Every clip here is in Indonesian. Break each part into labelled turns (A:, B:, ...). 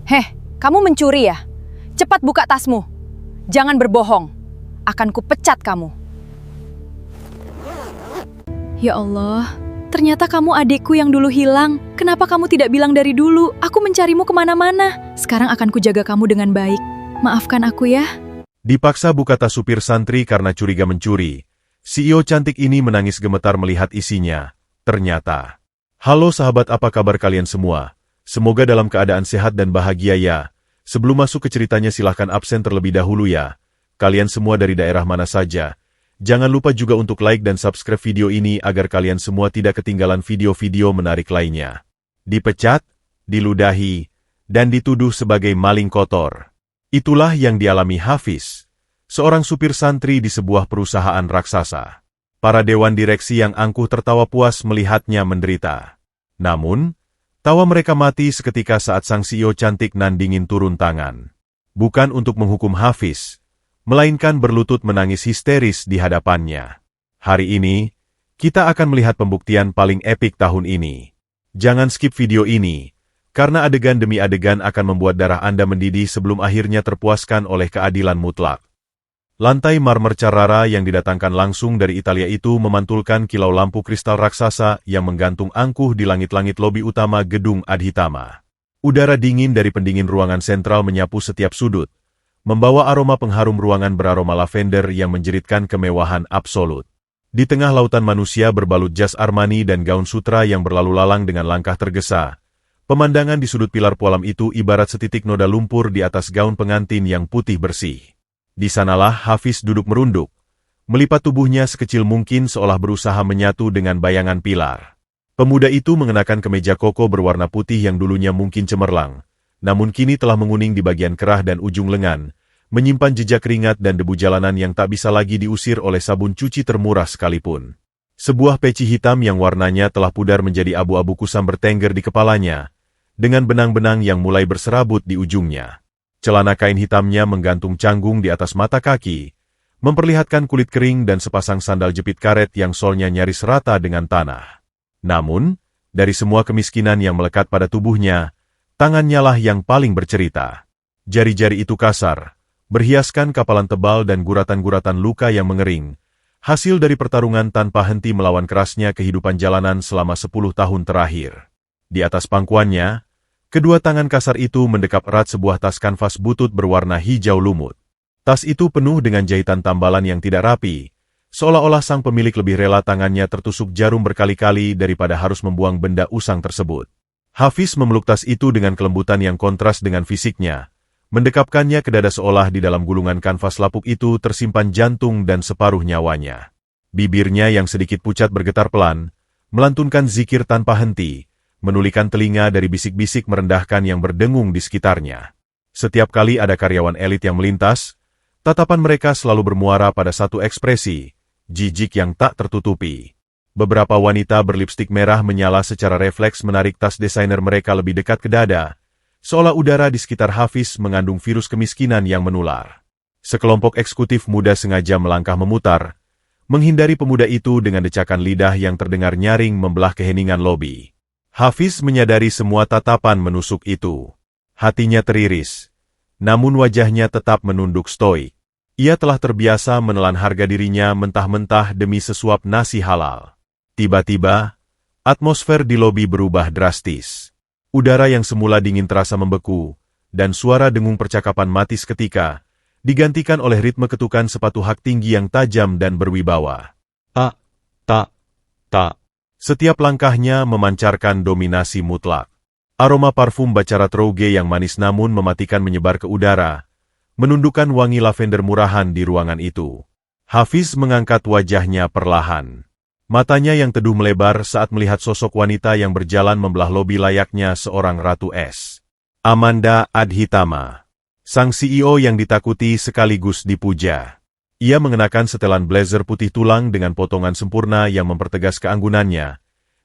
A: Heh, kamu mencuri ya? Cepat buka tasmu. Jangan berbohong. Akan kupecat kamu. Ya Allah, ternyata kamu adikku yang dulu hilang. Kenapa kamu tidak bilang dari dulu? Aku mencarimu kemana-mana. Sekarang akan kujaga kamu dengan baik. Maafkan aku ya.
B: Dipaksa buka tas supir santri karena curiga mencuri. CEO cantik ini menangis gemetar melihat isinya. Ternyata, halo sahabat, apa kabar kalian semua? Semoga dalam keadaan sehat dan bahagia ya. Sebelum masuk ke ceritanya silahkan absen terlebih dahulu ya. Kalian semua dari daerah mana saja? Jangan lupa juga untuk like dan subscribe video ini agar kalian semua tidak ketinggalan video-video menarik lainnya. Dipecat, diludahi, dan dituduh sebagai maling kotor. Itulah yang dialami Hafiz, seorang supir santri di sebuah perusahaan raksasa. Para dewan direksi yang angkuh tertawa puas melihatnya menderita. Namun, tawa mereka mati seketika saat sang CEO cantik nan dingin turun tangan. Bukan untuk menghukum Hafiz, melainkan berlutut menangis histeris di hadapannya. Hari ini, kita akan melihat pembuktian paling epik tahun ini. Jangan skip video ini, karena adegan demi adegan akan membuat darah Anda mendidih sebelum akhirnya terpuaskan oleh keadilan mutlak. Lantai marmer Carrara yang didatangkan langsung dari Italia itu memantulkan kilau lampu kristal raksasa yang menggantung angkuh di langit-langit lobi utama gedung Adhitama. Udara dingin dari pendingin ruangan sentral menyapu setiap sudut, membawa aroma pengharum ruangan beraroma lavender yang menjeritkan kemewahan absolut. Di tengah lautan manusia berbalut jas Armani dan gaun sutra yang berlalu lalang dengan langkah tergesa, pemandangan di sudut pilar pualam itu ibarat setitik noda lumpur di atas gaun pengantin yang putih bersih. Di sanalah Hafiz duduk merunduk, melipat tubuhnya sekecil mungkin seolah berusaha menyatu dengan bayangan pilar. Pemuda itu mengenakan kemeja koko berwarna putih yang dulunya mungkin cemerlang, namun kini telah menguning di bagian kerah dan ujung lengan, menyimpan jejak keringat dan debu jalanan yang tak bisa lagi diusir oleh sabun cuci termurah sekalipun. Sebuah peci hitam yang warnanya telah pudar menjadi abu-abu kusam bertengger di kepalanya, dengan benang-benang yang mulai berserabut di ujungnya. Celana kain hitamnya menggantung canggung di atas mata kaki, memperlihatkan kulit kering dan sepasang sandal jepit karet yang solnya nyaris rata dengan tanah. Namun, dari semua kemiskinan yang melekat pada tubuhnya, tangannya lah yang paling bercerita. Jari-jari itu kasar, berhiaskan kapalan tebal dan guratan-guratan luka yang mengering, hasil dari pertarungan tanpa henti melawan kerasnya kehidupan jalanan selama 10 tahun terakhir. Di atas pangkuannya, kedua tangan kasar itu mendekap erat sebuah tas kanvas butut berwarna hijau lumut. Tas itu penuh dengan jahitan tambalan yang tidak rapi, seolah-olah sang pemilik lebih rela tangannya tertusuk jarum berkali-kali daripada harus membuang benda usang tersebut. Hafiz memeluk tas itu dengan kelembutan yang kontras dengan fisiknya, mendekapkannya ke dada seolah di dalam gulungan kanvas lapuk itu tersimpan jantung dan separuh nyawanya. Bibirnya yang sedikit pucat bergetar pelan, melantunkan zikir tanpa henti, menulikan telinga dari bisik-bisik merendahkan yang berdengung di sekitarnya. Setiap kali ada karyawan elit yang melintas, tatapan mereka selalu bermuara pada satu ekspresi, jijik yang tak tertutupi. Beberapa wanita berlipstik merah menyala secara refleks menarik tas desainer mereka lebih dekat ke dada, seolah udara di sekitar Hafiz mengandung virus kemiskinan yang menular. Sekelompok eksekutif muda sengaja melangkah memutar, menghindari pemuda itu dengan decakan lidah yang terdengar nyaring membelah keheningan lobi. Hafiz menyadari semua tatapan menusuk itu. Hatinya teriris, namun wajahnya tetap menunduk stoik. Ia telah terbiasa menelan harga dirinya mentah-mentah demi sesuap nasi halal. Tiba-tiba, atmosfer di lobi berubah drastis. Udara yang semula dingin terasa membeku, dan suara dengung percakapan mati seketika, digantikan oleh ritme ketukan sepatu hak tinggi yang tajam dan berwibawa. Tak, tak, tak. Setiap langkahnya memancarkan dominasi mutlak. Aroma parfum Baccarat Rouge yang manis namun mematikan menyebar ke udara, menundukkan wangi lavender murahan di ruangan itu. Hafiz mengangkat wajahnya perlahan. Matanya yang teduh melebar saat melihat sosok wanita yang berjalan membelah lobi layaknya seorang ratu es. Amanda Adhitama, sang CEO yang ditakuti sekaligus dipuja. Ia mengenakan setelan blazer putih tulang dengan potongan sempurna yang mempertegas keanggunannya,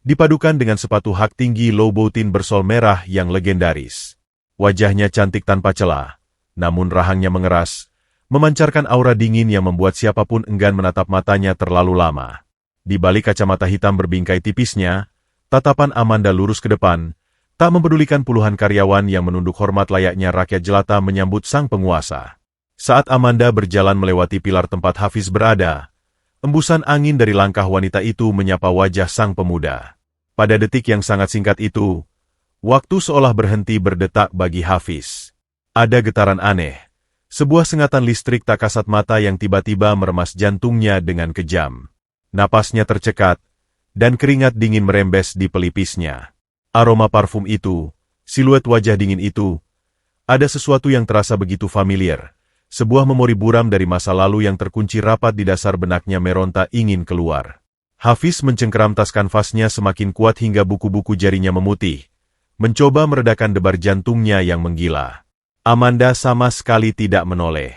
B: dipadukan dengan sepatu hak tinggi Louboutin bersol merah yang legendaris. Wajahnya cantik tanpa celah, namun rahangnya mengeras, memancarkan aura dingin yang membuat siapapun enggan menatap matanya terlalu lama. Di balik kacamata hitam berbingkai tipisnya, tatapan Amanda lurus ke depan, Tak mempedulikan puluhan karyawan yang menunduk hormat layaknya rakyat jelata menyambut sang penguasa. Saat Amanda berjalan melewati pilar tempat Hafiz berada, embusan angin dari langkah wanita itu menyapa wajah sang pemuda. Pada detik yang sangat singkat itu, waktu seolah berhenti berdetak bagi Hafiz. Ada getaran aneh, sebuah sengatan listrik tak kasat mata yang tiba-tiba meremas jantungnya dengan kejam. Napasnya tercekat, dan keringat dingin merembes di pelipisnya. Aroma parfum itu, siluet wajah dingin itu, ada sesuatu yang terasa begitu familiar. Sebuah memori buram dari masa lalu yang terkunci rapat di dasar benaknya meronta ingin keluar. Hafiz mencengkeram tas kanvasnya semakin kuat hingga buku-buku jarinya memutih, mencoba meredakan debar jantungnya yang menggila. Amanda sama sekali tidak menoleh.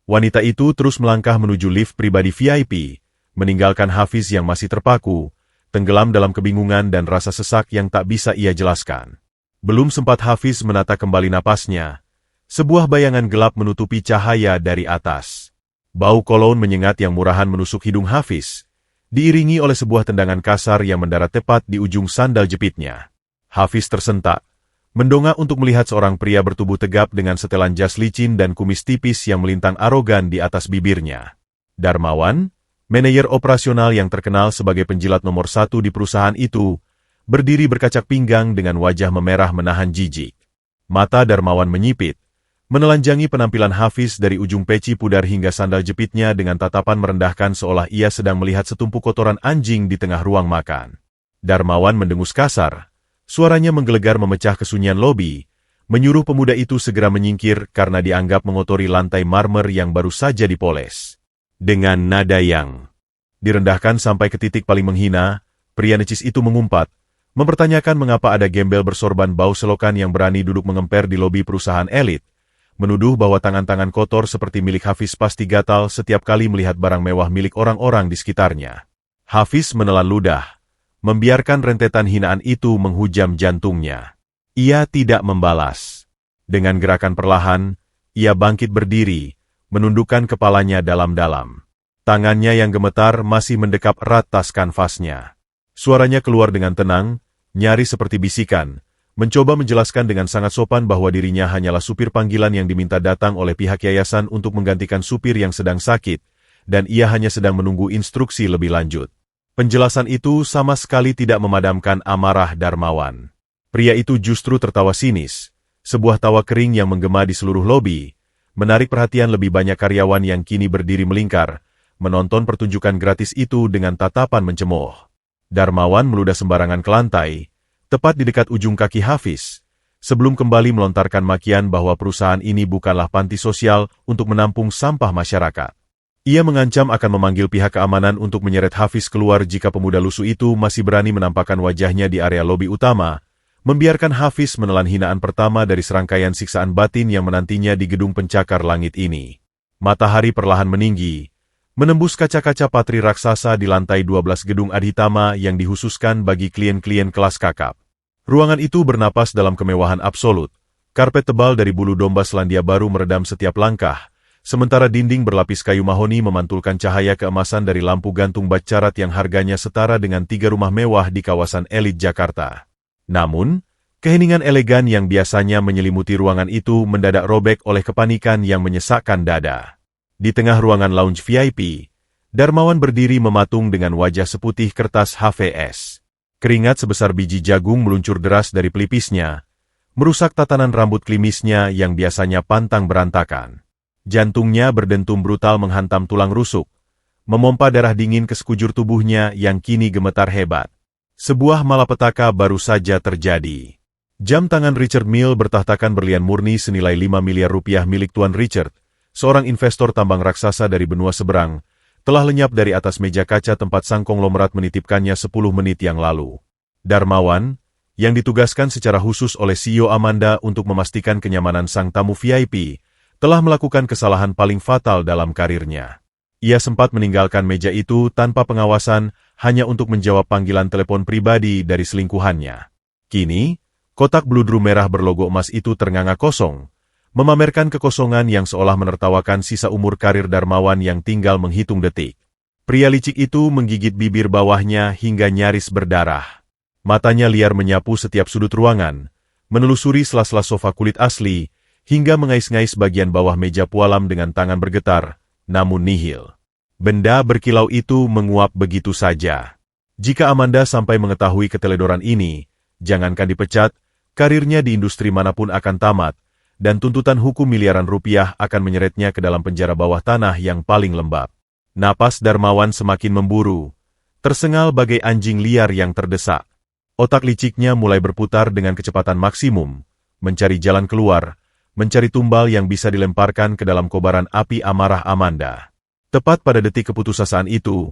B: Wanita itu terus melangkah menuju lift pribadi VIP, meninggalkan Hafiz yang masih terpaku, tenggelam dalam kebingungan dan rasa sesak yang tak bisa ia jelaskan. Belum sempat Hafiz menata kembali napasnya, sebuah bayangan gelap menutupi cahaya dari atas. Bau kolon menyengat yang murahan menusuk hidung Hafiz, diiringi oleh sebuah tendangan kasar yang mendarat tepat di ujung sandal jepitnya. Hafiz tersentak, mendongak untuk melihat seorang pria bertubuh tegap dengan setelan jas licin dan kumis tipis yang melintang arogan di atas bibirnya. Darmawan, manajer operasional yang terkenal sebagai penjilat nomor 1 di perusahaan itu, berdiri berkacak pinggang dengan wajah memerah menahan jijik. Mata Darmawan menyipit, menelanjangi penampilan Hafiz dari ujung peci pudar hingga sandal jepitnya dengan tatapan merendahkan seolah ia sedang melihat setumpuk kotoran anjing di tengah ruang makan. Darmawan mendengus kasar, suaranya menggelegar memecah kesunyian lobi, menyuruh pemuda itu segera menyingkir karena dianggap mengotori lantai marmer yang baru saja dipoles. Dengan nada yang direndahkan sampai ke titik paling menghina, pria necis itu mengumpat, mempertanyakan mengapa ada gembel bersorban bau selokan yang berani duduk mengemper di lobi perusahaan elit, menuduh bahwa tangan-tangan kotor seperti milik Hafiz pasti gatal setiap kali melihat barang mewah milik orang-orang di sekitarnya. Hafiz menelan ludah, membiarkan rentetan hinaan itu menghujam jantungnya. Ia tidak membalas. Dengan gerakan perlahan, ia bangkit berdiri, menundukkan kepalanya dalam-dalam. Tangannya yang gemetar masih mendekap erat tas kanvasnya. Suaranya keluar dengan tenang, nyaris seperti bisikan, mencoba menjelaskan dengan sangat sopan bahwa dirinya hanyalah supir panggilan yang diminta datang oleh pihak yayasan untuk menggantikan supir yang sedang sakit, dan ia hanya sedang menunggu instruksi lebih lanjut. Penjelasan itu sama sekali tidak memadamkan amarah Darmawan. Pria itu justru tertawa sinis, sebuah tawa kering yang menggema di seluruh lobi, menarik perhatian lebih banyak karyawan yang kini berdiri melingkar, menonton pertunjukan gratis itu dengan tatapan mencemooh. Darmawan meludah sembarangan ke lantai, tepat di dekat ujung kaki Hafiz, sebelum kembali melontarkan makian bahwa perusahaan ini bukanlah panti sosial untuk menampung sampah masyarakat. Ia mengancam akan memanggil pihak keamanan untuk menyeret Hafiz keluar jika pemuda lusuh itu masih berani menampakkan wajahnya di area lobi utama, membiarkan Hafiz menelan hinaan pertama dari serangkaian siksaan batin yang menantinya di gedung pencakar langit ini. Matahari perlahan meninggi, menembus kaca-kaca patri raksasa di lantai 12 gedung adhitama yang dihususkan bagi klien-klien kelas kakap. Ruangan itu bernapas dalam kemewahan absolut, karpet tebal dari bulu domba Selandia Baru meredam setiap langkah, sementara dinding berlapis kayu mahoni memantulkan cahaya keemasan dari lampu gantung bat carat yang harganya setara dengan 3 rumah mewah di kawasan elit Jakarta. Namun, keheningan elegan yang biasanya menyelimuti ruangan itu mendadak robek oleh kepanikan yang menyesakkan dada. Di tengah ruangan lounge VIP, Darmawan berdiri mematung dengan wajah seputih kertas HVS. Keringat sebesar biji jagung meluncur deras dari pelipisnya, merusak tatanan rambut klimisnya yang biasanya pantang berantakan. Jantungnya berdentum brutal menghantam tulang rusuk, memompa darah dingin ke sekujur tubuhnya yang kini gemetar hebat. Sebuah malapetaka baru saja terjadi. Jam tangan Richard Mille bertahtakan berlian murni senilai 5 miliar rupiah milik Tuan Richard, seorang investor tambang raksasa dari benua seberang, telah lenyap dari atas meja kaca tempat sang konglomerat menitipkannya 10 menit yang lalu. Darmawan, yang ditugaskan secara khusus oleh CEO Amanda untuk memastikan kenyamanan sang tamu VIP, telah melakukan kesalahan paling fatal dalam karirnya. Ia sempat meninggalkan meja itu tanpa pengawasan hanya untuk menjawab panggilan telepon pribadi dari selingkuhannya. Kini, kotak bludru merah berlogo emas itu ternganga kosong, memamerkan kekosongan yang seolah menertawakan sisa umur karir Darmawan yang tinggal menghitung detik. Pria licik itu menggigit bibir bawahnya hingga nyaris berdarah. Matanya liar menyapu setiap sudut ruangan, menelusuri sela-sela sofa kulit asli, hingga mengais-ngais bagian bawah meja pualam dengan tangan bergetar, namun nihil. Benda berkilau itu menguap begitu saja. Jika Amanda sampai mengetahui keteledoran ini, jangankan dipecat, karirnya di industri manapun akan tamat, dan tuntutan hukum miliaran rupiah akan menyeretnya ke dalam penjara bawah tanah yang paling lembab. Napas Darmawan semakin memburu, tersengal bagai anjing liar yang terdesak. Otak liciknya mulai berputar dengan kecepatan maksimum, mencari jalan keluar, mencari tumbal yang bisa dilemparkan ke dalam kobaran api amarah Amanda. Tepat pada detik keputusasaan itu,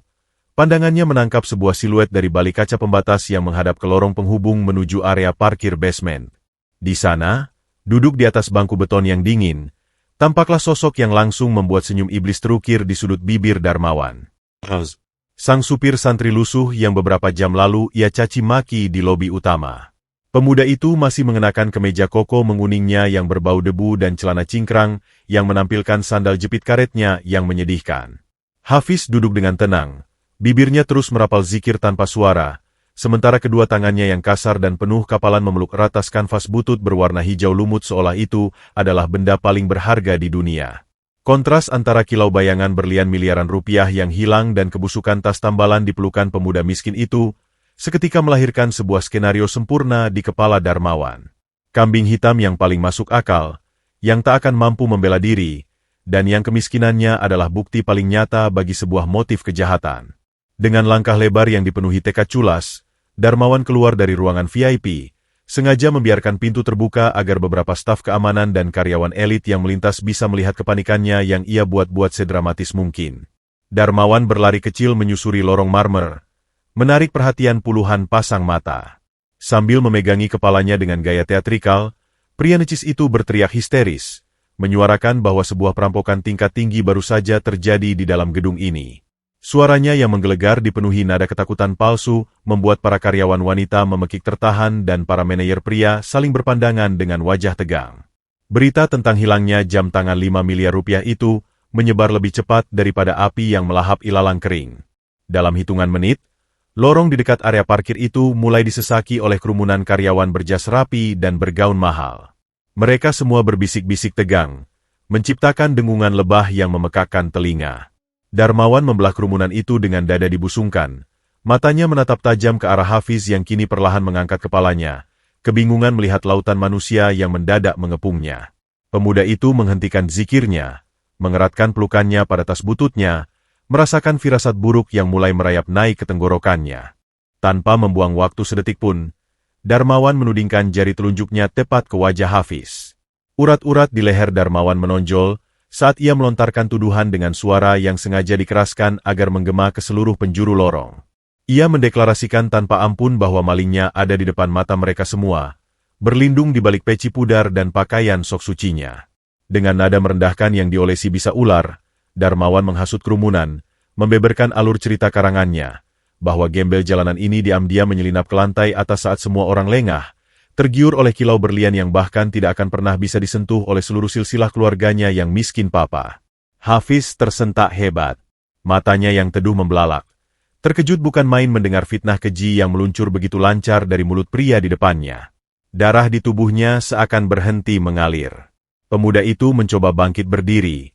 B: pandangannya menangkap sebuah siluet dari balik kaca pembatas yang menghadap ke lorong penghubung menuju area parkir basement. Di sana, duduk di atas bangku beton yang dingin, tampaklah sosok yang langsung membuat senyum iblis terukir di sudut bibir Darmawan. Sang supir santri lusuh yang beberapa jam lalu ia caci maki di lobi utama. Pemuda itu masih mengenakan kemeja koko menguningnya yang berbau debu dan celana cingkrang yang menampilkan sandal jepit karetnya yang menyedihkan. Hafiz duduk dengan tenang, bibirnya terus merapal zikir tanpa suara, sementara kedua tangannya yang kasar dan penuh kapalan memeluk ratas kanvas butut berwarna hijau lumut seolah itu adalah benda paling berharga di dunia. Kontras antara kilau bayangan berlian miliaran rupiah yang hilang dan kebusukan tas tambalan di pelukan pemuda miskin itu, seketika melahirkan sebuah skenario sempurna di kepala Darmawan. Kambing hitam yang paling masuk akal, yang tak akan mampu membela diri, dan yang kemiskinannya adalah bukti paling nyata bagi sebuah motif kejahatan. Dengan langkah lebar yang dipenuhi tekad culas, Darmawan keluar dari ruangan VIP, sengaja membiarkan pintu terbuka agar beberapa staf keamanan dan karyawan elit yang melintas bisa melihat kepanikannya yang ia buat-buat sedramatis mungkin. Darmawan berlari kecil menyusuri lorong marmer, menarik perhatian puluhan pasang mata. Sambil memegangi kepalanya dengan gaya teatrikal, pria necis itu berteriak histeris, menyuarakan bahwa sebuah perampokan tingkat tinggi baru saja terjadi di dalam gedung ini. Suaranya yang menggelegar dipenuhi nada ketakutan palsu, membuat para karyawan wanita memekik tertahan dan para manajer pria saling berpandangan dengan wajah tegang. Berita tentang hilangnya jam tangan 5 miliar rupiah itu menyebar lebih cepat daripada api yang melahap ilalang kering. Dalam hitungan menit, lorong di dekat area parkir itu mulai disesaki oleh kerumunan karyawan berjas rapi dan bergaun mahal. Mereka semua berbisik-bisik tegang, menciptakan dengungan lebah yang memekakkan telinga. Darmawan membelah kerumunan itu dengan dada dibusungkan. Matanya menatap tajam ke arah Hafiz yang kini perlahan mengangkat kepalanya, kebingungan melihat lautan manusia yang mendadak mengepungnya. Pemuda itu menghentikan zikirnya, mengeratkan pelukannya pada tas bututnya, merasakan firasat buruk yang mulai merayap naik ke tenggorokannya. Tanpa membuang waktu sedetik pun, Darmawan menudingkan jari telunjuknya tepat ke wajah Hafiz. Urat-urat di leher Darmawan menonjol saat ia melontarkan tuduhan dengan suara yang sengaja dikeraskan agar menggema ke seluruh penjuru lorong. Ia mendeklarasikan tanpa ampun bahwa malingnya ada di depan mata mereka semua, berlindung di balik peci pudar dan pakaian sok sucinya. Dengan nada merendahkan yang diolesi bisa ular, Darmawan menghasut kerumunan, membeberkan alur cerita karangannya, bahwa gembel jalanan ini diam-diam menyelinap ke lantai atas saat semua orang lengah, tergiur oleh kilau berlian yang bahkan tidak akan pernah bisa disentuh oleh seluruh silsilah keluarganya yang miskin papa. Hafiz tersentak hebat. Matanya yang teduh membelalak. Terkejut bukan main mendengar fitnah keji yang meluncur begitu lancar dari mulut pria di depannya. Darah di tubuhnya seakan berhenti mengalir. Pemuda itu mencoba bangkit berdiri.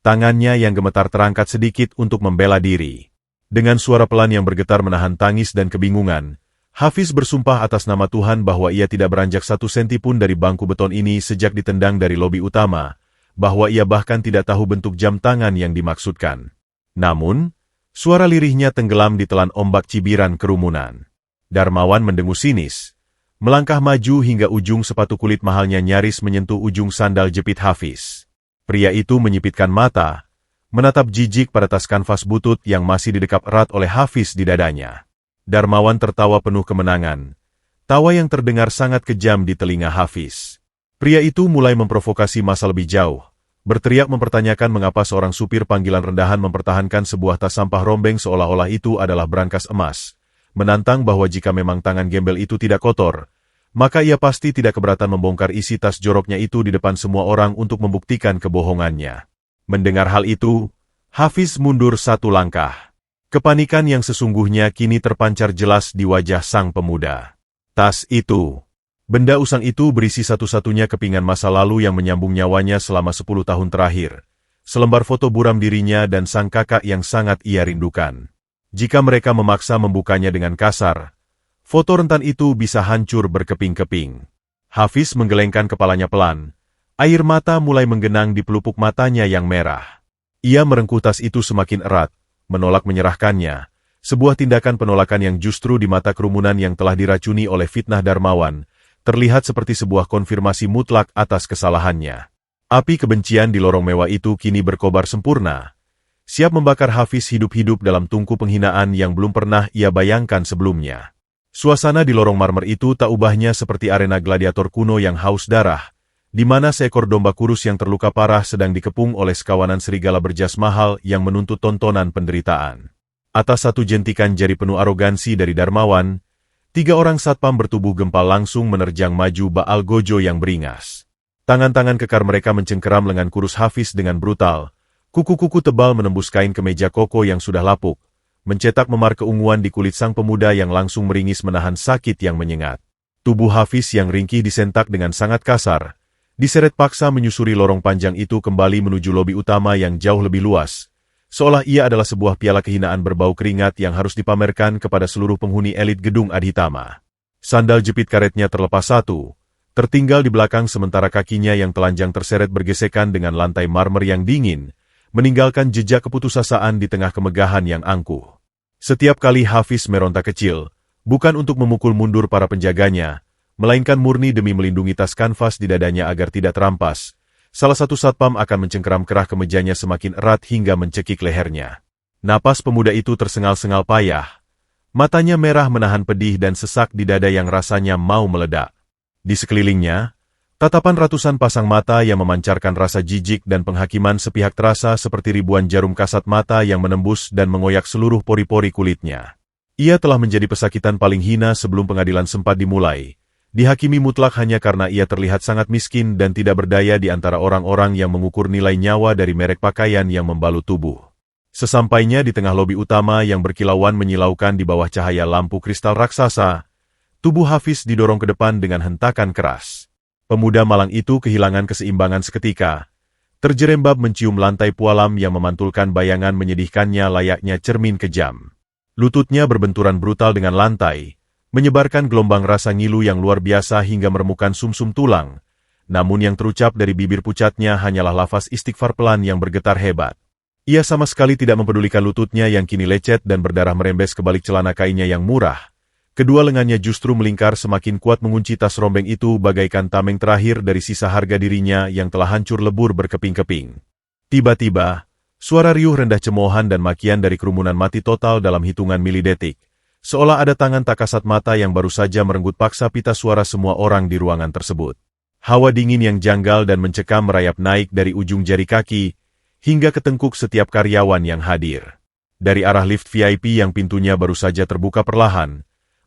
B: Tangannya yang gemetar terangkat sedikit untuk membela diri. Dengan suara pelan yang bergetar menahan tangis dan kebingungan, Hafiz bersumpah atas nama Tuhan bahwa ia tidak beranjak 1 senti pun dari bangku beton ini sejak ditendang dari lobi utama, bahwa ia bahkan tidak tahu bentuk jam tangan yang dimaksudkan. Namun, suara lirihnya tenggelam di telan ombak cibiran kerumunan. Darmawan mendengus sinis, melangkah maju hingga ujung sepatu kulit mahalnya nyaris menyentuh ujung sandal jepit Hafiz. Pria itu menyipitkan mata, menatap jijik pada tas kanvas butut yang masih didekap erat oleh Hafiz di dadanya. Darmawan tertawa penuh kemenangan. Tawa yang terdengar sangat kejam di telinga Hafiz. Pria itu mulai memprovokasi masa lebih jauh, berteriak mempertanyakan mengapa seorang supir panggilan rendahan mempertahankan sebuah tas sampah rombeng seolah-olah itu adalah berangkas emas, menantang bahwa jika memang tangan gembel itu tidak kotor, maka ia pasti tidak keberatan membongkar isi tas joroknya itu di depan semua orang untuk membuktikan kebohongannya. Mendengar hal itu, Hafiz mundur 1 langkah. Kepanikan yang sesungguhnya kini terpancar jelas di wajah sang pemuda. Tas itu. Benda usang itu berisi satu-satunya kepingan masa lalu yang menyambung nyawanya selama 10 tahun terakhir. Selembar foto buram dirinya dan sang kakak yang sangat ia rindukan. Jika mereka memaksa membukanya dengan kasar, foto rentan itu bisa hancur berkeping-keping. Hafiz menggelengkan kepalanya pelan. Air mata mulai menggenang di pelupuk matanya yang merah. Ia merengkuh tas itu semakin erat, menolak menyerahkannya. Sebuah tindakan penolakan yang justru di mata kerumunan yang telah diracuni oleh fitnah Darmawan, terlihat seperti sebuah konfirmasi mutlak atas kesalahannya. Api kebencian di lorong mewah itu kini berkobar sempurna, siap membakar Hafiz hidup-hidup dalam tungku penghinaan yang belum pernah ia bayangkan sebelumnya. Suasana di lorong marmer itu tak ubahnya seperti arena gladiator kuno yang haus darah, di mana seekor domba kurus yang terluka parah sedang dikepung oleh sekawanan serigala berjas mahal yang menuntut tontonan penderitaan. Atas satu jentikan jari penuh arogansi dari Darmawan, 3 orang satpam bertubuh gempal langsung menerjang maju Baal Gojo yang beringas. Tangan-tangan kekar mereka mencengkeram lengan kurus Hafiz dengan brutal. Kuku-kuku tebal menembus kain kemeja koko yang sudah lapuk, mencetak memar keunguan di kulit sang pemuda yang langsung meringis menahan sakit yang menyengat. Tubuh Hafiz yang ringkih disentak dengan sangat kasar, diseret paksa menyusuri lorong panjang itu kembali menuju lobi utama yang jauh lebih luas, seolah ia adalah sebuah piala kehinaan berbau keringat yang harus dipamerkan kepada seluruh penghuni elit gedung Adhitama. Sandal jepit karetnya terlepas satu, tertinggal di belakang sementara kakinya yang telanjang terseret bergesekan dengan lantai marmer yang dingin, meninggalkan jejak keputusasaan di tengah kemegahan yang angkuh. Setiap kali Hafiz meronta kecil, bukan untuk memukul mundur para penjaganya, melainkan murni demi melindungi tas kanvas di dadanya agar tidak terampas, salah satu satpam akan mencengkeram kerah kemejanya semakin erat hingga mencekik lehernya. Napas pemuda itu tersengal-sengal payah, matanya merah menahan pedih dan sesak di dada yang rasanya mau meledak. Di sekelilingnya, tatapan ratusan pasang mata yang memancarkan rasa jijik dan penghakiman sepihak terasa seperti ribuan jarum kasat mata yang menembus dan mengoyak seluruh pori-pori kulitnya. Ia telah menjadi pesakitan paling hina sebelum pengadilan sempat dimulai, dihakimi mutlak hanya karena ia terlihat sangat miskin dan tidak berdaya di antara orang-orang yang mengukur nilai nyawa dari merek pakaian yang membalut tubuh. Sesampainya di tengah lobi utama yang berkilauan menyilaukan di bawah cahaya lampu kristal raksasa, tubuh Hafiz didorong ke depan dengan hentakan keras. Pemuda malang itu kehilangan keseimbangan seketika, terjerembab mencium lantai pualam yang memantulkan bayangan menyedihkannya layaknya cermin kejam. Lututnya berbenturan brutal dengan lantai, menyebarkan gelombang rasa ngilu yang luar biasa hingga meremukan sumsum tulang, namun yang terucap dari bibir pucatnya hanyalah lafaz istighfar pelan yang bergetar hebat. Ia sama sekali tidak mempedulikan lututnya yang kini lecet dan berdarah merembes ke balik celana kainnya yang murah. Kedua lengannya justru melingkar semakin kuat mengunci tas rombeng itu bagaikan tameng terakhir dari sisa harga dirinya yang telah hancur lebur berkeping-keping. Tiba-tiba, suara riuh rendah cemoohan dan makian dari kerumunan mati total dalam hitungan milidetik, seolah ada tangan tak kasat mata yang baru saja merenggut paksa pita suara semua orang di ruangan tersebut. Hawa dingin yang janggal dan mencekam merayap naik dari ujung jari kaki, hingga ke tengkuk setiap karyawan yang hadir. Dari arah lift VIP yang pintunya baru saja terbuka perlahan,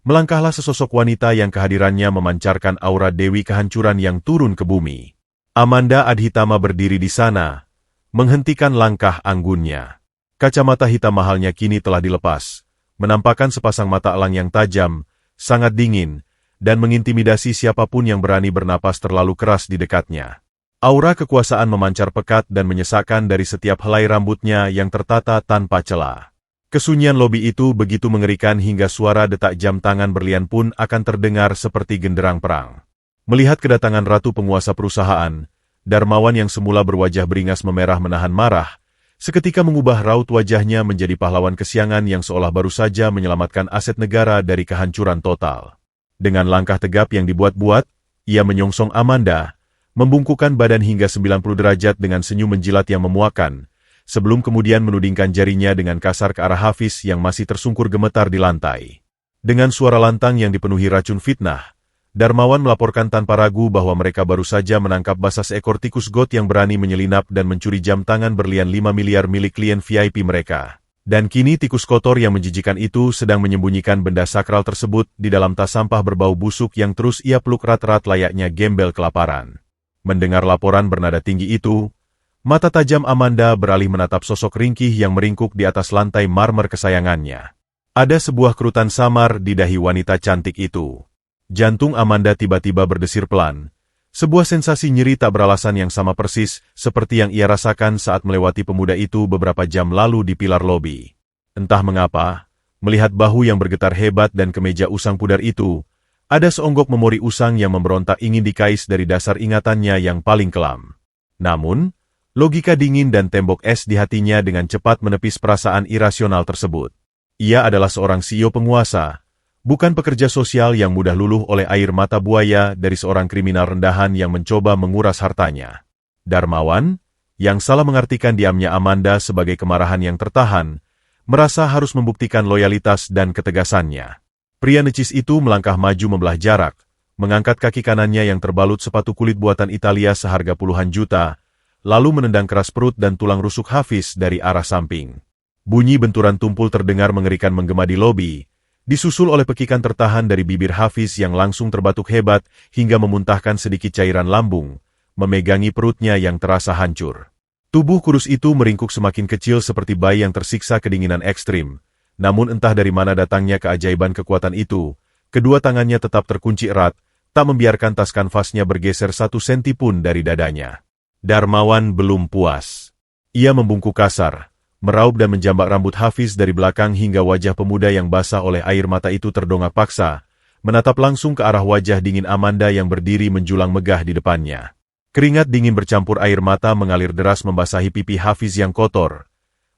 B: melangkahlah sesosok wanita yang kehadirannya memancarkan aura dewi kehancuran yang turun ke bumi. Amanda Adhitama berdiri di sana, menghentikan langkah anggunnya. Kacamata hitam mahalnya kini telah dilepas, menampakkan sepasang mata elang yang tajam, sangat dingin, dan mengintimidasi siapapun yang berani bernapas terlalu keras di dekatnya. Aura kekuasaan memancar pekat dan menyesakkan dari setiap helai rambutnya yang tertata tanpa celah. Kesunyian lobi itu begitu mengerikan hingga suara detak jam tangan berlian pun akan terdengar seperti genderang perang. Melihat kedatangan ratu penguasa perusahaan, Darmawan yang semula berwajah beringas memerah menahan marah, seketika mengubah raut wajahnya menjadi pahlawan kesiangan yang seolah baru saja menyelamatkan aset negara dari kehancuran total. Dengan langkah tegap yang dibuat-buat, ia menyongsong Amanda, membungkukkan badan hingga 90 derajat dengan senyum menjilat yang memuakan, sebelum kemudian menudingkan jarinya dengan kasar ke arah Hafiz yang masih tersungkur gemetar di lantai. Dengan suara lantang yang dipenuhi racun fitnah, Darmawan melaporkan tanpa ragu bahwa mereka baru saja menangkap basah seekor tikus got yang berani menyelinap dan mencuri jam tangan berlian 5 miliar milik klien VIP mereka. Dan kini tikus kotor yang menjijikan itu sedang menyembunyikan benda sakral tersebut di dalam tas sampah berbau busuk yang terus ia peluk erat-erat layaknya gembel kelaparan. Mendengar laporan bernada tinggi itu, mata tajam Amanda beralih menatap sosok ringkih yang meringkuk di atas lantai marmer kesayangannya. Ada sebuah kerutan samar di dahi wanita cantik itu. Jantung Amanda tiba-tiba berdesir pelan. Sebuah sensasi nyeri tak beralasan yang sama persis seperti yang ia rasakan saat melewati pemuda itu beberapa jam lalu di pilar lobi. Entah mengapa, melihat bahu yang bergetar hebat dan kemeja usang pudar itu, ada seonggok memori usang yang memberontak ingin dikais dari dasar ingatannya yang paling kelam. Namun, logika dingin dan tembok es di hatinya dengan cepat menepis perasaan irasional tersebut. Ia adalah seorang CEO penguasa, bukan pekerja sosial yang mudah luluh oleh air mata buaya dari seorang kriminal rendahan yang mencoba menguras hartanya. Darmawan, yang salah mengartikan diamnya Amanda sebagai kemarahan yang tertahan, merasa harus membuktikan loyalitas dan ketegasannya. Pria necis itu melangkah maju membelah jarak, mengangkat kaki kanannya yang terbalut sepatu kulit buatan Italia seharga puluhan juta, lalu menendang keras perut dan tulang rusuk Hafiz dari arah samping. Bunyi benturan tumpul terdengar mengerikan menggema di lobi, disusul oleh pekikan tertahan dari bibir Hafiz yang langsung terbatuk hebat hingga memuntahkan sedikit cairan lambung, memegangi perutnya yang terasa hancur. Tubuh kurus itu meringkuk semakin kecil seperti bayi yang tersiksa kedinginan ekstrim, namun entah dari mana datangnya keajaiban kekuatan itu, kedua tangannya tetap terkunci erat, tak membiarkan tas kanvasnya bergeser 1 senti pun dari dadanya. Darmawan belum puas. Ia membungkuk kasar, meraup dan menjambak rambut Hafiz dari belakang hingga wajah pemuda yang basah oleh air mata itu terdongak paksa, menatap langsung ke arah wajah dingin Amanda yang berdiri menjulang megah di depannya. Keringat dingin bercampur air mata mengalir deras membasahi pipi Hafiz yang kotor.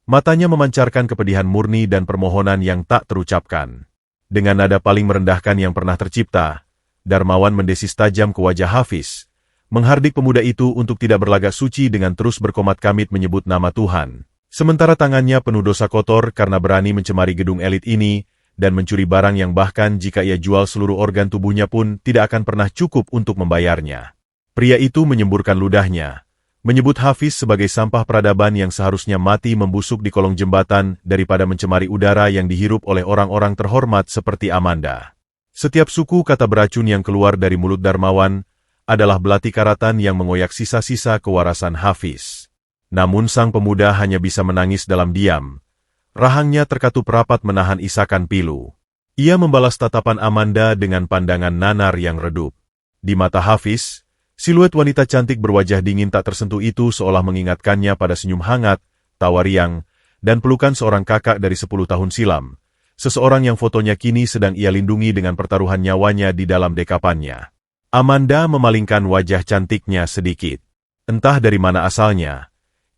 B: Matanya memancarkan kepedihan murni dan permohonan yang tak terucapkan. Dengan nada paling merendahkan yang pernah tercipta, Darmawan mendesis tajam ke wajah Hafiz, menghardik pemuda itu untuk tidak berlagak suci dengan terus berkomat kamit menyebut nama Tuhan. Sementara tangannya penuh dosa kotor karena berani mencemari gedung elit ini dan mencuri barang yang bahkan jika ia jual seluruh organ tubuhnya pun tidak akan pernah cukup untuk membayarnya. Pria itu menyemburkan ludahnya, menyebut Hafiz sebagai sampah peradaban yang seharusnya mati membusuk di kolong jembatan daripada mencemari udara yang dihirup oleh orang-orang terhormat seperti Amanda. Setiap suku kata beracun yang keluar dari mulut Darmawan adalah belati karatan yang mengoyak sisa-sisa kewarasan Hafiz. Namun sang pemuda hanya bisa menangis dalam diam. Rahangnya terkatup rapat menahan isakan pilu. Ia membalas tatapan Amanda dengan pandangan nanar yang redup. Di mata Hafiz, siluet wanita cantik berwajah dingin tak tersentuh itu seolah mengingatkannya pada senyum hangat, tawa riang, dan pelukan seorang kakak dari 10 tahun silam. Seseorang yang fotonya kini sedang ia lindungi dengan pertaruhan nyawanya di dalam dekapannya. Amanda memalingkan wajah cantiknya sedikit. Entah dari mana asalnya,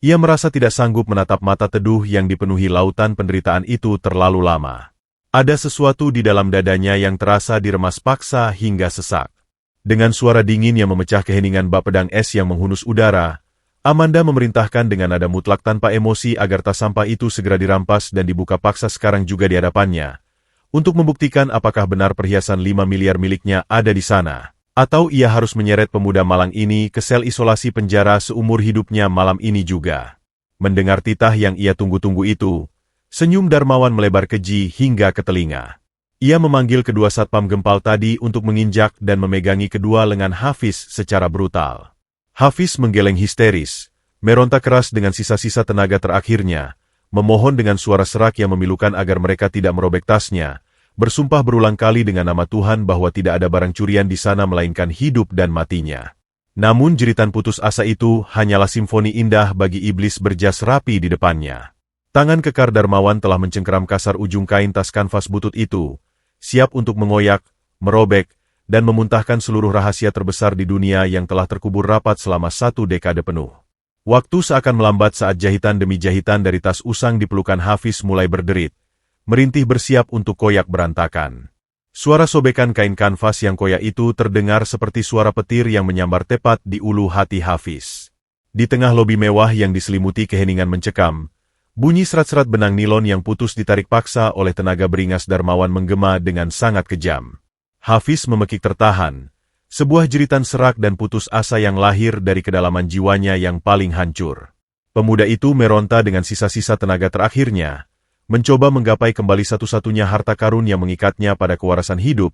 B: ia merasa tidak sanggup menatap mata teduh yang dipenuhi lautan penderitaan itu terlalu lama. Ada sesuatu di dalam dadanya yang terasa diremas paksa hingga sesak. Dengan suara dingin yang memecah keheningan bak pedang es yang menghunus udara, Amanda memerintahkan dengan nada mutlak tanpa emosi agar tas sampah itu segera dirampas dan dibuka paksa sekarang juga di hadapannya, untuk membuktikan apakah benar perhiasan 5 miliar miliknya ada di sana. Atau ia harus menyeret pemuda malang ini ke sel isolasi penjara seumur hidupnya malam ini juga. Mendengar titah yang ia tunggu-tunggu itu, senyum Darmawan melebar keji hingga ke telinga. Ia memanggil kedua satpam gempal tadi untuk menginjak dan memegangi kedua lengan Hafiz secara brutal. Hafiz menggeleng histeris, meronta keras dengan sisa-sisa tenaga terakhirnya, memohon dengan suara serak yang memilukan agar mereka tidak merobek tasnya, bersumpah berulang kali dengan nama Tuhan bahwa tidak ada barang curian di sana melainkan hidup dan matinya. Namun jeritan putus asa itu hanyalah simfoni indah bagi iblis berjas rapi di depannya. Tangan kekar Darmawan telah mencengkeram kasar ujung kain tas kanvas butut itu, siap untuk mengoyak, merobek, dan memuntahkan seluruh rahasia terbesar di dunia yang telah terkubur rapat selama 1 dekade penuh. Waktu seakan melambat saat jahitan demi jahitan dari tas usang di pelukan Hafiz mulai berderit, merintih bersiap untuk koyak berantakan. Suara sobekan kain kanvas yang koyak itu terdengar seperti suara petir yang menyambar tepat di ulu hati Hafiz. Di tengah lobi mewah yang diselimuti keheningan mencekam, bunyi serat-serat benang nilon yang putus ditarik paksa oleh tenaga beringas Darmawan menggema dengan sangat kejam. Hafiz memekik tertahan, sebuah jeritan serak dan putus asa yang lahir dari kedalaman jiwanya yang paling hancur. Pemuda itu meronta dengan sisa-sisa tenaga terakhirnya, mencoba menggapai kembali satu-satunya harta karun yang mengikatnya pada kewarasan hidup,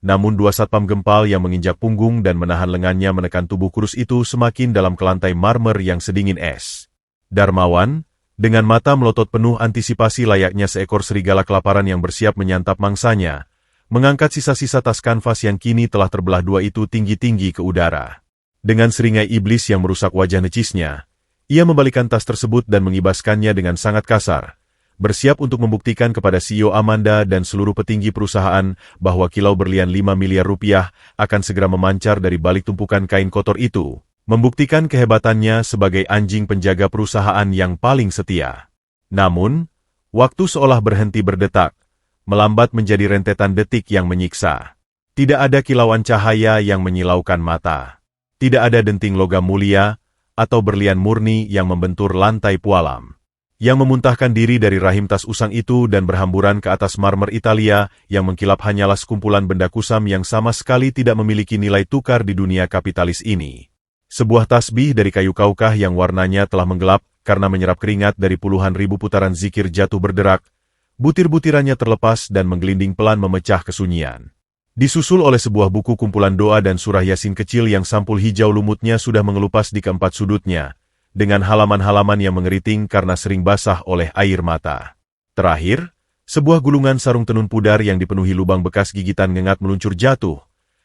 B: namun dua satpam gempal yang menginjak punggung dan menahan lengannya menekan tubuh kurus itu semakin dalam ke lantai marmer yang sedingin es. Darmawan, dengan mata melotot penuh antisipasi layaknya seekor serigala kelaparan yang bersiap menyantap mangsanya, mengangkat sisa-sisa tas kanvas yang kini telah terbelah dua itu tinggi-tinggi ke udara. Dengan seringai iblis yang merusak wajah necisnya, ia membalikan tas tersebut dan mengibaskannya dengan sangat kasar, bersiap untuk membuktikan kepada CEO Amanda dan seluruh petinggi perusahaan bahwa kilau berlian 5 miliar rupiah akan segera memancar dari balik tumpukan kain kotor itu, membuktikan kehebatannya sebagai anjing penjaga perusahaan yang paling setia. Namun, waktu seolah berhenti berdetak, melambat menjadi rentetan detik yang menyiksa. Tidak ada kilauan cahaya yang menyilaukan mata. Tidak ada denting logam mulia atau berlian murni yang membentur lantai pualam. Yang memuntahkan diri dari rahim tas usang itu dan berhamburan ke atas marmer Italia yang mengkilap hanyalah sekumpulan benda kusam yang sama sekali tidak memiliki nilai tukar di dunia kapitalis ini. Sebuah tasbih dari kayu kaukah yang warnanya telah menggelap karena menyerap keringat dari puluhan ribu putaran zikir jatuh berderak. Butir-butirannya terlepas dan menggelinding pelan memecah kesunyian. Disusul oleh sebuah buku kumpulan doa dan surah Yasin kecil yang sampul hijau lumutnya sudah mengelupas di keempat sudutnya, dengan halaman-halaman yang mengeriting karena sering basah oleh air mata. Terakhir, sebuah gulungan sarung tenun pudar yang dipenuhi lubang bekas gigitan ngengat meluncur jatuh,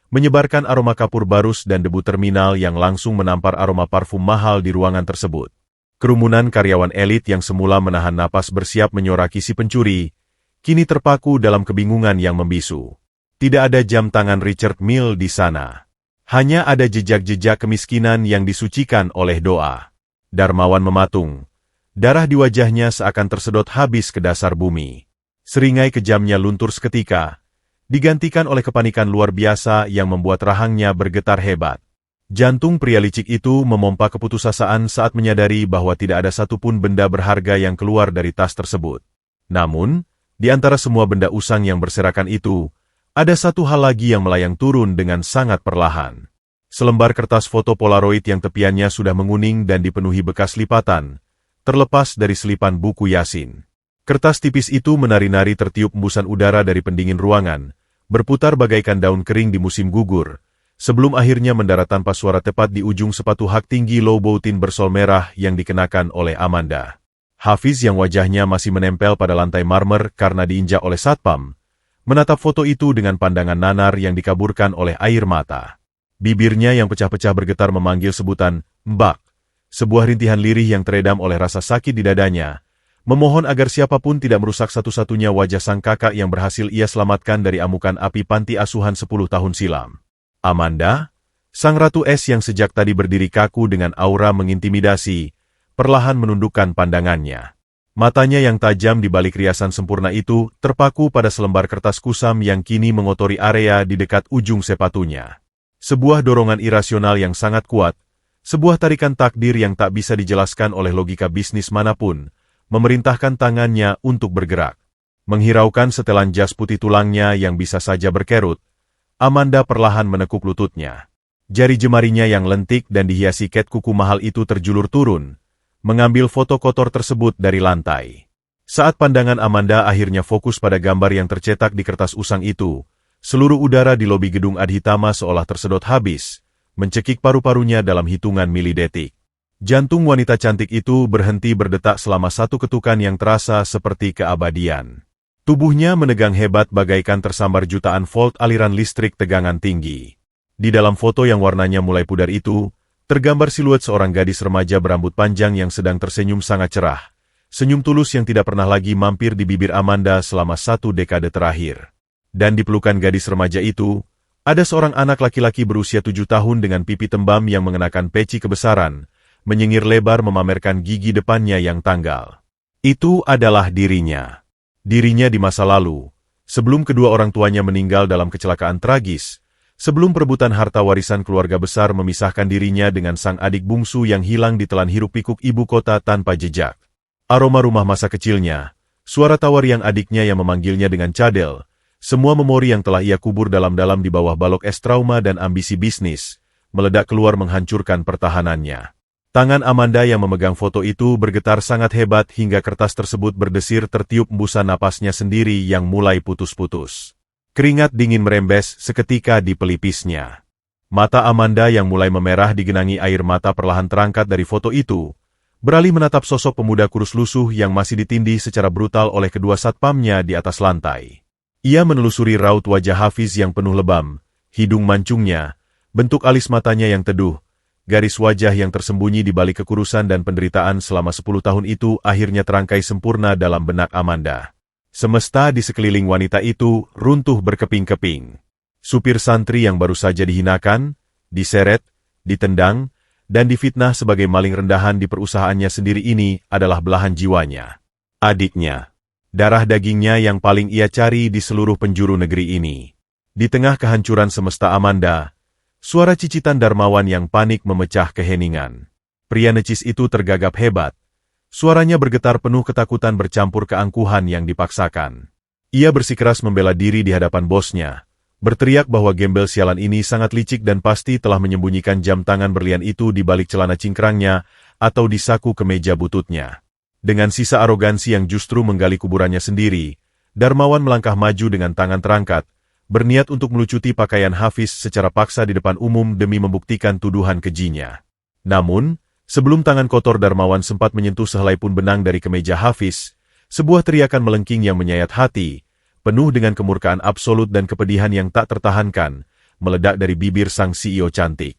B: menyebarkan aroma kapur barus dan debu terminal yang langsung menampar aroma parfum mahal di ruangan tersebut. Kerumunan karyawan elit yang semula menahan napas bersiap menyoraki si pencuri, kini terpaku dalam kebingungan yang membisu. Tidak ada jam tangan Richard Mille di sana. Hanya ada jejak-jejak kemiskinan yang disucikan oleh doa. Darmawan mematung. Darah di wajahnya seakan tersedot habis ke dasar bumi. Seringai kejamnya luntur seketika, digantikan oleh kepanikan luar biasa yang membuat rahangnya bergetar hebat. Jantung pria licik itu memompa keputusasaan saat menyadari bahwa tidak ada satupun benda berharga yang keluar dari tas tersebut. Namun, di antara semua benda usang yang berserakan itu, ada satu hal lagi yang melayang turun dengan sangat perlahan. Selembar kertas foto Polaroid yang tepiannya sudah menguning dan dipenuhi bekas lipatan, terlepas dari selipan buku Yasin. Kertas tipis itu menari-nari tertiup embusan udara dari pendingin ruangan, berputar bagaikan daun kering di musim gugur, sebelum akhirnya mendarat tanpa suara tepat di ujung sepatu hak tinggi low boutin bersol merah yang dikenakan oleh Amanda. Hafiz yang wajahnya masih menempel pada lantai marmer karena diinjak oleh satpam, menatap foto itu dengan pandangan nanar yang dikaburkan oleh air mata. Bibirnya yang pecah-pecah bergetar memanggil sebutan, "Mbak." Sebuah rintihan lirih yang teredam oleh rasa sakit di dadanya, memohon agar siapapun tidak merusak satu-satunya wajah sang kakak yang berhasil ia selamatkan dari amukan api panti asuhan 10 tahun silam. Amanda, sang ratu es yang sejak tadi berdiri kaku dengan aura mengintimidasi, perlahan menundukkan pandangannya. Matanya yang tajam di balik riasan sempurna itu terpaku pada selembar kertas kusam yang kini mengotori area di dekat ujung sepatunya. Sebuah dorongan irasional yang sangat kuat, sebuah tarikan takdir yang tak bisa dijelaskan oleh logika bisnis manapun, memerintahkan tangannya untuk bergerak. Menghiraukan setelan jas putih tulangnya yang bisa saja berkerut, Amanda perlahan menekuk lututnya. Jari jemarinya yang lentik dan dihiasi ket kuku mahal itu terjulur turun, mengambil foto kotor tersebut dari lantai. Saat pandangan Amanda akhirnya fokus pada gambar yang tercetak di kertas usang itu, seluruh udara di lobi gedung Adhitama seolah tersedot habis, mencekik paru-parunya dalam hitungan milidetik. Jantung wanita cantik itu berhenti berdetak selama satu ketukan yang terasa seperti keabadian. Tubuhnya menegang hebat bagaikan tersambar jutaan volt aliran listrik tegangan tinggi. Di dalam foto yang warnanya mulai pudar itu, tergambar siluet seorang gadis remaja berambut panjang yang sedang tersenyum sangat cerah. Senyum tulus yang tidak pernah lagi mampir di bibir Amanda selama 1 dekade terakhir. Dan di pelukan gadis remaja itu, ada seorang anak laki-laki berusia 7 tahun dengan pipi tembam yang mengenakan peci kebesaran, menyengir lebar memamerkan gigi depannya yang tanggal. Itu adalah dirinya. Dirinya di masa lalu, sebelum kedua orang tuanya meninggal dalam kecelakaan tragis, sebelum perebutan harta warisan keluarga besar memisahkan dirinya dengan sang adik bungsu yang hilang ditelan hiruk-pikuk ibu kota tanpa jejak. Aroma rumah masa kecilnya, suara tawar yang adiknya yang memanggilnya dengan cadel, semua memori yang telah ia kubur dalam-dalam di bawah balok es trauma dan ambisi bisnis, meledak keluar menghancurkan pertahanannya. Tangan Amanda yang memegang foto itu bergetar sangat hebat hingga kertas tersebut berdesir tertiup embusan napasnya sendiri yang mulai putus-putus. Keringat dingin merembes seketika di pelipisnya. Mata Amanda yang mulai memerah digenangi air mata perlahan terangkat dari foto itu, beralih menatap sosok pemuda kurus lusuh yang masih ditindih secara brutal oleh kedua satpamnya di atas lantai. Ia menelusuri raut wajah Hafiz yang penuh lebam, hidung mancungnya, bentuk alis matanya yang teduh, garis wajah yang tersembunyi di balik kekurusan dan penderitaan selama 10 tahun itu akhirnya terangkai sempurna dalam benak Amanda. Semesta di sekeliling wanita itu runtuh berkeping-keping. Supir santri yang baru saja dihinakan, diseret, ditendang, dan difitnah sebagai maling rendahan di perusahaannya sendiri ini adalah belahan jiwanya. Adiknya. Darah dagingnya yang paling ia cari di seluruh penjuru negeri ini. Di tengah kehancuran semesta Amanda, suara cicitan Darmawan yang panik memecah keheningan. Pria necis itu tergagap hebat. Suaranya bergetar penuh ketakutan bercampur keangkuhan yang dipaksakan. Ia bersikeras membela diri di hadapan bosnya, berteriak bahwa gembel sialan ini sangat licik dan pasti telah menyembunyikan jam tangan berlian itu di balik celana cingkrangnya atau di saku kemeja bututnya. Dengan sisa arogansi yang justru menggali kuburannya sendiri, Darmawan melangkah maju dengan tangan terangkat, berniat untuk melucuti pakaian Hafiz secara paksa di depan umum demi membuktikan tuduhan kejinya. Namun, sebelum tangan kotor Darmawan sempat menyentuh sehelai pun benang dari kemeja Hafiz, sebuah teriakan melengking yang menyayat hati, penuh dengan kemurkaan absolut dan kepedihan yang tak tertahankan, meledak dari bibir sang CEO cantik.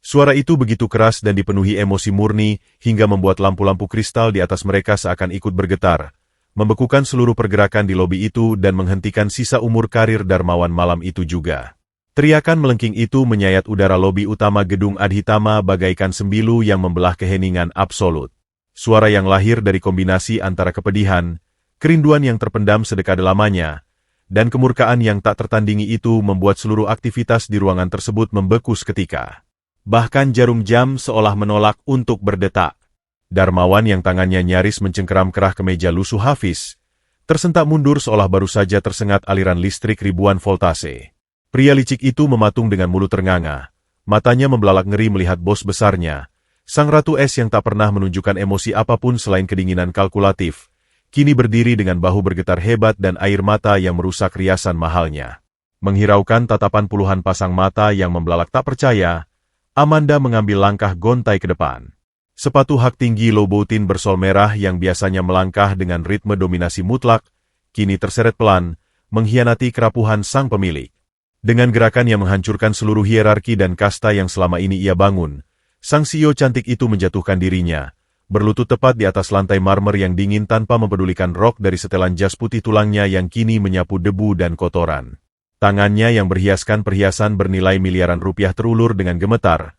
B: Suara itu begitu keras dan dipenuhi emosi murni hingga membuat lampu-lampu kristal di atas mereka seakan ikut bergetar, membekukan seluruh pergerakan di lobi itu dan menghentikan sisa umur karir Darmawan malam itu juga. Teriakan melengking itu menyayat udara lobi utama gedung Adhitama bagaikan sembilu yang membelah keheningan absolut. Suara yang lahir dari kombinasi antara kepedihan, kerinduan yang terpendam sedekade lamanya, dan kemurkaan yang tak tertandingi itu membuat seluruh aktivitas di ruangan tersebut membeku seketika. Bahkan jarum jam seolah menolak untuk berdetak. Darmawan yang tangannya nyaris mencengkeram kerah kemeja lusuh Hafiz, tersentak mundur seolah baru saja tersengat aliran listrik ribuan voltase. Pria licik itu mematung dengan mulut ternganga, matanya membelalak ngeri melihat bos besarnya, sang Ratu Es yang tak pernah menunjukkan emosi apapun selain kedinginan kalkulatif, kini berdiri dengan bahu bergetar hebat dan air mata yang merusak riasan mahalnya. Menghiraukan tatapan puluhan pasang mata yang membelalak tak percaya, Amanda mengambil langkah gontai ke depan. Sepatu hak tinggi Louboutin bersol merah yang biasanya melangkah dengan ritme dominasi mutlak, kini terseret pelan, mengkhianati kerapuhan sang pemilik. Dengan gerakan yang menghancurkan seluruh hierarki dan kasta yang selama ini ia bangun, sang CEO cantik itu menjatuhkan dirinya, berlutut tepat di atas lantai marmer yang dingin tanpa mempedulikan rok dari setelan jas putih tulangnya yang kini menyapu debu dan kotoran. Tangannya yang berhiaskan perhiasan bernilai miliaran rupiah terulur dengan gemetar,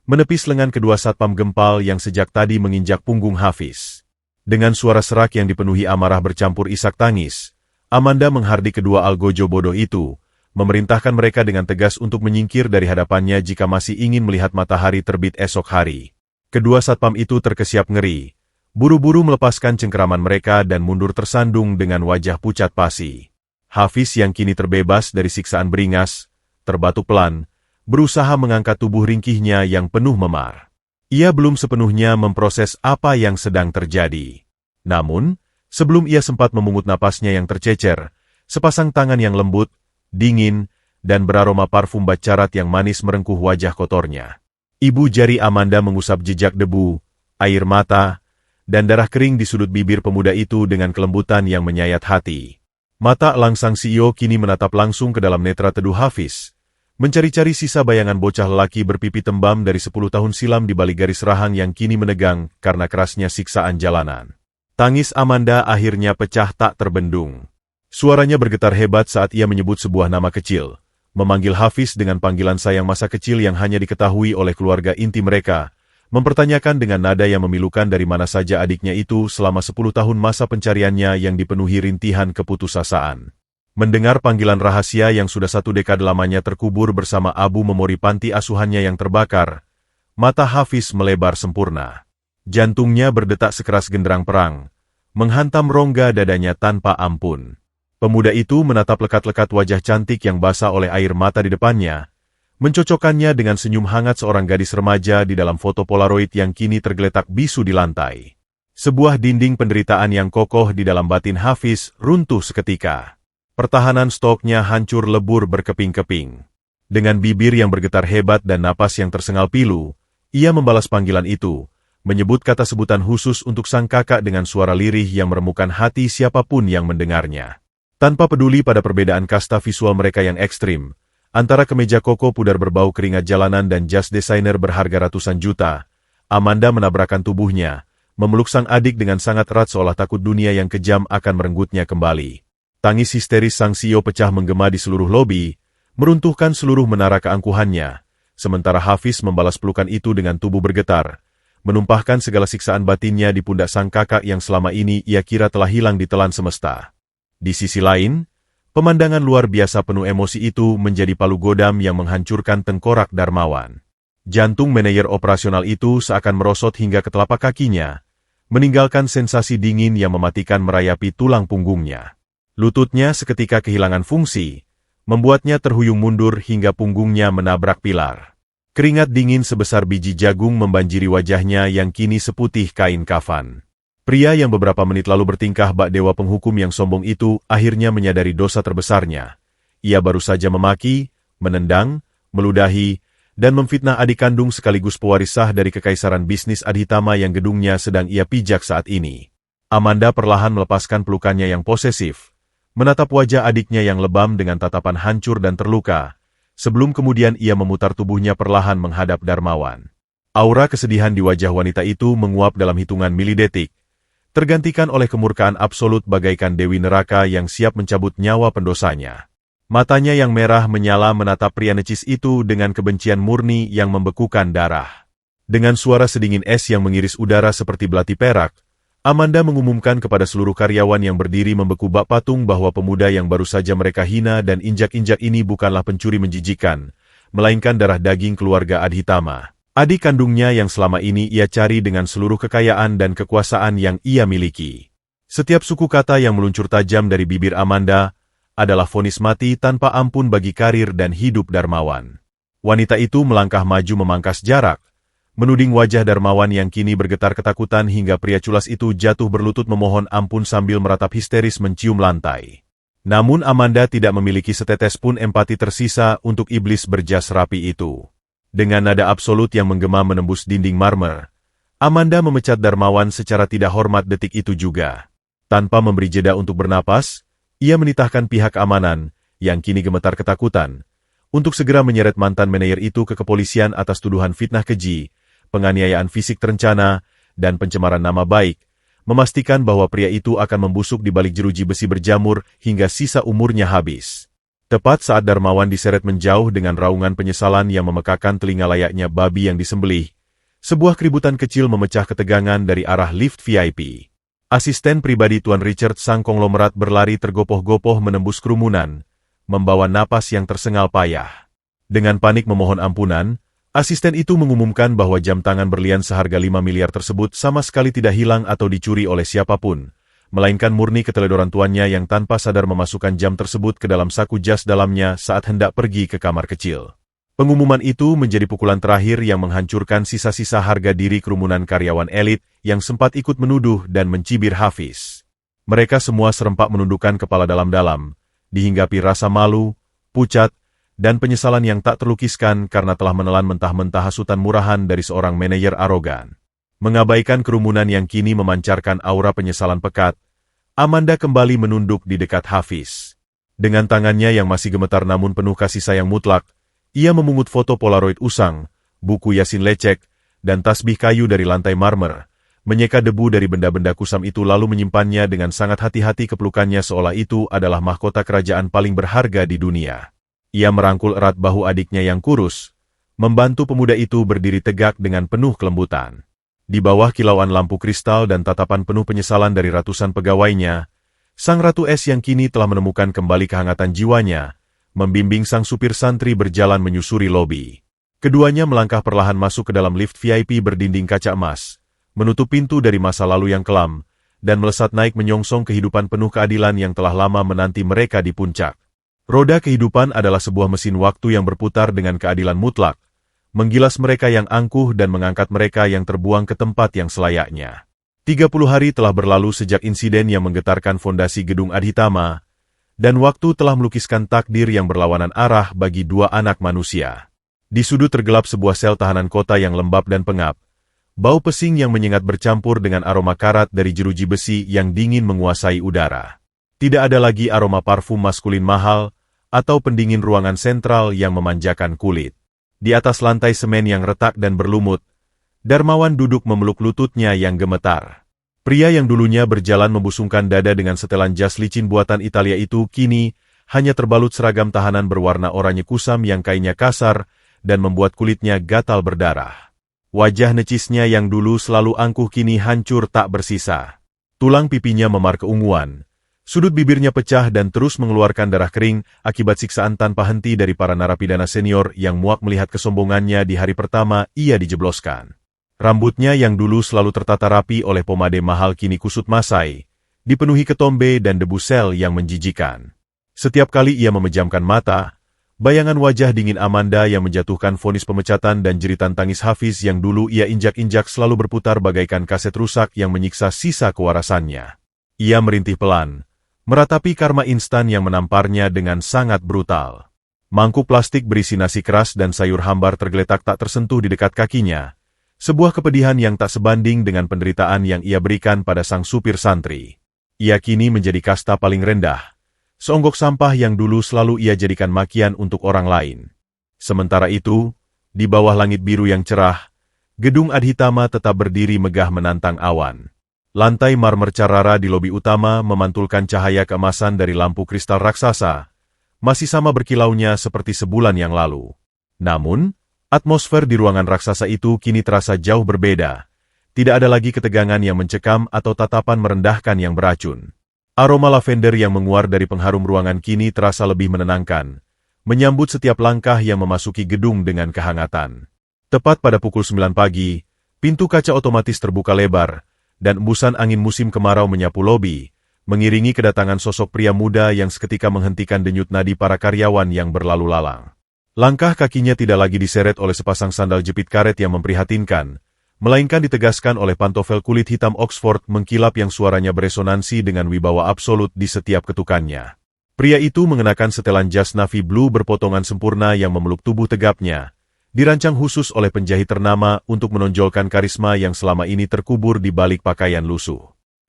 B: menepis lengan kedua satpam gempal yang sejak tadi menginjak punggung Hafiz. Dengan suara serak yang dipenuhi amarah bercampur isak tangis, Amanda menghardik kedua algojo bodoh itu, memerintahkan mereka dengan tegas untuk menyingkir dari hadapannya jika masih ingin melihat matahari terbit esok hari. Kedua satpam itu terkesiap ngeri, buru-buru melepaskan cengkeraman mereka dan mundur tersandung dengan wajah pucat pasi. Hafiz yang kini terbebas dari siksaan beringas, terbatuk pelan, berusaha mengangkat tubuh ringkihnya yang penuh memar. Ia belum sepenuhnya memproses apa yang sedang terjadi. Namun, sebelum ia sempat memungut napasnya yang tercecer, sepasang tangan yang lembut, dingin, dan beraroma parfum bacarat yang manis merengkuh wajah kotornya. Ibu jari Amanda mengusap jejak debu, air mata, dan darah kering di sudut bibir pemuda itu dengan kelembutan yang menyayat hati. Mata elang sang CEO kini menatap langsung ke dalam netra teduh Hafiz, mencari-cari sisa bayangan bocah lelaki berpipi tembam dari 10 tahun silam di balik garis rahang yang kini menegang karena kerasnya siksaan jalanan. Tangis Amanda akhirnya pecah tak terbendung. Suaranya bergetar hebat saat ia menyebut sebuah nama kecil, memanggil Hafiz dengan panggilan sayang masa kecil yang hanya diketahui oleh keluarga inti mereka, mempertanyakan dengan nada yang memilukan dari mana saja adiknya itu selama 10 tahun masa pencariannya yang dipenuhi rintihan keputusasaan. Mendengar panggilan rahasia yang sudah 1 dekade lamanya terkubur bersama abu memori panti asuhannya yang terbakar, mata Hafiz melebar sempurna. Jantungnya berdetak sekeras genderang perang, menghantam rongga dadanya tanpa ampun. Pemuda itu menatap lekat-lekat wajah cantik yang basah oleh air mata di depannya, mencocokkannya dengan senyum hangat seorang gadis remaja di dalam foto Polaroid yang kini tergeletak bisu di lantai. Sebuah dinding penderitaan yang kokoh di dalam batin Hafiz runtuh seketika. Pertahanan stoknya hancur lebur berkeping-keping. Dengan bibir yang bergetar hebat dan napas yang tersengal pilu, ia membalas panggilan itu, menyebut kata sebutan khusus untuk sang kakak dengan suara lirih yang meremukkan hati siapapun yang mendengarnya. Tanpa peduli pada perbedaan kasta visual mereka yang ekstrim, antara kemeja koko pudar berbau keringat jalanan dan jas desainer berharga ratusan juta, Amanda menabrakkan tubuhnya, memeluk sang adik dengan sangat erat seolah takut dunia yang kejam akan merenggutnya kembali. Tangis histeris sang CEO pecah menggema di seluruh lobi, meruntuhkan seluruh menara keangkuhannya, sementara Hafiz membalas pelukan itu dengan tubuh bergetar, menumpahkan segala siksaan batinnya di pundak sang kakak yang selama ini ia kira telah hilang di telan semesta. Di sisi lain, pemandangan luar biasa penuh emosi itu menjadi palu godam yang menghancurkan tengkorak Darmawan. Jantung manajer operasional itu seakan merosot hingga ke telapak kakinya, meninggalkan sensasi dingin yang mematikan merayapi tulang punggungnya. Lututnya seketika kehilangan fungsi, membuatnya terhuyung mundur hingga punggungnya menabrak pilar. Keringat dingin sebesar biji jagung membanjiri wajahnya yang kini seputih kain kafan. Pria yang beberapa menit lalu bertingkah bak dewa penghukum yang sombong itu akhirnya menyadari dosa terbesarnya. Ia baru saja memaki, menendang, meludahi, dan memfitnah adik kandung sekaligus pewaris sah dari kekaisaran bisnis Adhitama yang gedungnya sedang ia pijak saat ini. Amanda perlahan melepaskan pelukannya yang posesif, menatap wajah adiknya yang lebam dengan tatapan hancur dan terluka, sebelum kemudian ia memutar tubuhnya perlahan menghadap Darmawan. Aura kesedihan di wajah wanita itu menguap dalam hitungan milidetik, tergantikan oleh kemurkaan absolut bagaikan Dewi Neraka yang siap mencabut nyawa pendosanya. Matanya yang merah menyala menatap pria necis itu dengan kebencian murni yang membekukan darah. Dengan suara sedingin es yang mengiris udara seperti belati perak, Amanda mengumumkan kepada seluruh karyawan yang berdiri membeku bak patung bahwa pemuda yang baru saja mereka hina dan injak-injak ini bukanlah pencuri menjijikan, melainkan darah daging keluarga Adhitama. Adik kandungnya yang selama ini ia cari dengan seluruh kekayaan dan kekuasaan yang ia miliki. Setiap suku kata yang meluncur tajam dari bibir Amanda adalah vonis mati tanpa ampun bagi karir dan hidup Darmawan. Wanita itu melangkah maju memangkas jarak, menuding wajah Darmawan yang kini bergetar ketakutan hingga pria culas itu jatuh berlutut memohon ampun sambil meratap histeris mencium lantai. Namun Amanda tidak memiliki setetes pun empati tersisa untuk iblis berjas rapi itu. Dengan nada absolut yang menggema menembus dinding marmer, Amanda memecat Darmawan secara tidak hormat detik itu juga. Tanpa memberi jeda untuk bernapas, ia menitahkan pihak keamanan, yang kini gemetar ketakutan, untuk segera menyeret mantan manajer itu ke kepolisian atas tuduhan fitnah keji, penganiayaan fisik terencana, dan pencemaran nama baik, memastikan bahwa pria itu akan membusuk di balik jeruji besi berjamur hingga sisa umurnya habis. Tepat saat Darmawan diseret menjauh dengan raungan penyesalan yang memekakan telinga layaknya babi yang disembelih, sebuah keributan kecil memecah ketegangan dari arah lift VIP. Asisten pribadi Tuan Richard sang konglomerat berlari tergopoh-gopoh menembus kerumunan, membawa napas yang tersengal payah. Dengan panik memohon ampunan, asisten itu mengumumkan bahwa jam tangan berlian seharga 5 miliar tersebut sama sekali tidak hilang atau dicuri oleh siapapun, melainkan murni keteledoran tuannya yang tanpa sadar memasukkan jam tersebut ke dalam saku jas dalamnya saat hendak pergi ke kamar kecil. Pengumuman itu menjadi pukulan terakhir yang menghancurkan sisa-sisa harga diri kerumunan karyawan elit yang sempat ikut menuduh dan mencibir Hafiz. Mereka semua serempak menundukkan kepala dalam-dalam, dihinggapi rasa malu, pucat, dan penyesalan yang tak terlukiskan karena telah menelan mentah-mentah hasutan murahan dari seorang manajer arogan. Mengabaikan kerumunan yang kini memancarkan aura penyesalan pekat, Amanda kembali menunduk di dekat Hafiz. Dengan tangannya yang masih gemetar namun penuh kasih sayang mutlak, ia memungut foto Polaroid usang, buku Yasin lecek, dan tasbih kayu dari lantai marmer, menyeka debu dari benda-benda kusam itu lalu menyimpannya dengan sangat hati-hati ke pelukannya seolah itu adalah mahkota kerajaan paling berharga di dunia. Ia merangkul erat bahu adiknya yang kurus, membantu pemuda itu berdiri tegak dengan penuh kelembutan. Di bawah kilauan lampu kristal dan tatapan penuh penyesalan dari ratusan pegawainya, sang Ratu Es yang kini telah menemukan kembali kehangatan jiwanya, membimbing sang supir santri berjalan menyusuri lobi. Keduanya melangkah perlahan masuk ke dalam lift VIP berdinding kaca emas, menutup pintu dari masa lalu yang kelam, dan melesat naik menyongsong kehidupan penuh keadilan yang telah lama menanti mereka di puncak. Roda kehidupan adalah sebuah mesin waktu yang berputar dengan keadilan mutlak, menggilas mereka yang angkuh dan mengangkat mereka yang terbuang ke tempat yang selayaknya. 30 hari telah berlalu sejak insiden yang menggetarkan fondasi gedung Adhitama, dan waktu telah melukiskan takdir yang berlawanan arah bagi dua anak manusia. Di sudut tergelap sebuah sel tahanan kota yang lembab dan pengap, bau pesing yang menyengat bercampur dengan aroma karat dari jeruji besi yang dingin menguasai udara. Tidak ada lagi aroma parfum maskulin mahal atau pendingin ruangan sentral yang memanjakan kulit. Di atas lantai semen yang retak dan berlumut, Darmawan duduk memeluk lututnya yang gemetar. Pria yang dulunya berjalan membusungkan dada dengan setelan jas licin buatan Italia itu kini hanya terbalut seragam tahanan berwarna oranye kusam yang kainnya kasar dan membuat kulitnya gatal berdarah. Wajah necisnya yang dulu selalu angkuh kini hancur tak bersisa. Tulang pipinya memar keunguan, sudut bibirnya pecah dan terus mengeluarkan darah kering akibat siksaan tanpa henti dari para narapidana senior yang muak melihat kesombongannya di hari pertama ia dijebloskan. Rambutnya yang dulu selalu tertata rapi oleh pomade mahal kini kusut masai, dipenuhi ketombe dan debu sel yang menjijikan. Setiap kali ia memejamkan mata, bayangan wajah dingin Amanda yang menjatuhkan vonis pemecatan dan jeritan tangis Hafiz yang dulu ia injak-injak selalu berputar bagaikan kaset rusak yang menyiksa sisa kewarasannya. Ia merintih pelan, meratapi karma instan yang menamparnya dengan sangat brutal. Mangkuk plastik berisi nasi keras dan sayur hambar tergeletak tak tersentuh di dekat kakinya. Sebuah kepedihan yang tak sebanding dengan penderitaan yang ia berikan pada sang supir santri. Ia kini menjadi kasta paling rendah. Seonggok sampah yang dulu selalu ia jadikan makian untuk orang lain. Sementara itu, di bawah langit biru yang cerah, gedung Adhitama tetap berdiri megah menantang awan. Lantai marmer Carrara di lobi utama memantulkan cahaya keemasan dari lampu kristal raksasa, masih sama berkilaunya seperti sebulan yang lalu. Namun, atmosfer di ruangan raksasa itu kini terasa jauh berbeda. Tidak ada lagi ketegangan yang mencekam atau tatapan merendahkan yang beracun. Aroma lavender yang menguar dari pengharum ruangan kini terasa lebih menenangkan, menyambut setiap langkah yang memasuki gedung dengan kehangatan. Tepat pada pukul 9 pagi, pintu kaca otomatis terbuka lebar, dan embusan angin musim kemarau menyapu lobi, mengiringi kedatangan sosok pria muda yang seketika menghentikan denyut nadi para karyawan yang berlalu lalang. Langkah kakinya tidak lagi diseret oleh sepasang sandal jepit karet yang memprihatinkan, melainkan ditegaskan oleh pantofel kulit hitam Oxford mengkilap yang suaranya beresonansi dengan wibawa absolut di setiap ketukannya. Pria itu mengenakan setelan jas navy blue berpotongan sempurna yang memeluk tubuh tegapnya, dirancang khusus oleh penjahit ternama untuk menonjolkan karisma yang selama ini terkubur di balik pakaian lusuh.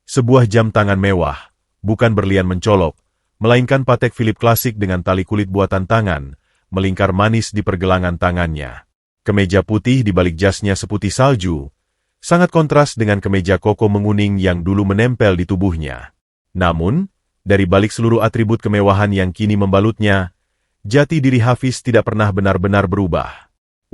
B: Sebuah jam tangan mewah, bukan berlian mencolok, melainkan Patek Philippe klasik dengan tali kulit buatan tangan, melingkar manis di pergelangan tangannya. Kemeja putih di balik jasnya seputih salju, sangat kontras dengan kemeja koko menguning yang dulu menempel di tubuhnya. Namun, dari balik seluruh atribut kemewahan yang kini membalutnya, jati diri Hafiz tidak pernah benar-benar berubah.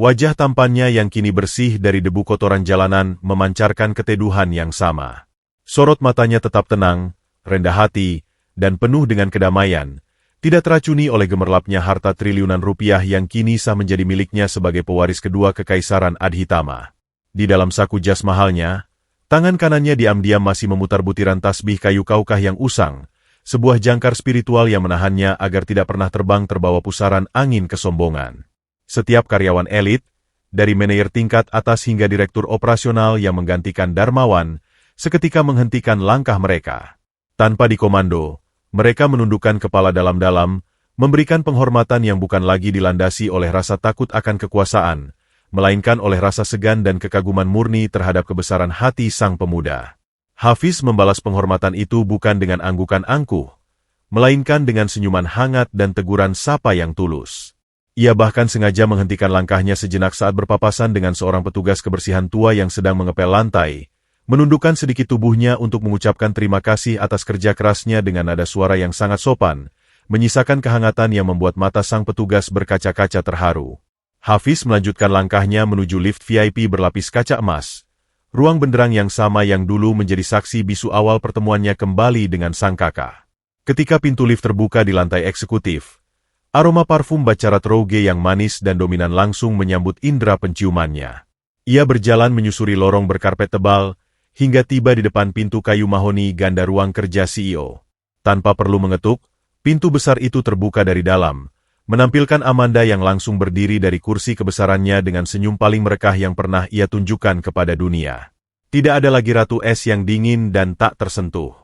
B: Wajah tampannya yang kini bersih dari debu kotoran jalanan memancarkan keteduhan yang sama. Sorot matanya tetap tenang, rendah hati, dan penuh dengan kedamaian, tidak teracuni oleh gemerlapnya harta triliunan rupiah yang kini sah menjadi miliknya sebagai pewaris kedua kekaisaran Adhitama. Di dalam saku jas mahalnya, tangan kanannya diam-diam masih memutar butiran tasbih kayu kaukah yang usang, sebuah jangkar spiritual yang menahannya agar tidak pernah terbang terbawa pusaran angin kesombongan. Setiap karyawan elit, dari manajer tingkat atas hingga direktur operasional yang menggantikan Darmawan, seketika menghentikan langkah mereka. Tanpa dikomando, mereka menundukkan kepala dalam-dalam, memberikan penghormatan yang bukan lagi dilandasi oleh rasa takut akan kekuasaan, melainkan oleh rasa segan dan kekaguman murni terhadap kebesaran hati sang pemuda. Hafiz membalas penghormatan itu bukan dengan anggukan angkuh, melainkan dengan senyuman hangat dan teguran sapa yang tulus. Ia bahkan sengaja menghentikan langkahnya sejenak saat berpapasan dengan seorang petugas kebersihan tua yang sedang mengepel lantai, menundukkan sedikit tubuhnya untuk mengucapkan terima kasih atas kerja kerasnya dengan nada suara yang sangat sopan, menyisakan kehangatan yang membuat mata sang petugas berkaca-kaca terharu. Hafiz melanjutkan langkahnya menuju lift VIP berlapis kaca emas, ruang benderang yang sama yang dulu menjadi saksi bisu awal pertemuannya kembali dengan sang kakak. Ketika pintu lift terbuka di lantai eksekutif, aroma parfum Baccarat Rouge yang manis dan dominan langsung menyambut indera penciumannya. Ia berjalan menyusuri lorong berkarpet tebal, hingga tiba di depan pintu kayu mahoni ganda ruang kerja CEO. Tanpa perlu mengetuk, pintu besar itu terbuka dari dalam, menampilkan Amanda yang langsung berdiri dari kursi kebesarannya dengan senyum paling merekah yang pernah ia tunjukkan kepada dunia. Tidak ada lagi ratu es yang dingin dan tak tersentuh.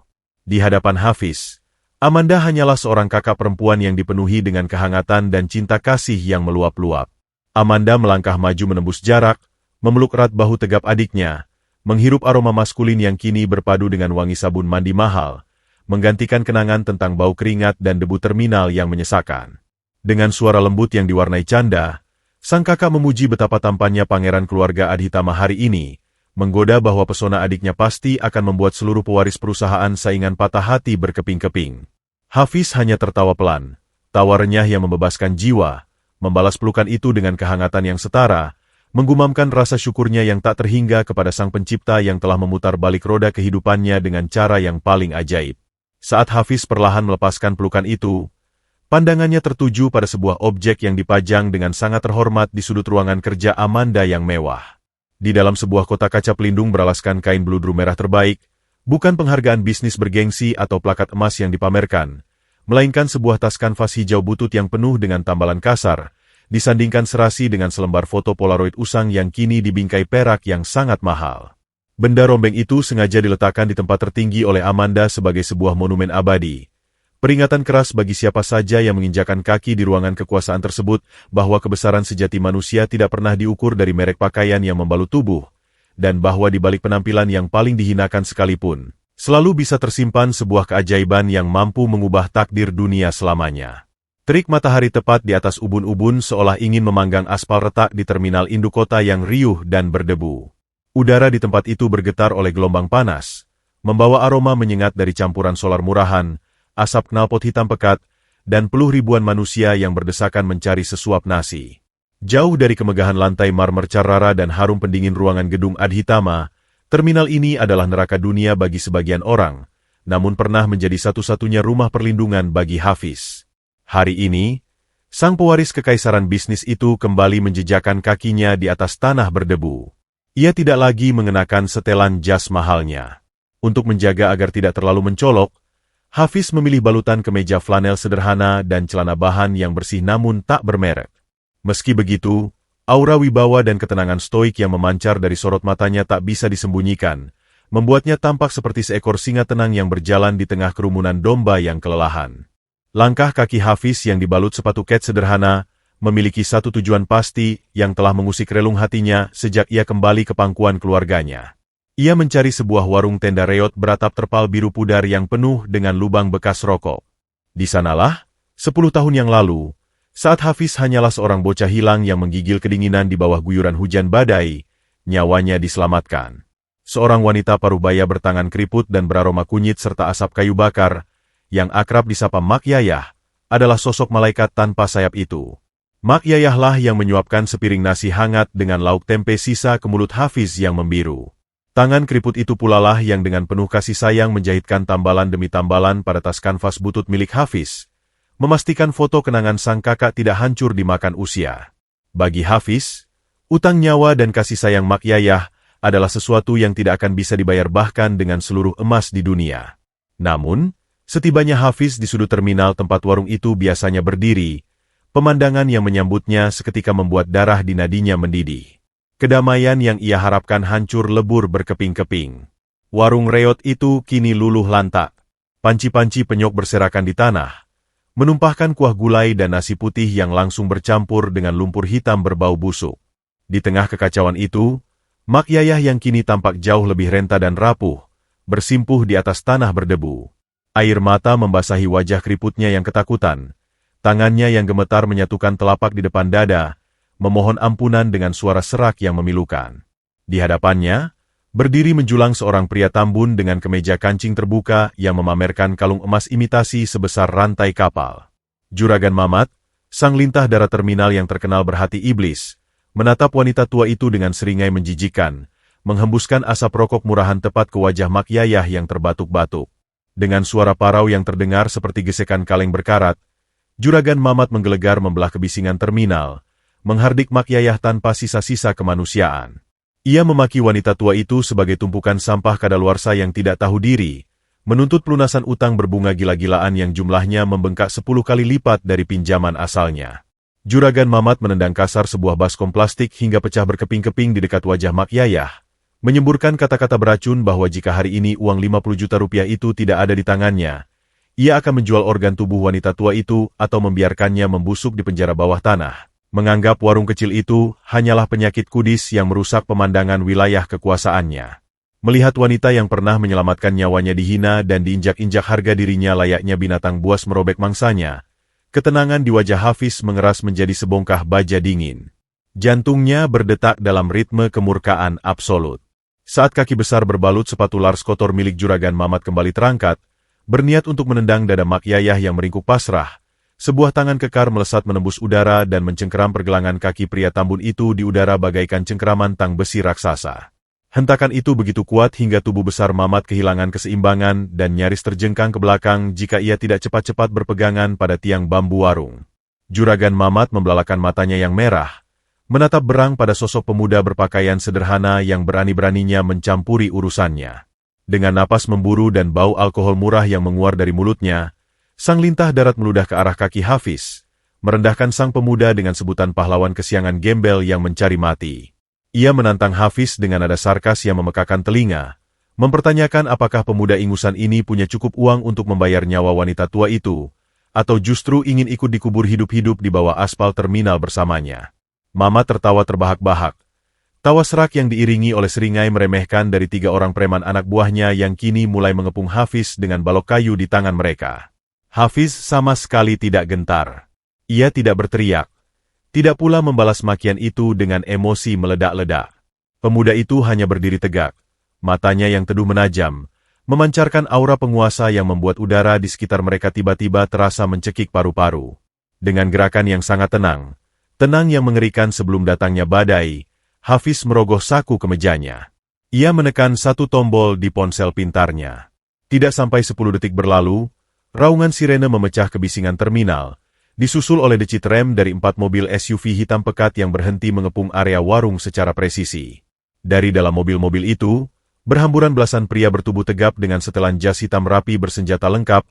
B: Di hadapan Hafiz, Amanda hanyalah seorang kakak perempuan yang dipenuhi dengan kehangatan dan cinta kasih yang meluap-luap. Amanda melangkah maju menembus jarak, memeluk erat bahu tegap adiknya, menghirup aroma maskulin yang kini berpadu dengan wangi sabun mandi mahal, menggantikan kenangan tentang bau keringat dan debu terminal yang menyesakan. Dengan suara lembut yang diwarnai canda, sang kakak memuji betapa tampannya pangeran keluarga Adhitama hari ini, menggoda bahwa pesona adiknya pasti akan membuat seluruh pewaris perusahaan saingan patah hati berkeping-keping. Hafiz hanya tertawa pelan, tawa renyah yang membebaskan jiwa, membalas pelukan itu dengan kehangatan yang setara, menggumamkan rasa syukurnya yang tak terhingga kepada sang pencipta yang telah memutar balik roda kehidupannya dengan cara yang paling ajaib. Saat Hafiz perlahan melepaskan pelukan itu, pandangannya tertuju pada sebuah objek yang dipajang dengan sangat terhormat di sudut ruangan kerja Amanda yang mewah. Di dalam sebuah kotak kaca pelindung beralaskan kain beludru merah terbaik, bukan penghargaan bisnis bergengsi atau plakat emas yang dipamerkan, melainkan sebuah tas kanvas hijau butut yang penuh dengan tambalan kasar, disandingkan serasi dengan selembar foto Polaroid usang yang kini dibingkai perak yang sangat mahal. Benda rombeng itu sengaja diletakkan di tempat tertinggi oleh Amanda sebagai sebuah monumen abadi. Peringatan keras bagi siapa saja yang menginjakan kaki di ruangan kekuasaan tersebut bahwa kebesaran sejati manusia tidak pernah diukur dari merek pakaian yang membalut tubuh, dan bahwa di balik penampilan yang paling dihinakan sekalipun, selalu bisa tersimpan sebuah keajaiban yang mampu mengubah takdir dunia selamanya. Terik matahari tepat di atas ubun-ubun seolah ingin memanggang aspal retak di terminal induk kota yang riuh dan berdebu. Udara di tempat itu bergetar oleh gelombang panas, membawa aroma menyengat dari campuran solar murahan, asap knalpot hitam pekat, dan peluh ribuan manusia yang berdesakan mencari sesuap nasi. Jauh dari kemegahan lantai marmer Carrara dan harum pendingin ruangan gedung Adhitama, terminal ini adalah neraka dunia bagi sebagian orang, namun pernah menjadi satu-satunya rumah perlindungan bagi Hafiz. Hari ini, sang pewaris kekaisaran bisnis itu kembali menjejakkan kakinya di atas tanah berdebu. Ia tidak lagi mengenakan setelan jas mahalnya. Untuk menjaga agar tidak terlalu mencolok, Hafiz memilih balutan kemeja flanel sederhana dan celana bahan yang bersih namun tak bermerek. Meski begitu, aura wibawa dan ketenangan stoik yang memancar dari sorot matanya tak bisa disembunyikan, membuatnya tampak seperti seekor singa tenang yang berjalan di tengah kerumunan domba yang kelelahan. Langkah kaki Hafiz yang dibalut sepatu kets sederhana, memiliki satu tujuan pasti yang telah mengusik relung hatinya sejak ia kembali ke pangkuan keluarganya. Ia mencari sebuah warung tenda reot beratap terpal biru pudar yang penuh dengan lubang bekas rokok. Di sanalah, 10 tahun yang lalu, saat Hafiz hanyalah seorang bocah hilang yang menggigil kedinginan di bawah guyuran hujan badai, nyawanya diselamatkan. Seorang wanita parubaya bertangan keriput dan beraroma kunyit serta asap kayu bakar, yang akrab disapa Mak Yayah, adalah sosok malaikat tanpa sayap itu. Mak Yayahlah yang menyuapkan sepiring nasi hangat dengan lauk tempe sisa ke mulut Hafiz yang membiru. Tangan keriput itu pula lah yang dengan penuh kasih sayang menjahitkan tambalan demi tambalan pada tas kanvas butut milik Hafiz, memastikan foto kenangan sang kakak tidak hancur dimakan usia. Bagi Hafiz, utang nyawa dan kasih sayang Mak Yayah adalah sesuatu yang tidak akan bisa dibayar bahkan dengan seluruh emas di dunia. Namun, setibanya Hafiz di sudut terminal tempat warung itu biasanya berdiri, pemandangan yang menyambutnya seketika membuat darah di nadinya mendidih. Kedamaian yang ia harapkan hancur lebur berkeping-keping. Warung reot itu kini luluh lantak. Panci-panci penyok berserakan di tanah, menumpahkan kuah gulai dan nasi putih yang langsung bercampur dengan lumpur hitam berbau busuk. Di tengah kekacauan itu, Mak Yayah yang kini tampak jauh lebih renta dan rapuh, bersimpuh di atas tanah berdebu. Air mata membasahi wajah keriputnya yang ketakutan. Tangannya yang gemetar menyatukan telapak di depan dada, memohon ampunan dengan suara serak yang memilukan. Di hadapannya, berdiri menjulang seorang pria tambun dengan kemeja kancing terbuka yang memamerkan kalung emas imitasi sebesar rantai kapal. Juragan Mamat, sang lintah darat terminal yang terkenal berhati iblis, menatap wanita tua itu dengan seringai menjijikan, menghembuskan asap rokok murahan tepat ke wajah Mak Yayah yang terbatuk-batuk. Dengan suara parau yang terdengar seperti gesekan kaleng berkarat, Juragan Mamat menggelegar membelah kebisingan terminal, menghardik Mak Yayah tanpa sisa-sisa kemanusiaan. Ia memaki wanita tua itu sebagai tumpukan sampah kadaluarsa yang tidak tahu diri, menuntut pelunasan utang berbunga gila-gilaan yang jumlahnya membengkak 10 kali lipat dari pinjaman asalnya. Juragan Mamat menendang kasar sebuah baskom plastik hingga pecah berkeping-keping di dekat wajah Mak Yayah, menyemburkan kata-kata beracun bahwa jika hari ini uang 50 juta rupiah itu tidak ada di tangannya, ia akan menjual organ tubuh wanita tua itu atau membiarkannya membusuk di penjara bawah tanah. Menganggap warung kecil itu hanyalah penyakit kudis yang merusak pemandangan wilayah kekuasaannya. Melihat wanita yang pernah menyelamatkan nyawanya dihina dan diinjak-injak harga dirinya layaknya binatang buas merobek mangsanya, ketenangan di wajah Hafiz mengeras menjadi sebongkah baja dingin. Jantungnya berdetak dalam ritme kemurkaan absolut. Saat kaki besar berbalut sepatu lars kotor milik juragan Mamat kembali terangkat, berniat untuk menendang dada Mak Yayah yang meringkuk pasrah, sebuah tangan kekar melesat menembus udara dan mencengkeram pergelangan kaki pria tambun itu di udara bagaikan cengkeraman tang besi raksasa. Hentakan itu begitu kuat hingga tubuh besar Mamat kehilangan keseimbangan dan nyaris terjengkang ke belakang jika ia tidak cepat-cepat berpegangan pada tiang bambu warung. Juragan Mamat membelalakan matanya yang merah, menatap berang pada sosok pemuda berpakaian sederhana yang berani-beraninya mencampuri urusannya. Dengan napas memburu dan bau alkohol murah yang menguar dari mulutnya, sang lintah darat meludah ke arah kaki Hafiz, merendahkan sang pemuda dengan sebutan pahlawan kesiangan gembel yang mencari mati. Ia menantang Hafiz dengan nada sarkas yang memekakan telinga, mempertanyakan apakah pemuda ingusan ini punya cukup uang untuk membayar nyawa wanita tua itu, atau justru ingin ikut dikubur hidup-hidup di bawah aspal terminal bersamanya. Mamat tertawa terbahak-bahak. Tawa serak yang diiringi oleh seringai meremehkan dari 3 orang preman anak buahnya yang kini mulai mengepung Hafiz dengan balok kayu di tangan mereka. Hafiz sama sekali tidak gentar. Ia tidak berteriak. Tidak pula membalas makian itu dengan emosi meledak-ledak. Pemuda itu hanya berdiri tegak, matanya yang teduh menajam, memancarkan aura penguasa yang membuat udara di sekitar mereka tiba-tiba terasa mencekik paru-paru. Dengan gerakan yang sangat tenang yang mengerikan sebelum datangnya badai, Hafiz merogoh saku kemejanya. Ia menekan satu tombol di ponsel pintarnya. Tidak sampai 10 detik berlalu, raungan sirene memecah kebisingan terminal, disusul oleh decit rem dari 4 mobil SUV hitam pekat yang berhenti mengepung area warung secara presisi. Dari dalam mobil-mobil itu, berhamburan belasan pria bertubuh tegap dengan setelan jas hitam rapi bersenjata lengkap,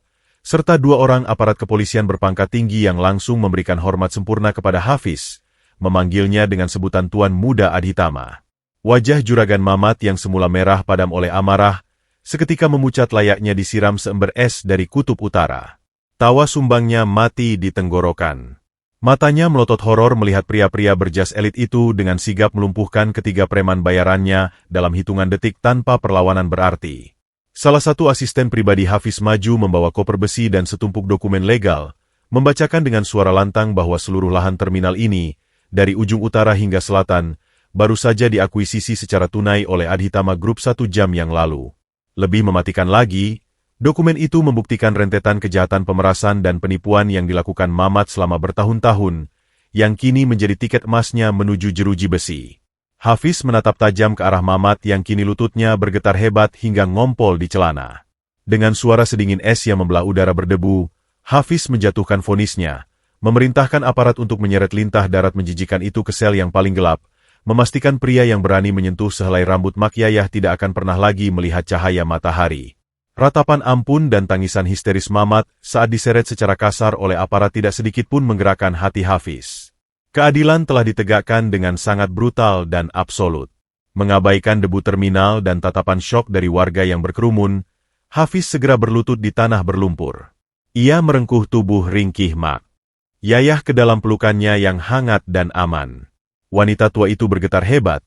B: serta 2 orang aparat kepolisian berpangkat tinggi yang langsung memberikan hormat sempurna kepada Hafiz, memanggilnya dengan sebutan Tuan Muda Adhitama. Wajah juragan Mamat yang semula merah padam oleh amarah, seketika memucat layaknya disiram seember es dari kutub utara. Tawa sumbangnya mati di tenggorokan. Matanya melotot horor melihat pria-pria berjas elit itu dengan sigap melumpuhkan ketiga preman bayarannya dalam hitungan detik tanpa perlawanan berarti. Salah satu asisten pribadi Hafiz maju membawa koper besi dan setumpuk dokumen legal, membacakan dengan suara lantang bahwa seluruh lahan terminal ini, dari ujung utara hingga selatan, baru saja diakuisisi secara tunai oleh Adhitama Group 1 jam yang lalu. Lebih mematikan lagi, dokumen itu membuktikan rentetan kejahatan pemerasan dan penipuan yang dilakukan Mamat selama bertahun-tahun, yang kini menjadi tiket emasnya menuju jeruji besi. Hafiz menatap tajam ke arah Mamat yang kini lututnya bergetar hebat hingga ngompol di celana. Dengan suara sedingin es yang membelah udara berdebu, Hafiz menjatuhkan vonisnya, memerintahkan aparat untuk menyeret lintah darat menjijikan itu ke sel yang paling gelap, memastikan pria yang berani menyentuh sehelai rambut Mak Yayah tidak akan pernah lagi melihat cahaya matahari. Ratapan ampun dan tangisan histeris Mamat saat diseret secara kasar oleh aparat tidak sedikit pun menggerakkan hati Hafiz. Keadilan telah ditegakkan dengan sangat brutal dan absolut. Mengabaikan debu terminal dan tatapan syok dari warga yang berkerumun, Hafiz segera berlutut di tanah berlumpur. Ia merengkuh tubuh ringkih Mak Yayah ke dalam pelukannya yang hangat dan aman. Wanita tua itu bergetar hebat.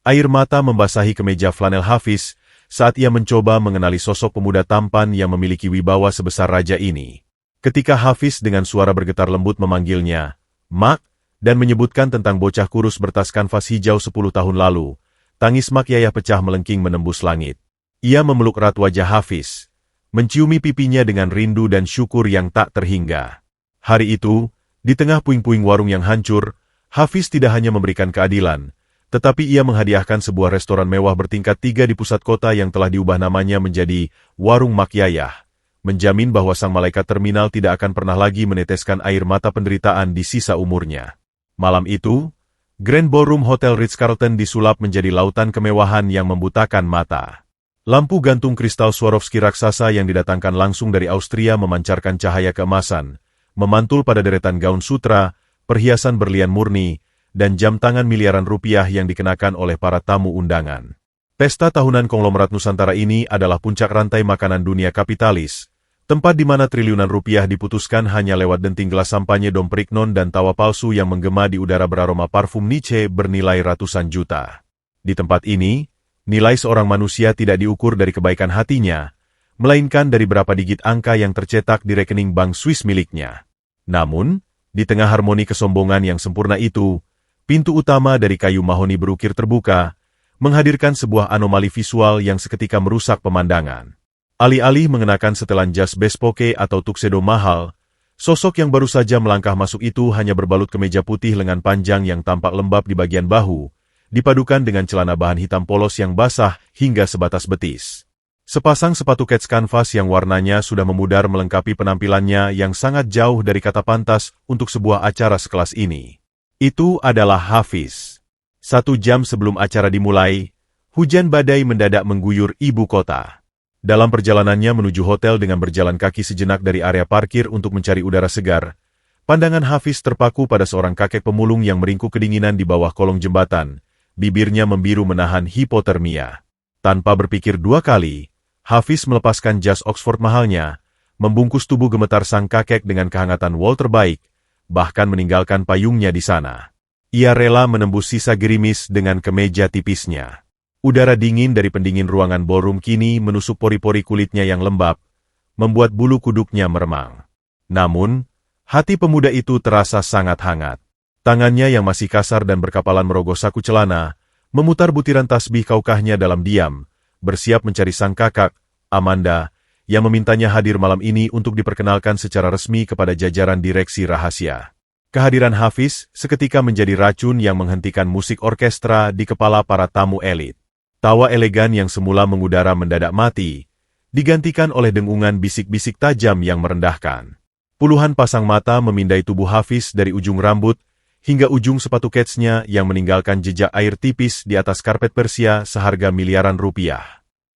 B: Air mata membasahi kemeja flanel Hafiz saat ia mencoba mengenali sosok pemuda tampan yang memiliki wibawa sebesar raja ini. Ketika Hafiz dengan suara bergetar lembut memanggilnya, Mak, dan menyebutkan tentang bocah kurus bertas kanvas hijau 10 tahun lalu, tangis Mak Yayah pecah melengking menembus langit. Ia memeluk erat wajah Hafiz, menciumi pipinya dengan rindu dan syukur yang tak terhingga. Hari itu, di tengah puing-puing warung yang hancur, Hafiz tidak hanya memberikan keadilan, tetapi ia menghadiahkan sebuah restoran mewah bertingkat 3 di pusat kota yang telah diubah namanya menjadi Warung Mak Yayah, menjamin bahwa sang malaikat terminal tidak akan pernah lagi meneteskan air mata penderitaan di sisa umurnya. Malam itu, Grand Ballroom Hotel Ritz-Carlton disulap menjadi lautan kemewahan yang membutakan mata. Lampu gantung kristal Swarovski raksasa yang didatangkan langsung dari Austria memancarkan cahaya keemasan, memantul pada deretan gaun sutra, perhiasan berlian murni, dan jam tangan miliaran rupiah yang dikenakan oleh para tamu undangan. Pesta tahunan konglomerat Nusantara ini adalah puncak rantai makanan dunia kapitalis, tempat di mana triliunan rupiah diputuskan hanya lewat denting gelas sampanye Dom Perignon dan tawa palsu yang menggema di udara beraroma parfum Nietzsche bernilai ratusan juta. Di tempat ini, Nilai seorang manusia tidak diukur dari kebaikan hatinya, melainkan dari berapa digit angka yang tercetak di rekening bank Swiss miliknya. Namun, di tengah harmoni kesombongan yang sempurna itu, pintu utama dari kayu mahoni berukir terbuka, menghadirkan sebuah anomali visual yang seketika merusak pemandangan. Alih-alih mengenakan setelan jas bespoke atau tuxedo mahal, sosok yang baru saja melangkah masuk itu hanya berbalut kemeja putih lengan panjang yang tampak lembab di bagian bahu, dipadukan dengan celana bahan hitam polos yang basah hingga sebatas betis. Sepasang sepatu kets kanvas yang warnanya sudah memudar melengkapi penampilannya yang sangat jauh dari kata pantas untuk sebuah acara sekelas ini. Itu adalah Hafiz. 1 jam sebelum acara dimulai, hujan badai mendadak mengguyur ibu kota. Dalam perjalanannya menuju hotel dengan berjalan kaki sejenak dari area parkir untuk mencari udara segar, pandangan Hafiz terpaku pada seorang kakek pemulung yang meringkuk kedinginan di bawah kolong jembatan. Bibirnya membiru menahan hipotermia. Tanpa berpikir 2 kali, Hafiz melepaskan jas Oxford mahalnya, membungkus tubuh gemetar sang kakek dengan kehangatan wol terbaik, bahkan meninggalkan payungnya di sana. Ia rela menembus sisa gerimis dengan kemeja tipisnya. Udara dingin dari pendingin ruangan ballroom kini menusuk pori-pori kulitnya yang lembab, membuat bulu kuduknya meremang. Namun, hati pemuda itu terasa sangat hangat. Tangannya yang masih kasar dan berkapalan merogoh saku celana, memutar butiran tasbih kaukahnya dalam diam, bersiap mencari sang kakak, Amanda, yang memintanya hadir malam ini untuk diperkenalkan secara resmi kepada jajaran direksi rahasia. Kehadiran Hafiz seketika menjadi racun yang menghentikan musik orkestra di kepala para tamu elit. Tawa elegan yang semula mengudara mendadak mati, digantikan oleh dengungan bisik-bisik tajam yang merendahkan. Puluhan pasang mata memindai tubuh Hafiz dari ujung rambut, hingga ujung sepatu ketsnya yang meninggalkan jejak air tipis di atas karpet Persia seharga miliaran rupiah.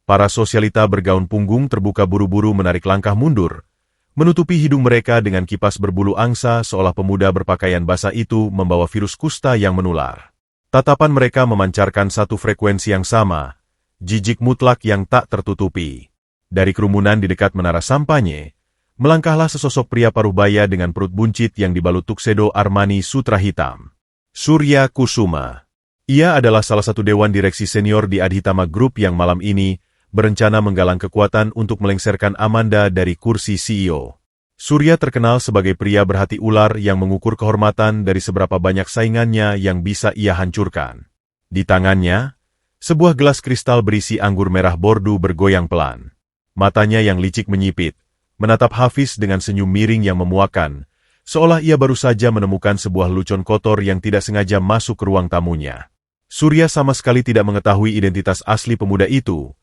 B: Para sosialita bergaun punggung terbuka buru-buru menarik langkah mundur, menutupi hidung mereka dengan kipas berbulu angsa seolah pemuda berpakaian basah itu membawa virus kusta yang menular. Tatapan mereka memancarkan satu frekuensi yang sama, jijik mutlak yang tak tertutupi. Dari kerumunan di dekat menara sampanye, melangkahlah sesosok pria paruh baya dengan perut buncit yang dibalut tuxedo Armani sutra hitam. Surya Kusuma. Ia adalah salah satu dewan direksi senior di Adhitama Group yang malam ini berencana menggalang kekuatan untuk melengsarkan Amanda dari kursi CEO. Surya terkenal sebagai pria berhati ular yang mengukur kehormatan dari seberapa banyak saingannya yang bisa ia hancurkan. Di tangannya, sebuah gelas kristal berisi anggur merah bordu bergoyang pelan. Matanya yang licik menyipit, menatap Hafiz dengan senyum miring yang memuakan, seolah ia baru saja menemukan sebuah lelucon kotor yang tidak sengaja masuk ke ruang tamunya. Surya sama sekali tidak mengetahui identitas asli pemuda itu,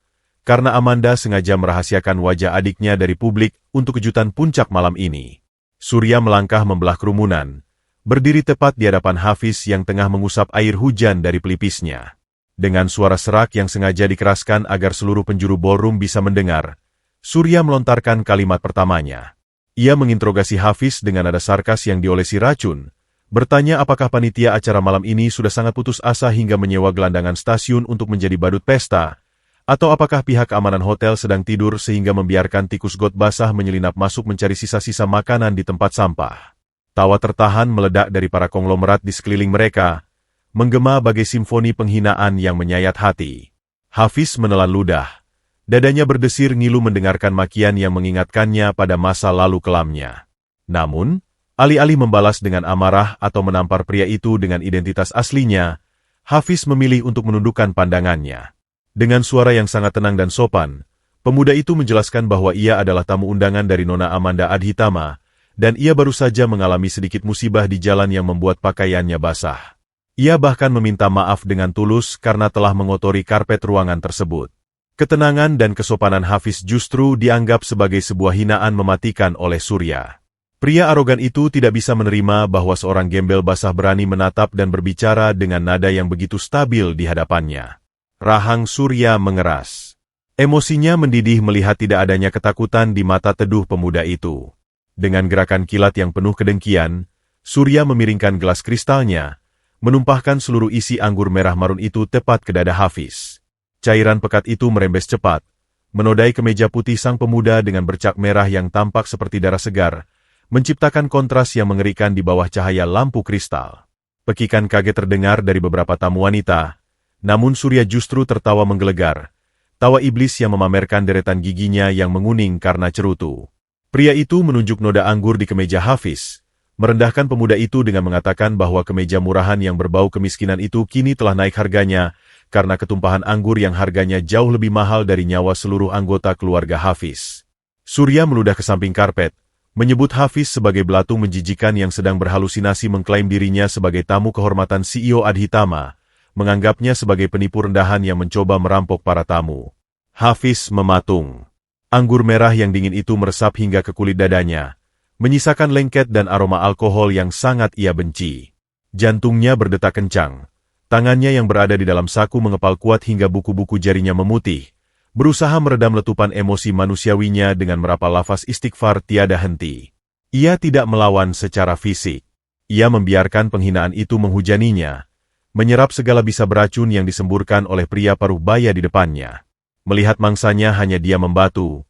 B: karena Amanda sengaja merahasiakan wajah adiknya dari publik untuk kejutan puncak malam ini. Surya melangkah membelah kerumunan, berdiri tepat di hadapan Hafiz yang tengah mengusap air hujan dari pelipisnya. Dengan suara serak yang sengaja dikeraskan agar seluruh penjuru ballroom bisa mendengar, Surya melontarkan kalimat pertamanya. Ia menginterogasi Hafiz dengan nada sarkas yang diolesi racun, bertanya apakah panitia acara malam ini sudah sangat putus asa hingga menyewa gelandangan stasiun untuk menjadi badut pesta, atau apakah pihak keamanan hotel sedang tidur sehingga membiarkan tikus got basah menyelinap masuk mencari sisa-sisa makanan di tempat sampah. Tawa tertahan meledak dari para konglomerat di sekeliling mereka, menggema bagai simfoni penghinaan yang menyayat hati. Hafiz menelan ludah. Dadanya berdesir ngilu mendengarkan makian yang mengingatkannya pada masa lalu kelamnya. Namun, alih-alih membalas dengan amarah atau menampar pria itu dengan identitas aslinya, Hafiz memilih untuk menundukkan pandangannya. Dengan suara yang sangat tenang dan sopan, pemuda itu menjelaskan bahwa ia adalah tamu undangan dari Nona Amanda Adhitama, dan ia baru saja mengalami sedikit musibah di jalan yang membuat pakaiannya basah. Ia bahkan meminta maaf dengan tulus karena telah mengotori karpet ruangan tersebut. Ketenangan dan kesopanan Hafiz justru dianggap sebagai sebuah hinaan mematikan oleh Surya. Pria arogan itu tidak bisa menerima bahwa seorang gembel basah berani menatap dan berbicara dengan nada yang begitu stabil di hadapannya. Rahang Surya mengeras. Emosinya mendidih melihat tidak adanya ketakutan di mata teduh pemuda itu. Dengan gerakan kilat yang penuh kedengkian, Surya memiringkan gelas kristalnya, menumpahkan seluruh isi anggur merah marun itu tepat ke dada Hafiz. Cairan pekat itu merembes cepat, menodai kemeja putih sang pemuda dengan bercak merah yang tampak seperti darah segar, menciptakan kontras yang mengerikan di bawah cahaya lampu kristal. Pekikan kaget terdengar dari beberapa tamu wanita, Namun Surya justru tertawa menggelegar. Tawa iblis yang memamerkan deretan giginya yang menguning karena cerutu. Pria itu menunjuk noda anggur di kemeja Hafiz, merendahkan pemuda itu dengan mengatakan bahwa kemeja murahan yang berbau kemiskinan itu kini telah naik harganya karena ketumpahan anggur yang harganya jauh lebih mahal dari nyawa seluruh anggota keluarga Hafiz. Surya meludah ke samping karpet, menyebut Hafiz sebagai belatung menjijikan yang sedang berhalusinasi mengklaim dirinya sebagai tamu kehormatan CEO Adhitama, menganggapnya sebagai penipu rendahan yang mencoba merampok para tamu. Hafiz mematung. Anggur merah yang dingin itu meresap hingga ke kulit dadanya, menyisakan lengket dan aroma alkohol yang sangat ia benci. Jantungnya berdetak kencang. Tangannya yang berada di dalam saku mengepal kuat hingga buku-buku jarinya memutih, berusaha meredam letupan emosi manusiawinya dengan merapal lafaz istighfar tiada henti. Ia tidak melawan secara fisik. Ia membiarkan penghinaan itu menghujaninya, menyerap segala bisa beracun yang disemburkan oleh pria paruh baya di depannya. Melihat mangsanya hanya dia membatu,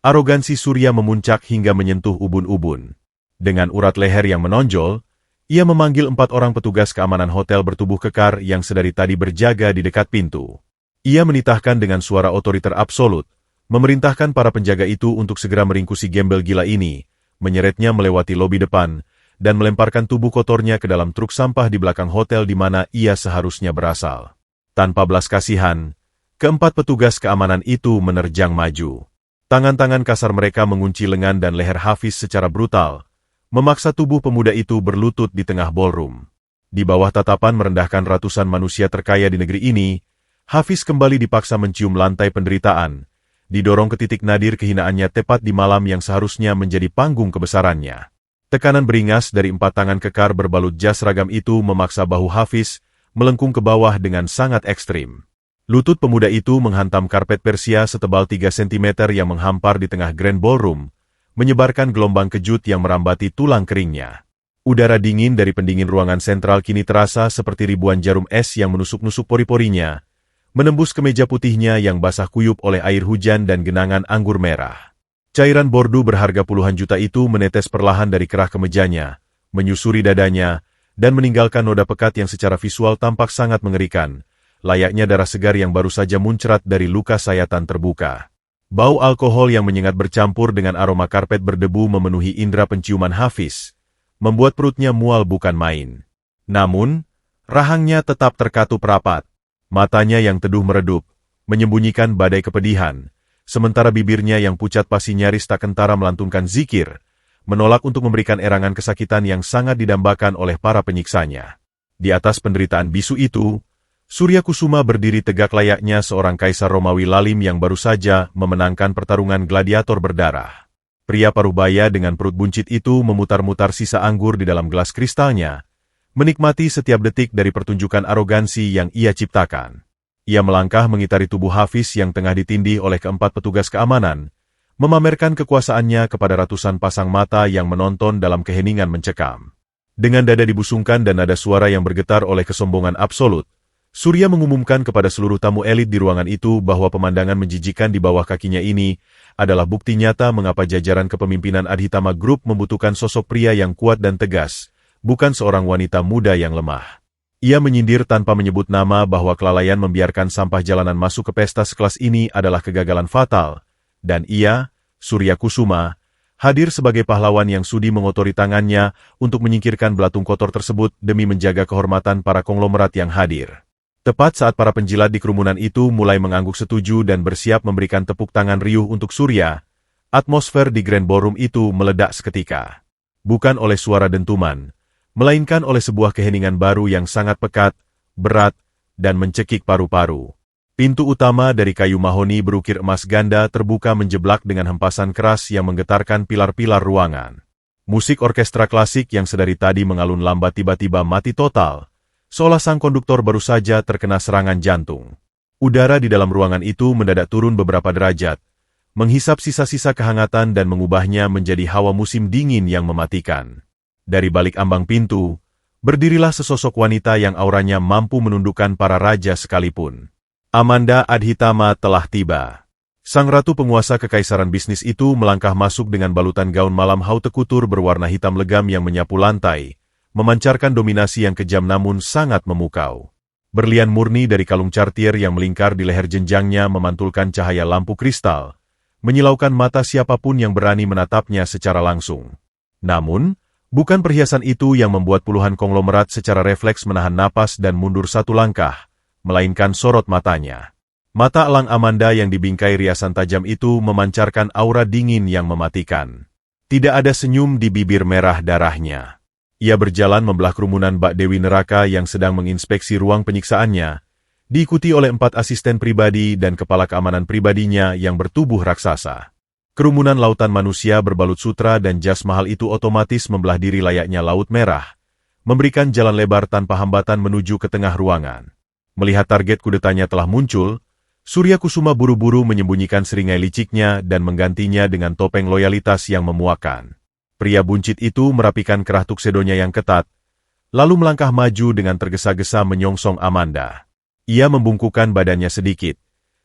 B: arogansi Surya memuncak hingga menyentuh ubun-ubun. Dengan urat leher yang menonjol, ia memanggil 4 orang petugas keamanan hotel bertubuh kekar yang sedari tadi berjaga di dekat pintu. Ia menitahkan dengan suara otoriter absolut, memerintahkan para penjaga itu untuk segera meringkusi gembel gila ini, menyeretnya melewati lobi depan, dan melemparkan tubuh kotornya ke dalam truk sampah di belakang hotel di mana ia seharusnya berasal. Tanpa belas kasihan, keempat petugas keamanan itu menerjang maju. Tangan-tangan kasar mereka mengunci lengan dan leher Hafiz secara brutal, memaksa tubuh pemuda itu berlutut di tengah ballroom. Di bawah tatapan merendahkan ratusan manusia terkaya di negeri ini, Hafiz kembali dipaksa mencium lantai penderitaan, didorong ke titik nadir kehinaannya tepat di malam yang seharusnya menjadi panggung kebesarannya. Tekanan beringas dari 4 tangan kekar berbalut jas ragam itu memaksa bahu Hafiz melengkung ke bawah dengan sangat ekstrim. Lutut pemuda itu menghantam karpet Persia setebal 3 cm yang menghampar di tengah Grand Ballroom, menyebarkan gelombang kejut yang merambati tulang keringnya. Udara dingin dari pendingin ruangan sentral kini terasa seperti ribuan jarum es yang menusuk-nusuk pori-porinya, menembus kemeja putihnya yang basah kuyup oleh air hujan dan genangan anggur merah. Cairan bordo berharga puluhan juta itu menetes perlahan dari kerah kemejanya, menyusuri dadanya, dan meninggalkan noda pekat yang secara visual tampak sangat mengerikan, layaknya darah segar yang baru saja muncrat dari luka sayatan terbuka. Bau alkohol yang menyengat bercampur dengan aroma karpet berdebu memenuhi indera penciuman Hafiz, membuat perutnya mual bukan main. Namun, rahangnya tetap terkatup rapat. Matanya yang teduh meredup, menyembunyikan badai kepedihan, sementara bibirnya yang pucat pasi nyaris tak kentara melantunkan zikir, menolak untuk memberikan erangan kesakitan yang sangat didambakan oleh para penyiksanya. Di atas penderitaan bisu itu, Surya Kusuma berdiri tegak layaknya seorang kaisar Romawi lalim yang baru saja memenangkan pertarungan gladiator berdarah. Pria parubaya dengan perut buncit itu memutar-mutar sisa anggur di dalam gelas kristalnya, menikmati setiap detik dari pertunjukan arogansi yang ia ciptakan. Ia melangkah mengitari tubuh Hafiz yang tengah ditindih oleh keempat petugas keamanan, memamerkan kekuasaannya kepada ratusan pasang mata yang menonton dalam keheningan mencekam. Dengan dada dibusungkan dan nada suara yang bergetar oleh kesombongan absolut, Surya mengumumkan kepada seluruh tamu elit di ruangan itu bahwa pemandangan menjijikan di bawah kakinya ini adalah bukti nyata mengapa jajaran kepemimpinan Adhitama Group membutuhkan sosok pria yang kuat dan tegas, bukan seorang wanita muda yang lemah. Ia menyindir tanpa menyebut nama bahwa kelalaian membiarkan sampah jalanan masuk ke pesta sekelas ini adalah kegagalan fatal, dan ia, Surya Kusuma, hadir sebagai pahlawan yang sudi mengotori tangannya untuk menyingkirkan belatung kotor tersebut demi menjaga kehormatan para konglomerat yang hadir. Tepat saat para penjilat di kerumunan itu mulai mengangguk setuju dan bersiap memberikan tepuk tangan riuh untuk Surya, atmosfer di Grand Ballroom itu meledak seketika. Bukan oleh suara dentuman, melainkan oleh sebuah keheningan baru yang sangat pekat, berat, dan mencekik paru-paru. Pintu utama dari kayu mahoni berukir emas ganda terbuka menjeblak dengan hempasan keras yang menggetarkan pilar-pilar ruangan. Musik orkestra klasik yang sedari tadi mengalun lambat tiba-tiba mati total, seolah sang konduktor baru saja terkena serangan jantung. Udara di dalam ruangan itu mendadak turun beberapa derajat, menghisap sisa-sisa kehangatan dan mengubahnya menjadi hawa musim dingin yang mematikan. Dari balik ambang pintu, berdirilah sesosok wanita yang auranya mampu menundukkan para raja sekalipun. Amanda Adhitama telah tiba. Sang ratu penguasa kekaisaran bisnis itu melangkah masuk dengan balutan gaun malam haute couture berwarna hitam legam yang menyapu lantai, memancarkan dominasi yang kejam namun sangat memukau. Berlian murni dari kalung Cartier yang melingkar di leher jenjangnya memantulkan cahaya lampu kristal, menyilaukan mata siapapun yang berani menatapnya secara langsung. Namun, bukan perhiasan itu yang membuat puluhan konglomerat secara refleks menahan napas dan mundur satu langkah, melainkan sorot matanya. Mata elang Amanda yang dibingkai riasan tajam itu memancarkan aura dingin yang mematikan. Tidak ada senyum di bibir merah darahnya. Ia berjalan membelah kerumunan Bak Dewi Neraka yang sedang menginspeksi ruang penyiksaannya, diikuti oleh 4 asisten pribadi dan kepala keamanan pribadinya yang bertubuh raksasa. Kerumunan lautan manusia berbalut sutra dan jas mahal itu otomatis membelah diri layaknya laut merah, memberikan jalan lebar tanpa hambatan menuju ke tengah ruangan. Melihat target kudetanya telah muncul, Surya Kusuma buru-buru menyembunyikan seringai liciknya dan menggantinya dengan topeng loyalitas yang memuakan. Pria buncit itu merapikan kerah tuksedonya yang ketat, lalu melangkah maju dengan tergesa-gesa menyongsong Amanda. Ia membungkukkan badannya sedikit,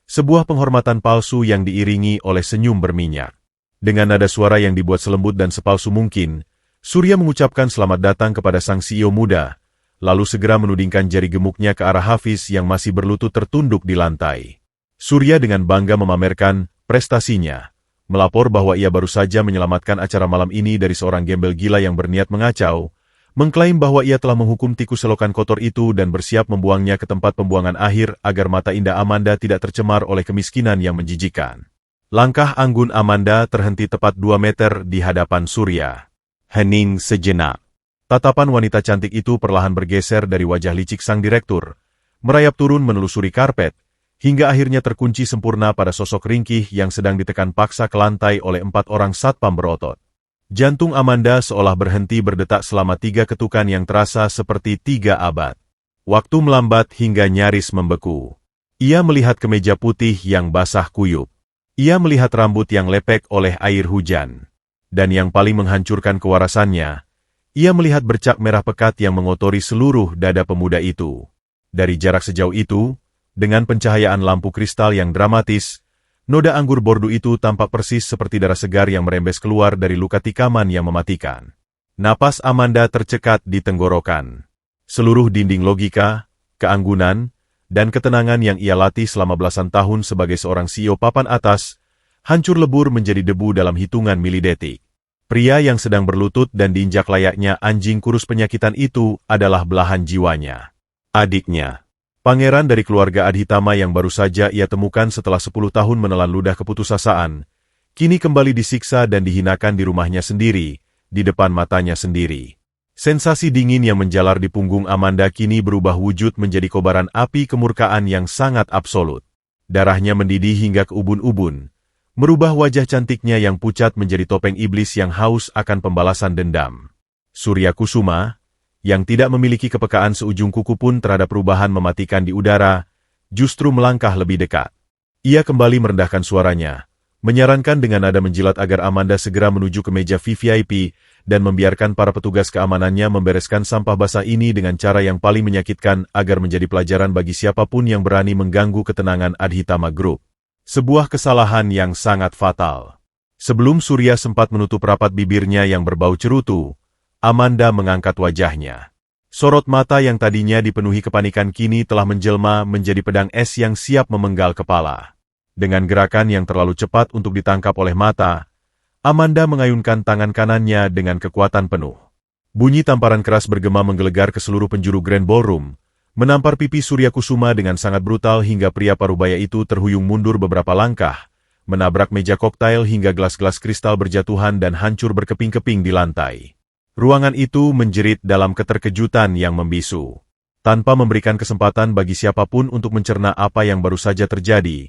B: sebuah penghormatan palsu yang diiringi oleh senyum berminyak. Dengan nada suara yang dibuat selembut dan sepalsu mungkin, Surya mengucapkan selamat datang kepada sang CEO muda, lalu segera menudingkan jari gemuknya ke arah Hafiz yang masih berlutut tertunduk di lantai. Surya dengan bangga memamerkan prestasinya, melapor bahwa ia baru saja menyelamatkan acara malam ini dari seorang gembel gila yang berniat mengacau, mengklaim bahwa ia telah menghukum tikus selokan kotor itu dan bersiap membuangnya ke tempat pembuangan akhir agar mata indah Amanda tidak tercemar oleh kemiskinan yang menjijikan. Langkah anggun Amanda terhenti tepat 2 meter di hadapan Surya. Hening sejenak. Tatapan wanita cantik itu perlahan bergeser dari wajah licik sang direktur, merayap turun menelusuri karpet, hingga akhirnya terkunci sempurna pada sosok ringkih yang sedang ditekan paksa ke lantai oleh 4 orang satpam berotot. Jantung Amanda seolah berhenti berdetak selama 3 ketukan yang terasa seperti 3 abad. Waktu melambat hingga nyaris membeku. Ia melihat kemeja putih yang basah kuyup. Ia melihat rambut yang lepek oleh air hujan. Dan yang paling menghancurkan kewarasannya, ia melihat bercak merah pekat yang mengotori seluruh dada pemuda itu. Dari jarak sejauh itu, dengan pencahayaan lampu kristal yang dramatis, noda anggur bordo itu tampak persis seperti darah segar yang merembes keluar dari luka tikaman yang mematikan. Napas Amanda tercekat di tenggorokan. Seluruh dinding logika, keanggunan, dan ketenangan yang ia latih selama belasan tahun sebagai seorang CEO papan atas, hancur lebur menjadi debu dalam hitungan milidetik. Pria yang sedang berlutut dan diinjak layaknya anjing kurus penyakitan itu adalah belahan jiwanya. Adiknya. Pangeran dari keluarga Adhitama yang baru saja ia temukan setelah 10 tahun menelan ludah keputusasaan, kini kembali disiksa dan dihinakan di rumahnya sendiri, di depan matanya sendiri. Sensasi dingin yang menjalar di punggung Amanda kini berubah wujud menjadi kobaran api kemurkaan yang sangat absolut. Darahnya mendidih hingga ke ubun-ubun, merubah wajah cantiknya yang pucat menjadi topeng iblis yang haus akan pembalasan dendam. Surya Kusuma, yang tidak memiliki kepekaan seujung kuku pun terhadap perubahan mematikan di udara, justru melangkah lebih dekat. Ia kembali merendahkan suaranya, menyarankan dengan nada menjilat agar Amanda segera menuju ke meja VVIP dan membiarkan para petugas keamanannya membereskan sampah basah ini dengan cara yang paling menyakitkan agar menjadi pelajaran bagi siapapun yang berani mengganggu ketenangan Adhitama Group. Sebuah kesalahan yang sangat fatal. Sebelum Surya sempat menutup rapat bibirnya yang berbau cerutu, Amanda mengangkat wajahnya. Sorot mata yang tadinya dipenuhi kepanikan kini telah menjelma menjadi pedang es yang siap memenggal kepala. Dengan gerakan yang terlalu cepat untuk ditangkap oleh mata, Amanda mengayunkan tangan kanannya dengan kekuatan penuh. Bunyi tamparan keras bergema menggelegar ke seluruh penjuru Grand Ballroom, menampar pipi Surya Kusuma dengan sangat brutal hingga pria parubaya itu terhuyung mundur beberapa langkah, menabrak meja koktail hingga gelas-gelas kristal berjatuhan dan hancur berkeping-keping di lantai. Ruangan itu menjerit dalam keterkejutan yang membisu. Tanpa memberikan kesempatan bagi siapapun untuk mencerna apa yang baru saja terjadi,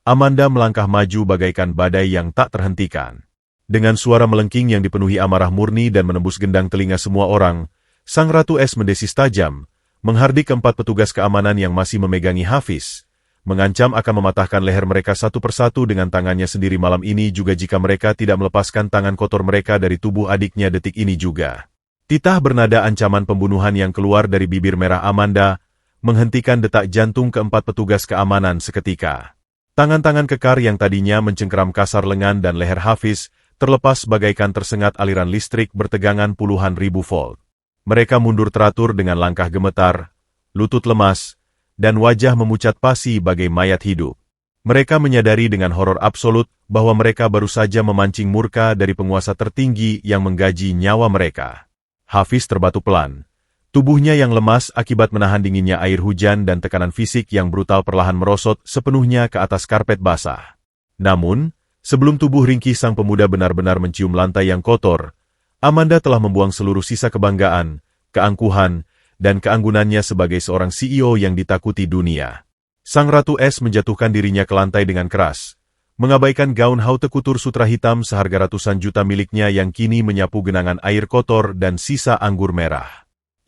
B: Amanda melangkah maju bagaikan badai yang tak terhentikan. Dengan suara melengking yang dipenuhi amarah murni dan menembus gendang telinga semua orang, Sang Ratu Es mendesis tajam, menghardik keempat petugas keamanan yang masih memegangi Hafiz, mengancam akan mematahkan leher mereka satu persatu dengan tangannya sendiri malam ini juga jika mereka tidak melepaskan tangan kotor mereka dari tubuh adiknya detik ini juga. Titah bernada ancaman pembunuhan yang keluar dari bibir merah Amanda, menghentikan detak jantung keempat petugas keamanan seketika. Tangan-tangan kekar yang tadinya mencengkeram kasar lengan dan leher Hafiz, terlepas bagaikan tersengat aliran listrik bertegangan puluhan ribu volt. Mereka mundur teratur dengan langkah gemetar, lutut lemas, dan wajah memucat pasi bagai mayat hidup. Mereka menyadari dengan horor absolut bahwa mereka baru saja memancing murka dari penguasa tertinggi yang menggaji nyawa mereka. Hafiz terbatu pelan. Tubuhnya yang lemas akibat menahan dinginnya air hujan dan tekanan fisik yang brutal perlahan merosot sepenuhnya ke atas karpet basah. Namun, sebelum tubuh ringkih sang pemuda benar-benar mencium lantai yang kotor, Amanda telah membuang seluruh sisa kebanggaan, keangkuhan, dan keanggunannya sebagai seorang CEO yang ditakuti dunia. Sang Ratu Es menjatuhkan dirinya ke lantai dengan keras, mengabaikan gaun haute couture sutra hitam seharga ratusan juta miliknya yang kini menyapu genangan air kotor dan sisa anggur merah.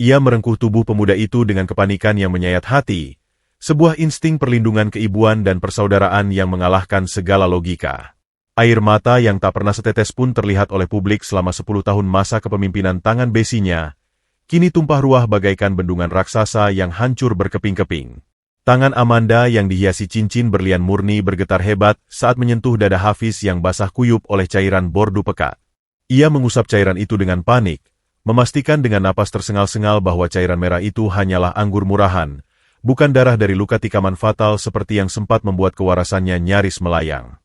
B: Ia merengkuh tubuh pemuda itu dengan kepanikan yang menyayat hati, sebuah insting perlindungan keibuan dan persaudaraan yang mengalahkan segala logika. Air mata yang tak pernah setetes pun terlihat oleh publik selama 10 tahun masa kepemimpinan tangan besinya, kini tumpah ruah bagaikan bendungan raksasa yang hancur berkeping-keping. Tangan Amanda yang dihiasi cincin berlian murni bergetar hebat saat menyentuh dada Hafiz yang basah kuyup oleh cairan bordu pekat. Ia mengusap cairan itu dengan panik, memastikan dengan napas tersengal-sengal bahwa cairan merah itu hanyalah anggur murahan, bukan darah dari luka tikaman fatal seperti yang sempat membuat kewarasannya nyaris melayang.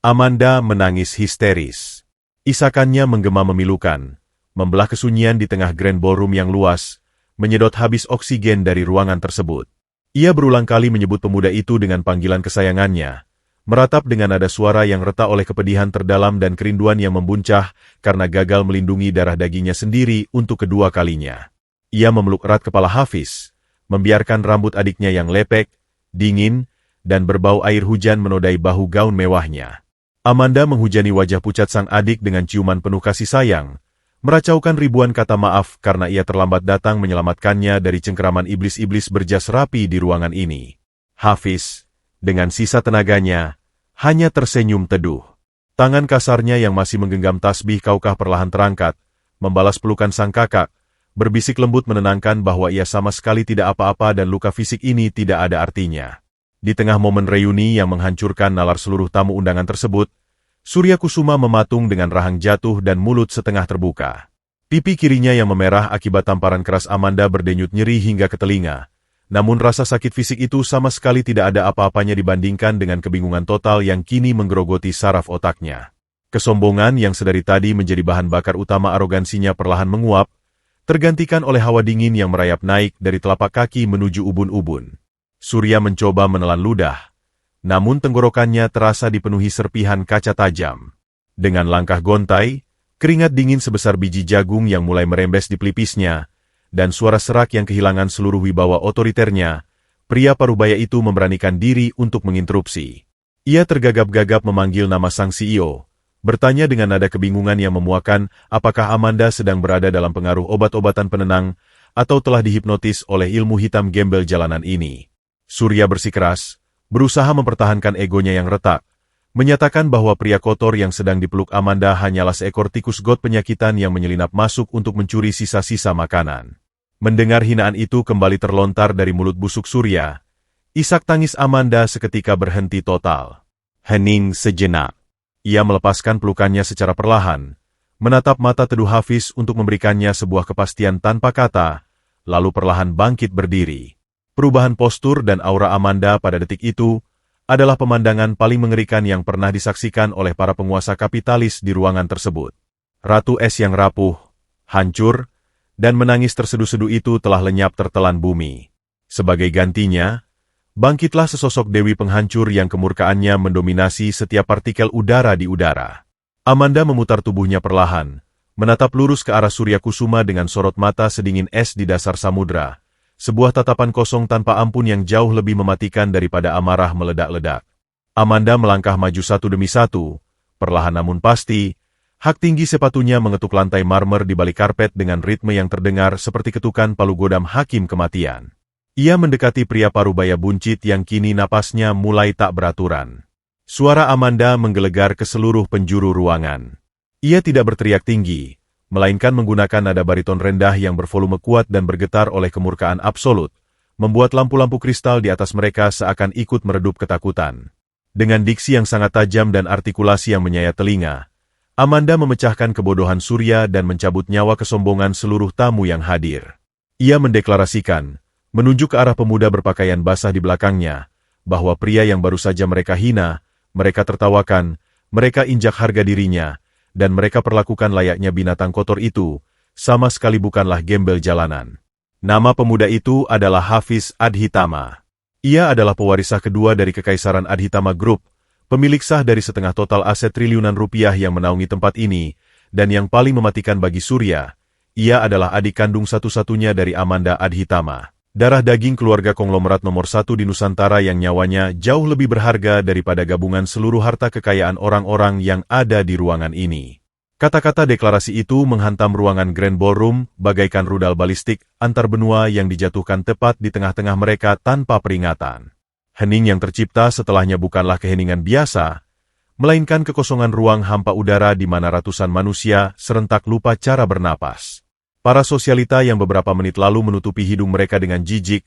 B: Amanda menangis histeris. Isakannya menggema memilukan, membelah kesunyian di tengah grand ballroom yang luas, menyedot habis oksigen dari ruangan tersebut. Ia berulang kali menyebut pemuda itu dengan panggilan kesayangannya, meratap dengan nada suara yang retak oleh kepedihan terdalam dan kerinduan yang membuncah karena gagal melindungi darah dagingnya sendiri untuk kedua kalinya. Ia memeluk erat kepala Hafiz, membiarkan rambut adiknya yang lepek, dingin, dan berbau air hujan menodai bahu gaun mewahnya. Amanda menghujani wajah pucat sang adik dengan ciuman penuh kasih sayang, meracaukan ribuan kata maaf karena ia terlambat datang menyelamatkannya dari cengkeraman iblis-iblis berjas rapi di ruangan ini. Hafiz, dengan sisa tenaganya, hanya tersenyum teduh. Tangan kasarnya yang masih menggenggam tasbih kaukah perlahan terangkat, membalas pelukan sang kakak, berbisik lembut menenangkan bahwa ia sama sekali tidak apa-apa dan luka fisik ini tidak ada artinya. Di tengah momen reuni yang menghancurkan nalar seluruh tamu undangan tersebut, Surya Kusuma mematung dengan rahang jatuh dan mulut setengah terbuka. Pipi kirinya yang memerah akibat tamparan keras Amanda berdenyut nyeri hingga ke telinga. Namun rasa sakit fisik itu sama sekali tidak ada apa-apanya dibandingkan dengan kebingungan total yang kini menggerogoti saraf otaknya. Kesombongan yang sedari tadi menjadi bahan bakar utama arogansinya perlahan menguap, tergantikan oleh hawa dingin yang merayap naik dari telapak kaki menuju ubun-ubun. Surya mencoba menelan ludah, namun tenggorokannya terasa dipenuhi serpihan kaca tajam. Dengan langkah gontai, keringat dingin sebesar biji jagung yang mulai merembes di pelipisnya, dan suara serak yang kehilangan seluruh wibawa otoriternya, pria parubaya itu memberanikan diri untuk menginterupsi. Ia tergagap-gagap memanggil nama sang CEO, bertanya dengan nada kebingungan yang memuakan apakah Amanda sedang berada dalam pengaruh obat-obatan penenang atau telah dihipnotis oleh ilmu hitam gembel jalanan ini. Surya bersikeras, berusaha mempertahankan egonya yang retak, menyatakan bahwa pria kotor yang sedang dipeluk Amanda hanyalah seekor tikus got penyakitan yang menyelinap masuk untuk mencuri sisa-sisa makanan. Mendengar hinaan itu kembali terlontar dari mulut busuk Surya, isak tangis Amanda seketika berhenti total. Hening sejenak. Ia melepaskan pelukannya secara perlahan, menatap mata teduh Hafiz untuk memberikannya sebuah kepastian tanpa kata, lalu perlahan bangkit berdiri. Perubahan postur dan aura Amanda pada detik itu adalah pemandangan paling mengerikan yang pernah disaksikan oleh para penguasa kapitalis di ruangan tersebut. Ratu Es yang rapuh, hancur, dan menangis terseduh-seduh itu telah lenyap tertelan bumi. Sebagai gantinya, bangkitlah sesosok dewi penghancur yang kemurkaannya mendominasi setiap partikel udara di udara. Amanda memutar tubuhnya perlahan, menatap lurus ke arah Surya Kusuma dengan sorot mata sedingin es di dasar samudra, sebuah tatapan kosong tanpa ampun yang jauh lebih mematikan daripada amarah meledak-ledak. Amanda melangkah maju satu demi satu, perlahan namun pasti, hak tinggi sepatunya mengetuk lantai marmer di balik karpet dengan ritme yang terdengar seperti ketukan palu godam hakim kematian. Ia mendekati pria parubaya buncit yang kini napasnya mulai tak beraturan. Suara Amanda menggelegar ke seluruh penjuru ruangan. Ia tidak berteriak tinggi, melainkan menggunakan nada bariton rendah yang bervolume kuat dan bergetar oleh kemurkaan absolut, membuat lampu-lampu kristal di atas mereka seakan ikut meredup ketakutan. Dengan diksi yang sangat tajam dan artikulasi yang menyayat telinga, Amanda memecahkan kebodohan Surya dan mencabut nyawa kesombongan seluruh tamu yang hadir. Ia mendeklarasikan menunjuk ke arah pemuda berpakaian basah di belakangnya, bahwa pria yang baru saja mereka hina, mereka tertawakan, mereka injak harga dirinya, dan mereka perlakukan layaknya binatang kotor itu, sama sekali bukanlah gembel jalanan. Nama pemuda itu adalah Hafiz Adhitama. Ia adalah pewaris sah kedua dari Kekaisaran Adhitama Group, pemilik sah dari setengah total aset triliunan rupiah yang menaungi tempat ini, dan yang paling mematikan bagi Surya, ia adalah adik kandung satu-satunya dari Amanda Adhitama. Darah daging keluarga konglomerat nomor satu di Nusantara yang nyawanya jauh lebih berharga daripada gabungan seluruh harta kekayaan orang-orang yang ada di ruangan ini. Kata-kata deklarasi itu menghantam ruangan Grand Ballroom bagaikan rudal balistik antar benua yang dijatuhkan tepat di tengah-tengah mereka tanpa peringatan. Hening yang tercipta setelahnya bukanlah keheningan biasa, melainkan kekosongan ruang hampa udara di mana ratusan manusia serentak lupa cara bernapas. Para sosialita yang beberapa menit lalu menutupi hidung mereka dengan jijik,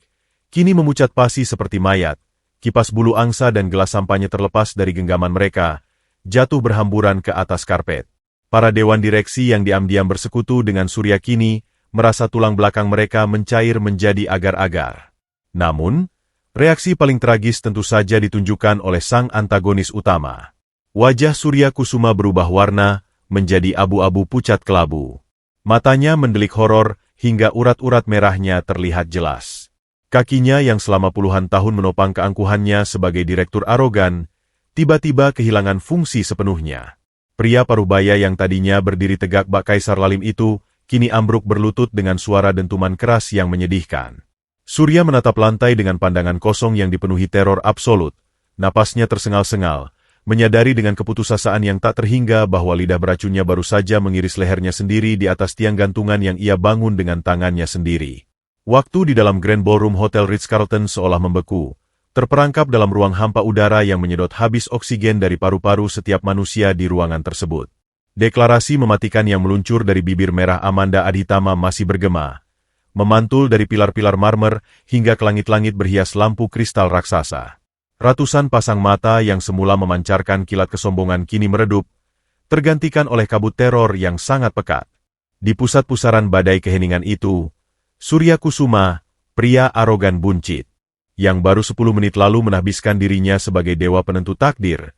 B: kini memucat pasi seperti mayat, kipas bulu angsa dan gelas sampahnya terlepas dari genggaman mereka, jatuh berhamburan ke atas karpet. Para dewan direksi yang diam-diam bersekutu dengan Surya kini, merasa tulang belakang mereka mencair menjadi agar-agar. Namun, reaksi paling tragis tentu saja ditunjukkan oleh sang antagonis utama. Wajah Surya Kusuma berubah warna, menjadi abu-abu pucat kelabu. Matanya mendelik horor, hingga urat-urat merahnya terlihat jelas. Kakinya yang selama puluhan tahun menopang keangkuhannya sebagai direktur arogan, tiba-tiba kehilangan fungsi sepenuhnya. Pria parubaya yang tadinya berdiri tegak bak Kaisar Lalim itu, kini ambruk berlutut dengan suara dentuman keras yang menyedihkan. Surya menatap lantai dengan pandangan kosong yang dipenuhi teror absolut. Napasnya tersengal-sengal, menyadari dengan keputusasaan yang tak terhingga bahwa lidah beracunnya baru saja mengiris lehernya sendiri di atas tiang gantungan yang ia bangun dengan tangannya sendiri. Waktu di dalam Grand Ballroom Hotel Ritz-Carlton seolah membeku, terperangkap dalam ruang hampa udara yang menyedot habis oksigen dari paru-paru setiap manusia di ruangan tersebut. Deklarasi mematikan yang meluncur dari bibir merah Amanda Adhitama masih bergema, memantul dari pilar-pilar marmer hingga ke langit-langit berhias lampu kristal raksasa. Ratusan pasang mata yang semula memancarkan kilat kesombongan kini meredup, tergantikan oleh kabut teror yang sangat pekat. Di pusat pusaran badai keheningan itu, Surya Kusuma, pria arogan buncit, yang baru 10 menit lalu menahbiskan dirinya sebagai dewa penentu takdir,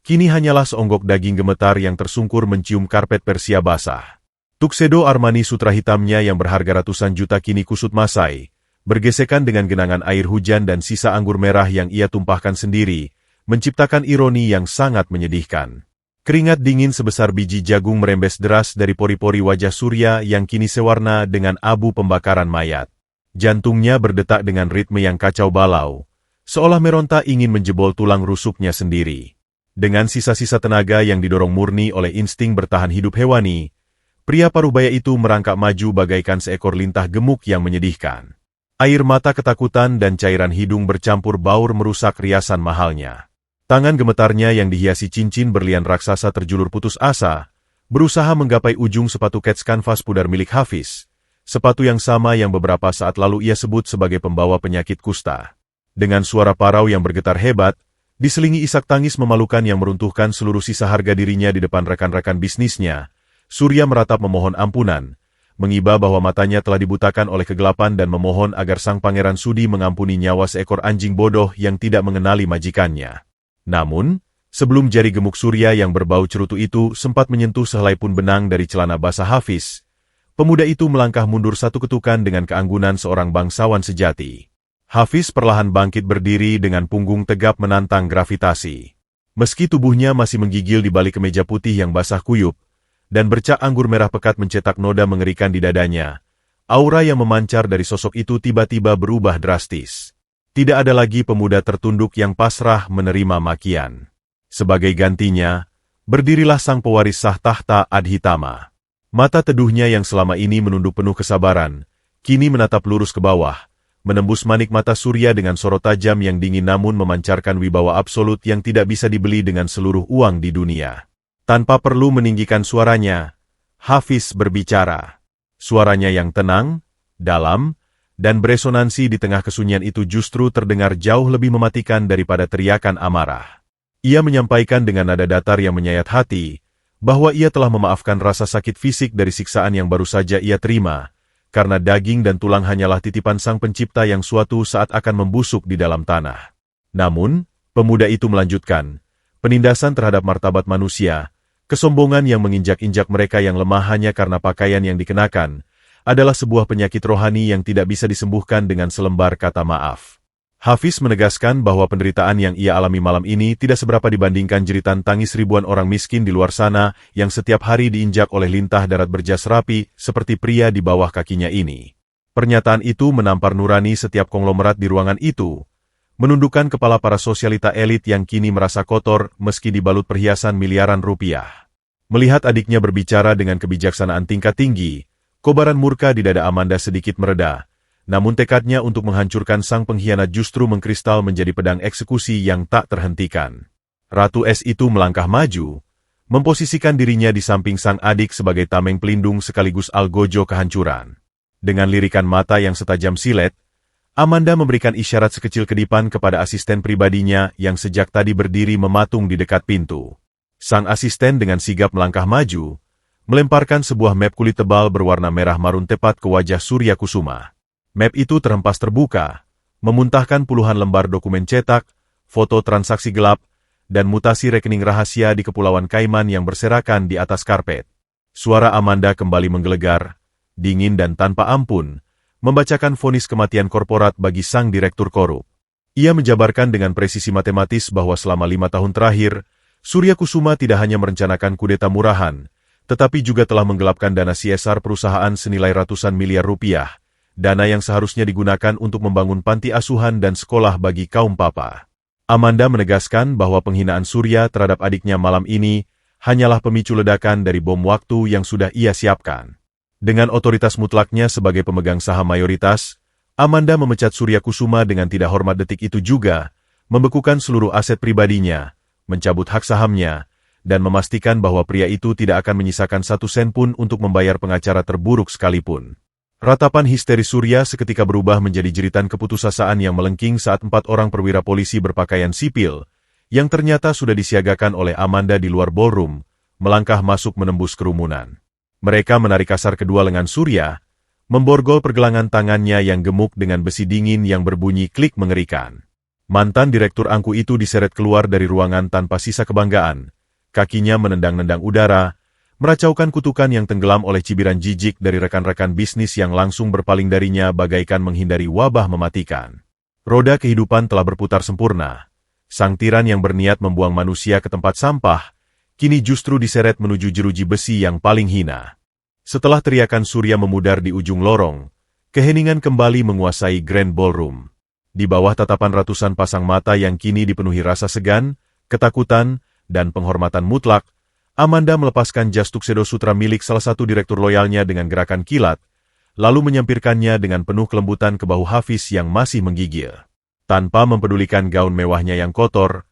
B: kini hanyalah seonggok daging gemetar yang tersungkur mencium karpet Persia basah. Tuxedo Armani sutra hitamnya yang berharga ratusan juta kini kusut masai, bergesekan dengan genangan air hujan dan sisa anggur merah yang ia tumpahkan sendiri, menciptakan ironi yang sangat menyedihkan. Keringat dingin sebesar biji jagung merembes deras dari pori-pori wajah Surya yang kini sewarna dengan abu pembakaran mayat. Jantungnya berdetak dengan ritme yang kacau balau, seolah meronta ingin menjebol tulang rusuknya sendiri. Dengan sisa-sisa tenaga yang didorong murni oleh insting bertahan hidup hewani, pria parubaya itu merangkak maju bagaikan seekor lintah gemuk yang menyedihkan. Air mata ketakutan dan cairan hidung bercampur baur merusak riasan mahalnya. Tangan gemetarnya yang dihiasi cincin berlian raksasa terjulur putus asa, berusaha menggapai ujung sepatu kets kanvas pudar milik Hafiz, sepatu yang sama yang beberapa saat lalu ia sebut sebagai pembawa penyakit kusta. Dengan suara parau yang bergetar hebat, diselingi isak tangis memalukan yang meruntuhkan seluruh sisa harga dirinya di depan rekan-rekan bisnisnya, Surya meratap memohon ampunan, mengiba bahwa matanya telah dibutakan oleh kegelapan dan memohon agar sang pangeran sudi mengampuni nyawa seekor anjing bodoh yang tidak mengenali majikannya. Namun, sebelum jari gemuk Surya yang berbau cerutu itu sempat menyentuh sehelai pun benang dari celana basah Hafiz, pemuda itu melangkah mundur satu ketukan dengan keanggunan seorang bangsawan sejati. Hafiz perlahan bangkit berdiri dengan punggung tegap menantang gravitasi. Meski tubuhnya masih menggigil di balik kemeja putih yang basah kuyup, dan bercak anggur merah pekat mencetak noda mengerikan di dadanya, aura yang memancar dari sosok itu tiba-tiba berubah drastis. Tidak ada lagi pemuda tertunduk yang pasrah menerima makian. Sebagai gantinya, berdirilah sang pewaris sah tahta Adhitama. Mata teduhnya yang selama ini menunduk penuh kesabaran, kini menatap lurus ke bawah, menembus manik mata Surya dengan sorot tajam yang dingin namun memancarkan wibawa absolut yang tidak bisa dibeli dengan seluruh uang di dunia. Tanpa perlu meninggikan suaranya, Hafiz berbicara. Suaranya yang tenang, dalam, dan beresonansi di tengah kesunyian itu justru terdengar jauh lebih mematikan daripada teriakan amarah. Ia menyampaikan dengan nada datar yang menyayat hati, bahwa ia telah memaafkan rasa sakit fisik dari siksaan yang baru saja ia terima, karena daging dan tulang hanyalah titipan Sang Pencipta yang suatu saat akan membusuk di dalam tanah. Namun, pemuda itu melanjutkan, penindasan terhadap martabat manusia, kesombongan yang menginjak-injak mereka yang lemah hanya karena pakaian yang dikenakan, adalah sebuah penyakit rohani yang tidak bisa disembuhkan dengan selembar kata maaf. Hafiz menegaskan bahwa penderitaan yang ia alami malam ini tidak seberapa dibandingkan jeritan tangis ribuan orang miskin di luar sana yang setiap hari diinjak oleh lintah darat berjas rapi seperti pria di bawah kakinya ini. Pernyataan itu menampar nurani setiap konglomerat di ruangan itu, menundukkan kepala para sosialita elit yang kini merasa kotor meski dibalut perhiasan miliaran rupiah. Melihat adiknya berbicara dengan kebijaksanaan tingkat tinggi, kobaran murka di dada Amanda sedikit mereda. Namun tekadnya untuk menghancurkan sang pengkhianat justru mengkristal menjadi pedang eksekusi yang tak terhentikan. Ratu Es itu melangkah maju, memposisikan dirinya di samping sang adik sebagai tameng pelindung sekaligus algojo kehancuran. Dengan lirikan mata yang setajam silet, Amanda memberikan isyarat sekecil kedipan kepada asisten pribadinya yang sejak tadi berdiri mematung di dekat pintu. Sang asisten dengan sigap melangkah maju, melemparkan sebuah map kulit tebal berwarna merah marun tepat ke wajah Surya Kusuma. Map itu terhempas terbuka, memuntahkan puluhan lembar dokumen cetak, foto transaksi gelap, dan mutasi rekening rahasia di Kepulauan Kaiman yang berserakan di atas karpet. Suara Amanda kembali menggelegar, dingin dan tanpa ampun, membacakan vonis kematian korporat bagi sang direktur korup. Ia menjabarkan dengan presisi matematis bahwa selama 5 tahun terakhir, Surya Kusuma tidak hanya merencanakan kudeta murahan, tetapi juga telah menggelapkan dana CSR perusahaan senilai ratusan miliar rupiah, dana yang seharusnya digunakan untuk membangun panti asuhan dan sekolah bagi kaum papa. Amanda menegaskan bahwa penghinaan Surya terhadap adiknya malam ini hanyalah pemicu ledakan dari bom waktu yang sudah ia siapkan. Dengan otoritas mutlaknya sebagai pemegang saham mayoritas, Amanda memecat Surya Kusuma dengan tidak hormat detik itu juga, membekukan seluruh aset pribadinya, mencabut hak sahamnya, dan memastikan bahwa pria itu tidak akan menyisakan 1 sen pun untuk membayar pengacara terburuk sekalipun. Ratapan histeris Surya seketika berubah menjadi jeritan keputusasaan yang melengking saat 4 orang perwira polisi berpakaian sipil, yang ternyata sudah disiagakan oleh Amanda di luar ballroom, melangkah masuk menembus kerumunan. Mereka menarik kasar kedua lengan Surya, memborgol pergelangan tangannya yang gemuk dengan besi dingin yang berbunyi klik mengerikan. Mantan direktur angku itu diseret keluar dari ruangan tanpa sisa kebanggaan, kakinya menendang-nendang udara, meracaukan kutukan yang tenggelam oleh cibiran jijik dari rekan-rekan bisnis yang langsung berpaling darinya bagaikan menghindari wabah mematikan. Roda kehidupan telah berputar sempurna. Sang tiran yang berniat membuang manusia ke tempat sampah, kini justru diseret menuju jeruji besi yang paling hina. Setelah teriakan Surya memudar di ujung lorong, keheningan kembali menguasai Grand Ballroom. Di bawah tatapan ratusan pasang mata yang kini dipenuhi rasa segan, ketakutan, dan penghormatan mutlak, Amanda melepaskan jas tuxedo sutra milik salah satu direktur loyalnya dengan gerakan kilat, lalu menyampirkannya dengan penuh kelembutan ke bahu Hafiz yang masih menggigil. Tanpa mempedulikan gaun mewahnya yang kotor,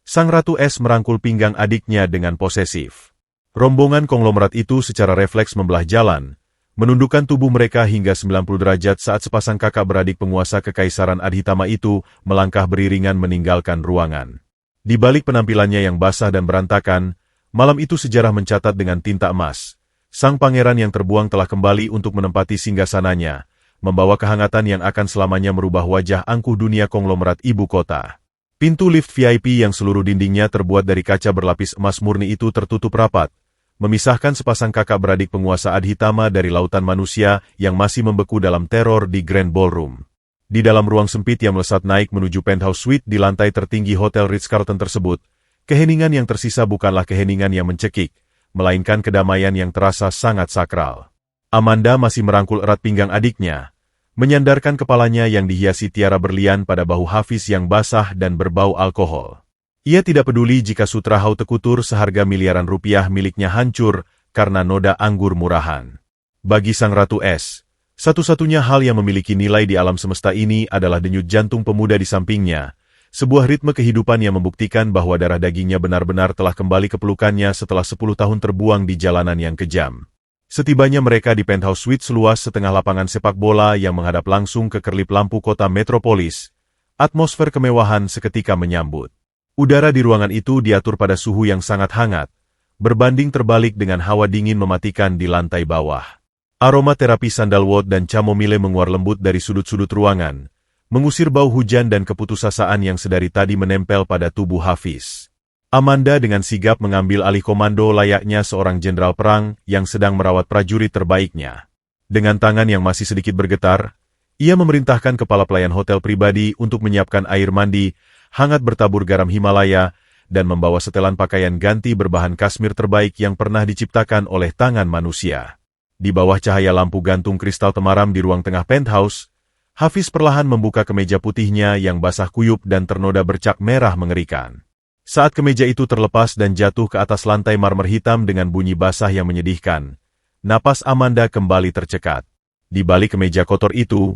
B: Sang Ratu Es merangkul pinggang adiknya dengan posesif. Rombongan konglomerat itu secara refleks membelah jalan, menundukkan tubuh mereka hingga 90 derajat saat sepasang kakak beradik penguasa kekaisaran Adhitama itu melangkah beriringan meninggalkan ruangan. Di balik penampilannya yang basah dan berantakan, malam itu sejarah mencatat dengan tinta emas. Sang pangeran yang terbuang telah kembali untuk menempati singgasananya, membawa kehangatan yang akan selamanya merubah wajah angkuh dunia konglomerat ibu kota. Pintu lift VIP yang seluruh dindingnya terbuat dari kaca berlapis emas murni itu tertutup rapat, memisahkan sepasang kakak beradik penguasa Adhitama dari lautan manusia yang masih membeku dalam teror di Grand Ballroom. Di dalam ruang sempit yang melesat naik menuju penthouse suite di lantai tertinggi Hotel Ritz-Carlton tersebut, keheningan yang tersisa bukanlah keheningan yang mencekik, melainkan kedamaian yang terasa sangat sakral. Amanda masih merangkul erat pinggang adiknya, menyandarkan kepalanya yang dihiasi tiara berlian pada bahu Hafiz yang basah dan berbau alkohol. Ia tidak peduli jika sutra Haute Couture seharga miliaran rupiah miliknya hancur karena noda anggur murahan. Bagi Sang Ratu Es, satu-satunya hal yang memiliki nilai di alam semesta ini adalah denyut jantung pemuda di sampingnya, sebuah ritme kehidupan yang membuktikan bahwa darah dagingnya benar-benar telah kembali ke pelukannya setelah 10 tahun terbuang di jalanan yang kejam. Setibanya mereka di penthouse suite seluas setengah lapangan sepak bola yang menghadap langsung ke kerlip lampu kota metropolis, atmosfer kemewahan seketika menyambut. Udara di ruangan itu diatur pada suhu yang sangat hangat, berbanding terbalik dengan hawa dingin mematikan di lantai bawah. Aroma terapi sandalwood dan chamomile menguar lembut dari sudut-sudut ruangan, mengusir bau hujan dan keputusasaan yang sedari tadi menempel pada tubuh Hafiz. Amanda dengan sigap mengambil alih komando layaknya seorang jenderal perang yang sedang merawat prajurit terbaiknya. Dengan tangan yang masih sedikit bergetar, ia memerintahkan kepala pelayan hotel pribadi untuk menyiapkan air mandi, hangat bertabur garam Himalaya, dan membawa setelan pakaian ganti berbahan kasmir terbaik yang pernah diciptakan oleh tangan manusia. Di bawah cahaya lampu gantung kristal temaram di ruang tengah penthouse, Hafiz perlahan membuka kemeja putihnya yang basah kuyup dan ternoda bercak merah mengerikan. Saat kemeja itu terlepas dan jatuh ke atas lantai marmer hitam dengan bunyi basah yang menyedihkan, napas Amanda kembali tercekat. Di balik kemeja kotor itu,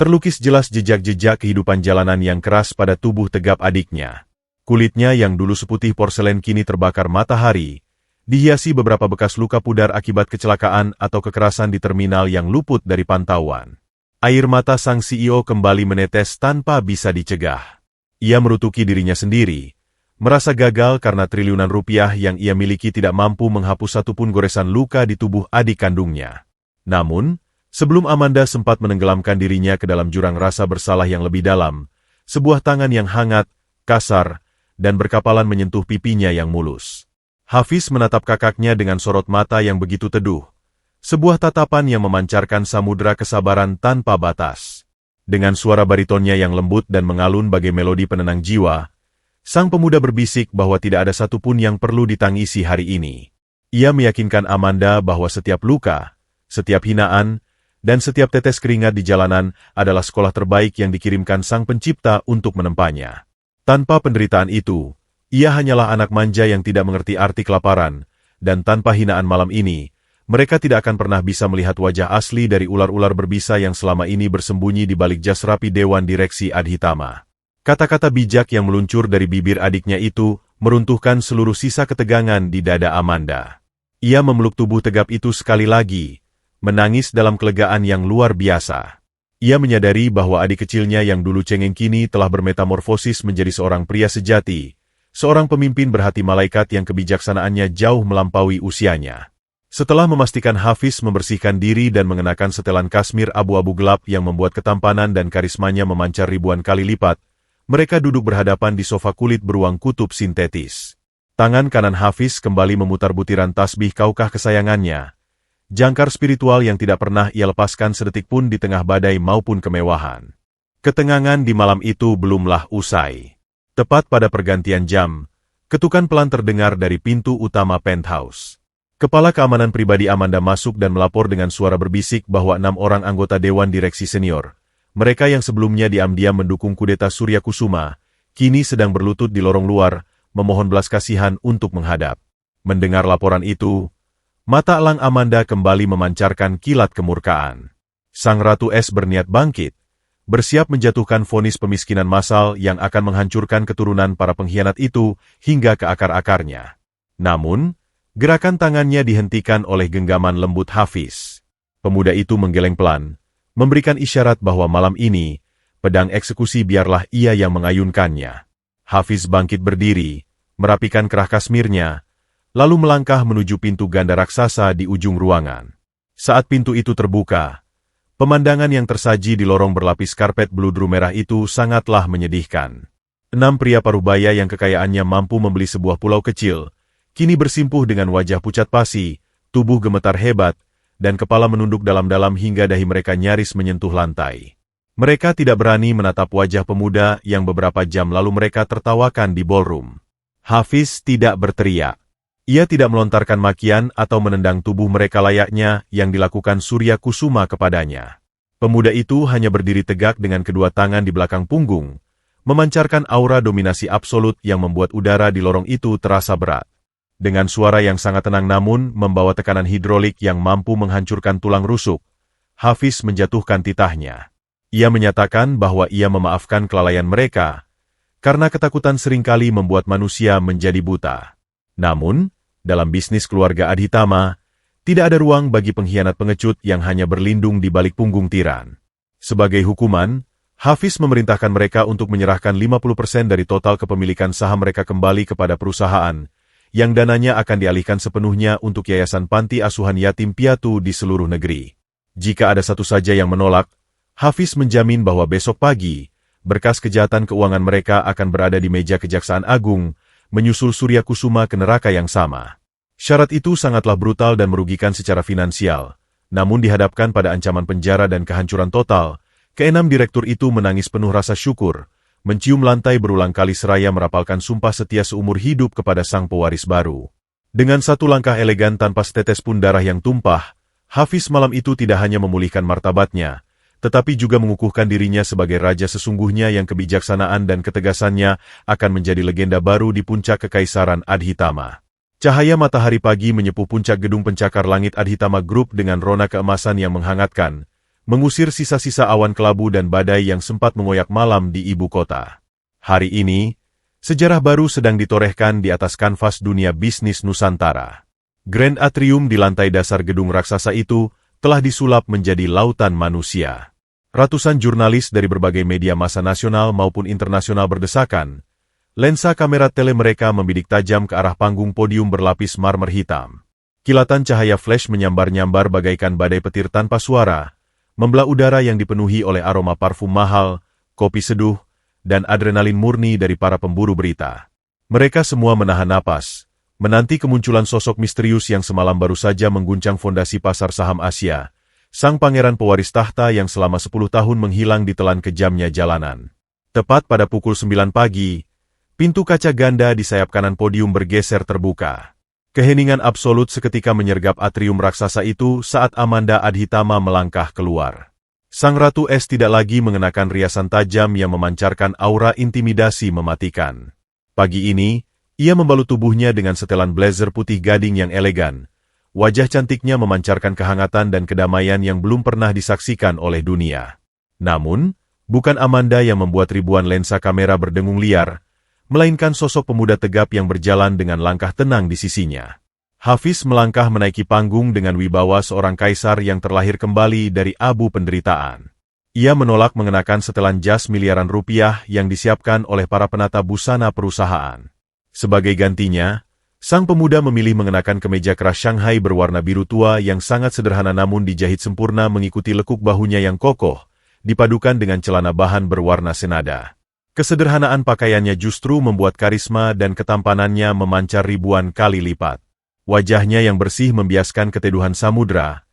B: terlukis jelas jejak-jejak kehidupan jalanan yang keras pada tubuh tegap adiknya. Kulitnya yang dulu seputih porselen kini terbakar matahari, dihiasi beberapa bekas luka pudar akibat kecelakaan atau kekerasan di terminal yang luput dari pantauan. Air mata sang CEO kembali menetes tanpa bisa dicegah. Ia merutuki dirinya sendiri, merasa gagal karena triliunan rupiah yang ia miliki tidak mampu menghapus satupun goresan luka di tubuh adik kandungnya. Namun, sebelum Amanda sempat menenggelamkan dirinya ke dalam jurang rasa bersalah yang lebih dalam, sebuah tangan yang hangat, kasar, dan berkapalan menyentuh pipinya yang mulus. Hafiz menatap kakaknya dengan sorot mata yang begitu teduh, sebuah tatapan yang memancarkan samudera kesabaran tanpa batas. Dengan suara baritonnya yang lembut dan mengalun bagai melodi penenang jiwa, sang pemuda berbisik bahwa tidak ada satupun yang perlu ditangisi hari ini. Ia meyakinkan Amanda bahwa setiap luka, setiap hinaan, dan setiap tetes keringat di jalanan adalah sekolah terbaik yang dikirimkan Sang Pencipta untuk menempanya. Tanpa penderitaan itu, ia hanyalah anak manja yang tidak mengerti arti kelaparan, dan tanpa hinaan malam ini, mereka tidak akan pernah bisa melihat wajah asli dari ular-ular berbisa yang selama ini bersembunyi di balik jas rapi Dewan Direksi Adhitama. Kata-kata bijak yang meluncur dari bibir adiknya itu meruntuhkan seluruh sisa ketegangan di dada Amanda. Ia memeluk tubuh tegap itu sekali lagi, menangis dalam kelegaan yang luar biasa. Ia menyadari bahwa adik kecilnya yang dulu cengeng kini telah bermetamorfosis menjadi seorang pria sejati, seorang pemimpin berhati malaikat yang kebijaksanaannya jauh melampaui usianya. Setelah memastikan Hafiz membersihkan diri dan mengenakan setelan kasmir abu-abu gelap yang membuat ketampanan dan karismanya memancar ribuan kali lipat, mereka duduk berhadapan di sofa kulit beruang kutub sintetis. Tangan kanan Hafiz kembali memutar butiran tasbih kaukah kesayangannya, jangkar spiritual yang tidak pernah ia lepaskan sedetik pun di tengah badai maupun kemewahan. Ketenangan di malam itu belumlah usai. Tepat pada pergantian jam, ketukan pelan terdengar dari pintu utama penthouse. Kepala Keamanan Pribadi Amanda masuk dan melapor dengan suara berbisik bahwa 6 orang anggota Dewan Direksi Senior, mereka yang sebelumnya diam-diam mendukung kudeta Surya Kusuma, kini sedang berlutut di lorong luar, memohon belas kasihan untuk menghadap. Mendengar laporan itu, mata elang Amanda kembali memancarkan kilat kemurkaan. Sang Ratu Es berniat bangkit, bersiap menjatuhkan vonis pemiskinan massal yang akan menghancurkan keturunan para pengkhianat itu hingga ke akar-akarnya. Namun, gerakan tangannya dihentikan oleh genggaman lembut Hafiz. Pemuda itu menggeleng pelan, memberikan isyarat bahwa malam ini, pedang eksekusi biarlah ia yang mengayunkannya. Hafiz bangkit berdiri, merapikan kerah kasmirnya, lalu melangkah menuju pintu ganda raksasa di ujung ruangan. Saat pintu itu terbuka, pemandangan yang tersaji di lorong berlapis karpet beludru merah itu sangatlah menyedihkan. 6 pria parubaya yang kekayaannya mampu membeli sebuah pulau kecil, kini bersimpuh dengan wajah pucat pasi, tubuh gemetar hebat, dan kepala menunduk dalam-dalam hingga dahi mereka nyaris menyentuh lantai. Mereka tidak berani menatap wajah pemuda yang beberapa jam lalu mereka tertawakan di ballroom. Hafiz tidak berteriak. Ia tidak melontarkan makian atau menendang tubuh mereka layaknya yang dilakukan Surya Kusuma kepadanya. Pemuda itu hanya berdiri tegak dengan kedua tangan di belakang punggung, memancarkan aura dominasi absolut yang membuat udara di lorong itu terasa berat. Dengan suara yang sangat tenang namun membawa tekanan hidrolik yang mampu menghancurkan tulang rusuk, Hafiz menjatuhkan titahnya. Ia menyatakan bahwa ia memaafkan kelalaian mereka, karena ketakutan seringkali membuat manusia menjadi buta. Namun, dalam bisnis keluarga Adhitama, tidak ada ruang bagi pengkhianat pengecut yang hanya berlindung di balik punggung tiran. Sebagai hukuman, Hafiz memerintahkan mereka untuk menyerahkan 50% dari total kepemilikan saham mereka kembali kepada perusahaan, yang dananya akan dialihkan sepenuhnya untuk yayasan panti asuhan yatim piatu di seluruh negeri. Jika ada satu saja yang menolak, Hafiz menjamin bahwa besok pagi, berkas kejahatan keuangan mereka akan berada di meja Kejaksaan Agung, menyusul Surya Kusuma ke neraka yang sama. Syarat itu sangatlah brutal dan merugikan secara finansial, namun dihadapkan pada ancaman penjara dan kehancuran total, keenam direktur itu menangis penuh rasa syukur, mencium lantai berulang kali seraya merapalkan sumpah setia seumur hidup kepada sang pewaris baru. Dengan satu langkah elegan tanpa setetes pun darah yang tumpah, Hafiz malam itu tidak hanya memulihkan martabatnya, tetapi juga mengukuhkan dirinya sebagai raja sesungguhnya yang kebijaksanaan dan ketegasannya akan menjadi legenda baru di puncak kekaisaran Adhitama. Cahaya matahari pagi menyepuh puncak gedung pencakar langit Adhitama Group dengan rona keemasan yang menghangatkan, mengusir sisa-sisa awan kelabu dan badai yang sempat mengoyak malam di ibu kota. Hari ini, sejarah baru sedang ditorehkan di atas kanvas dunia bisnis Nusantara. Grand Atrium di lantai dasar gedung raksasa itu telah disulap menjadi lautan manusia. Ratusan jurnalis dari berbagai media massa nasional maupun internasional berdesakan. Lensa kamera tele mereka membidik tajam ke arah panggung podium berlapis marmer hitam. Kilatan cahaya flash menyambar-nyambar bagaikan badai petir tanpa suara, membelah udara yang dipenuhi oleh aroma parfum mahal, kopi seduh, dan adrenalin murni dari para pemburu berita. Mereka semua menahan napas, menanti kemunculan sosok misterius yang semalam baru saja mengguncang fondasi pasar saham Asia, sang pangeran pewaris tahta yang selama 10 tahun menghilang di telan kejamnya jalanan. Tepat pada pukul 9 pagi, pintu kaca ganda di sayap kanan podium bergeser terbuka. Keheningan absolut seketika menyergap atrium raksasa itu saat Amanda Adhitama melangkah keluar. Sang Ratu Es tidak lagi mengenakan riasan tajam yang memancarkan aura intimidasi mematikan. Pagi ini, ia membalut tubuhnya dengan setelan blazer putih gading yang elegan. Wajah cantiknya memancarkan kehangatan dan kedamaian yang belum pernah disaksikan oleh dunia. Namun, bukan Amanda yang membuat ribuan lensa kamera berdengung liar, melainkan sosok pemuda tegap yang berjalan dengan langkah tenang di sisinya. Hafiz melangkah menaiki panggung dengan wibawa seorang kaisar yang terlahir kembali dari abu penderitaan. Ia menolak mengenakan setelan jas miliaran rupiah yang disiapkan oleh para penata busana perusahaan. Sebagai gantinya, sang pemuda memilih mengenakan kemeja keras Shanghai berwarna biru tua yang sangat sederhana namun dijahit sempurna mengikuti lekuk bahunya yang kokoh, dipadukan dengan celana bahan berwarna senada. Kesederhanaan pakaiannya justru membuat karisma dan ketampanannya memancar ribuan kali lipat. Wajahnya yang bersih membiaskan keteduhan samudra,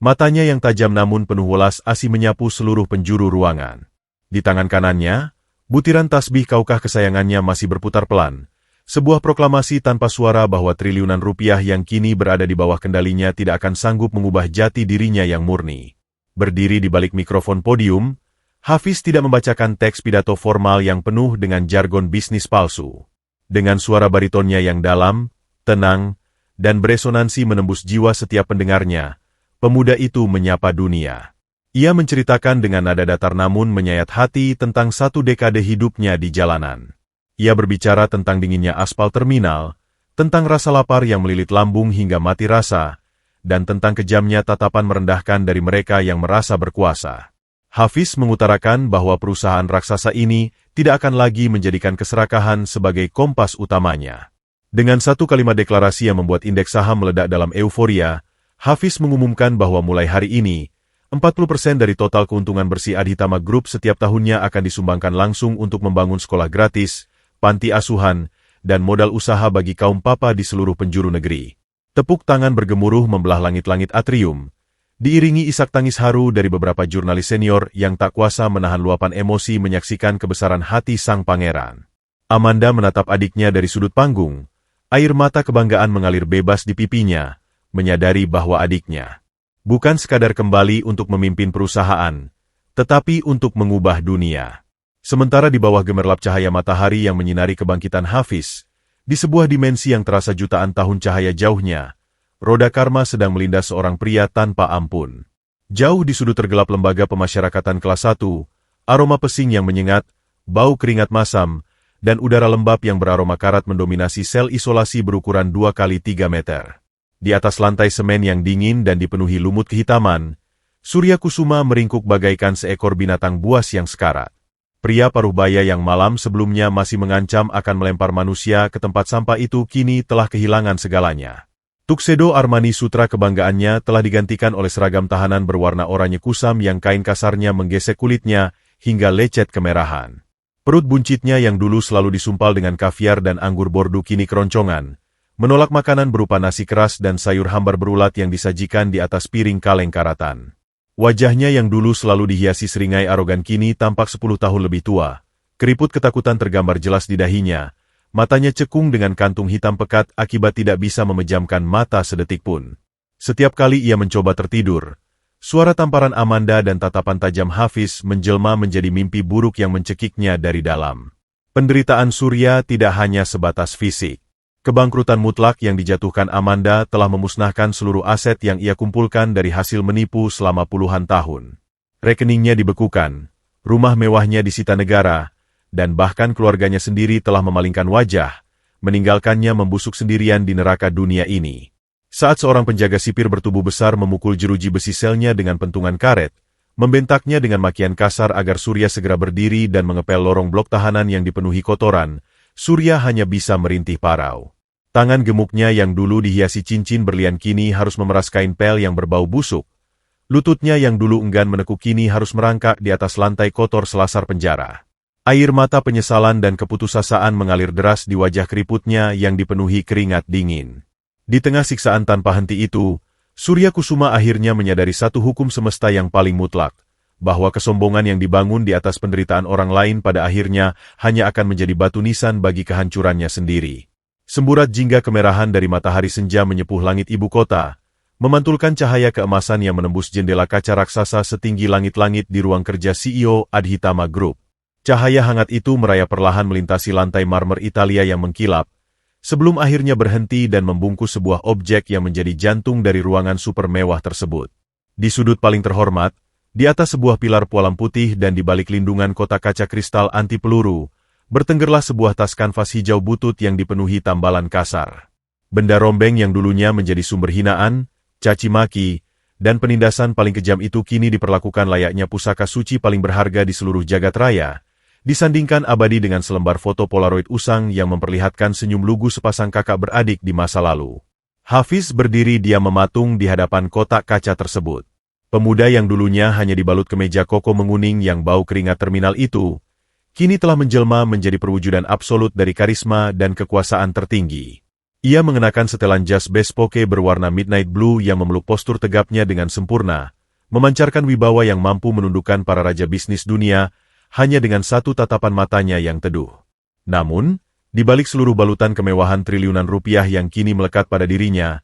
B: matanya yang tajam namun penuh welas asih menyapu seluruh penjuru ruangan. Di tangan kanannya, butiran tasbih kaukah kesayangannya masih berputar pelan. Sebuah proklamasi tanpa suara bahwa triliunan rupiah yang kini berada di bawah kendalinya tidak akan sanggup mengubah jati dirinya yang murni. Berdiri di balik mikrofon podium, Hafiz tidak membacakan teks pidato formal yang penuh dengan jargon bisnis palsu. Dengan suara baritonnya yang dalam, tenang, dan beresonansi menembus jiwa setiap pendengarnya, pemuda itu menyapa dunia. Ia menceritakan dengan nada datar namun menyayat hati tentang satu dekade hidupnya di jalanan. Ia berbicara tentang dinginnya aspal terminal, tentang rasa lapar yang melilit lambung hingga mati rasa, dan tentang kejamnya tatapan merendahkan dari mereka yang merasa berkuasa. Hafiz mengutarakan bahwa perusahaan raksasa ini tidak akan lagi menjadikan keserakahan sebagai kompas utamanya. Dengan satu kalimat deklarasi yang membuat indeks saham meledak dalam euforia, Hafiz mengumumkan bahwa mulai hari ini, 40% dari total keuntungan bersih Adhitama Group setiap tahunnya akan disumbangkan langsung untuk membangun sekolah gratis, panti asuhan, dan modal usaha bagi kaum papa di seluruh penjuru negeri. Tepuk tangan bergemuruh membelah langit-langit atrium, diiringi isak tangis haru dari beberapa jurnalis senior yang tak kuasa menahan luapan emosi menyaksikan kebesaran hati sang pangeran. Amanda menatap adiknya dari sudut panggung, air mata kebanggaan mengalir bebas di pipinya, menyadari bahwa adiknya bukan sekadar kembali untuk memimpin perusahaan, tetapi untuk mengubah dunia. Sementara di bawah gemerlap cahaya matahari yang menyinari kebangkitan Hafiz, di sebuah dimensi yang terasa jutaan tahun cahaya jauhnya, roda karma sedang melindas seorang pria tanpa ampun. Jauh di sudut tergelap lembaga pemasyarakatan kelas 1, aroma pesing yang menyengat, bau keringat masam, dan udara lembab yang beraroma karat mendominasi sel isolasi berukuran 2 kali 3 meter. Di atas lantai semen yang dingin dan dipenuhi lumut kehitaman, Surya Kusuma meringkuk bagaikan seekor binatang buas yang sekarat. Pria paruh baya yang malam sebelumnya masih mengancam akan melempar manusia ke tempat sampah itu kini telah kehilangan segalanya. Tuxedo Armani Sutra kebanggaannya telah digantikan oleh seragam tahanan berwarna oranye kusam yang kain kasarnya menggesek kulitnya hingga lecet kemerahan. Perut buncitnya yang dulu selalu disumpal dengan kaviar dan anggur bordu kini keroncongan, menolak makanan berupa nasi keras dan sayur hambar berulat yang disajikan di atas piring kaleng karatan. Wajahnya yang dulu selalu dihiasi seringai arogan kini tampak 10 tahun lebih tua. Keriput ketakutan tergambar jelas di dahinya. Matanya cekung dengan kantung hitam pekat akibat tidak bisa memejamkan mata sedetik pun. Setiap kali ia mencoba tertidur, suara tamparan Amanda dan tatapan tajam Hafiz menjelma menjadi mimpi buruk yang mencekiknya dari dalam. Penderitaan Surya tidak hanya sebatas fisik. Kebangkrutan mutlak yang dijatuhkan Amanda telah memusnahkan seluruh aset yang ia kumpulkan dari hasil menipu selama puluhan tahun. Rekeningnya dibekukan, rumah mewahnya disita negara, dan bahkan keluarganya sendiri telah memalingkan wajah, meninggalkannya membusuk sendirian di neraka dunia ini. Saat seorang penjaga sipir bertubuh besar memukul jeruji besi selnya dengan pentungan karet, membentaknya dengan makian kasar agar Surya segera berdiri dan mengepel lorong blok tahanan yang dipenuhi kotoran, Surya hanya bisa merintih parau. Tangan gemuknya yang dulu dihiasi cincin berlian kini harus memeras kain pel yang berbau busuk. Lututnya yang dulu enggan menekuk kini harus merangkak di atas lantai kotor selasar penjara. Air mata penyesalan dan keputusasaan mengalir deras di wajah keriputnya yang dipenuhi keringat dingin. Di tengah siksaan tanpa henti itu, Surya Kusuma akhirnya menyadari satu hukum semesta yang paling mutlak, bahwa kesombongan yang dibangun di atas penderitaan orang lain pada akhirnya hanya akan menjadi batu nisan bagi kehancurannya sendiri. Semburat jingga kemerahan dari matahari senja menyepuh langit ibu kota, memantulkan cahaya keemasan yang menembus jendela kaca raksasa setinggi langit-langit di ruang kerja CEO Adhitama Group. Cahaya hangat itu merayap perlahan melintasi lantai marmer Italia yang mengkilap, sebelum akhirnya berhenti dan membungkus sebuah objek yang menjadi jantung dari ruangan super mewah tersebut. Di sudut paling terhormat, di atas sebuah pilar pualam putih dan di balik lindungan kotak kaca kristal anti peluru, bertenggerlah sebuah tas kanvas hijau butut yang dipenuhi tambalan kasar. Benda rombeng yang dulunya menjadi sumber hinaan, caci maki, dan penindasan paling kejam itu kini diperlakukan layaknya pusaka suci paling berharga di seluruh jagat raya, disandingkan abadi dengan selembar foto Polaroid usang yang memperlihatkan senyum lugu sepasang kakak beradik di masa lalu. Hafiz berdiri diam mematung di hadapan kotak kaca tersebut. Pemuda yang dulunya hanya dibalut kemeja koko menguning yang bau keringat terminal itu, kini telah menjelma menjadi perwujudan absolut dari karisma dan kekuasaan tertinggi. Ia mengenakan setelan jas bespoke berwarna midnight blue yang memeluk postur tegapnya dengan sempurna, memancarkan wibawa yang mampu menundukkan para raja bisnis dunia, hanya dengan satu tatapan matanya yang teduh. Namun, di balik seluruh balutan kemewahan triliunan rupiah yang kini melekat pada dirinya,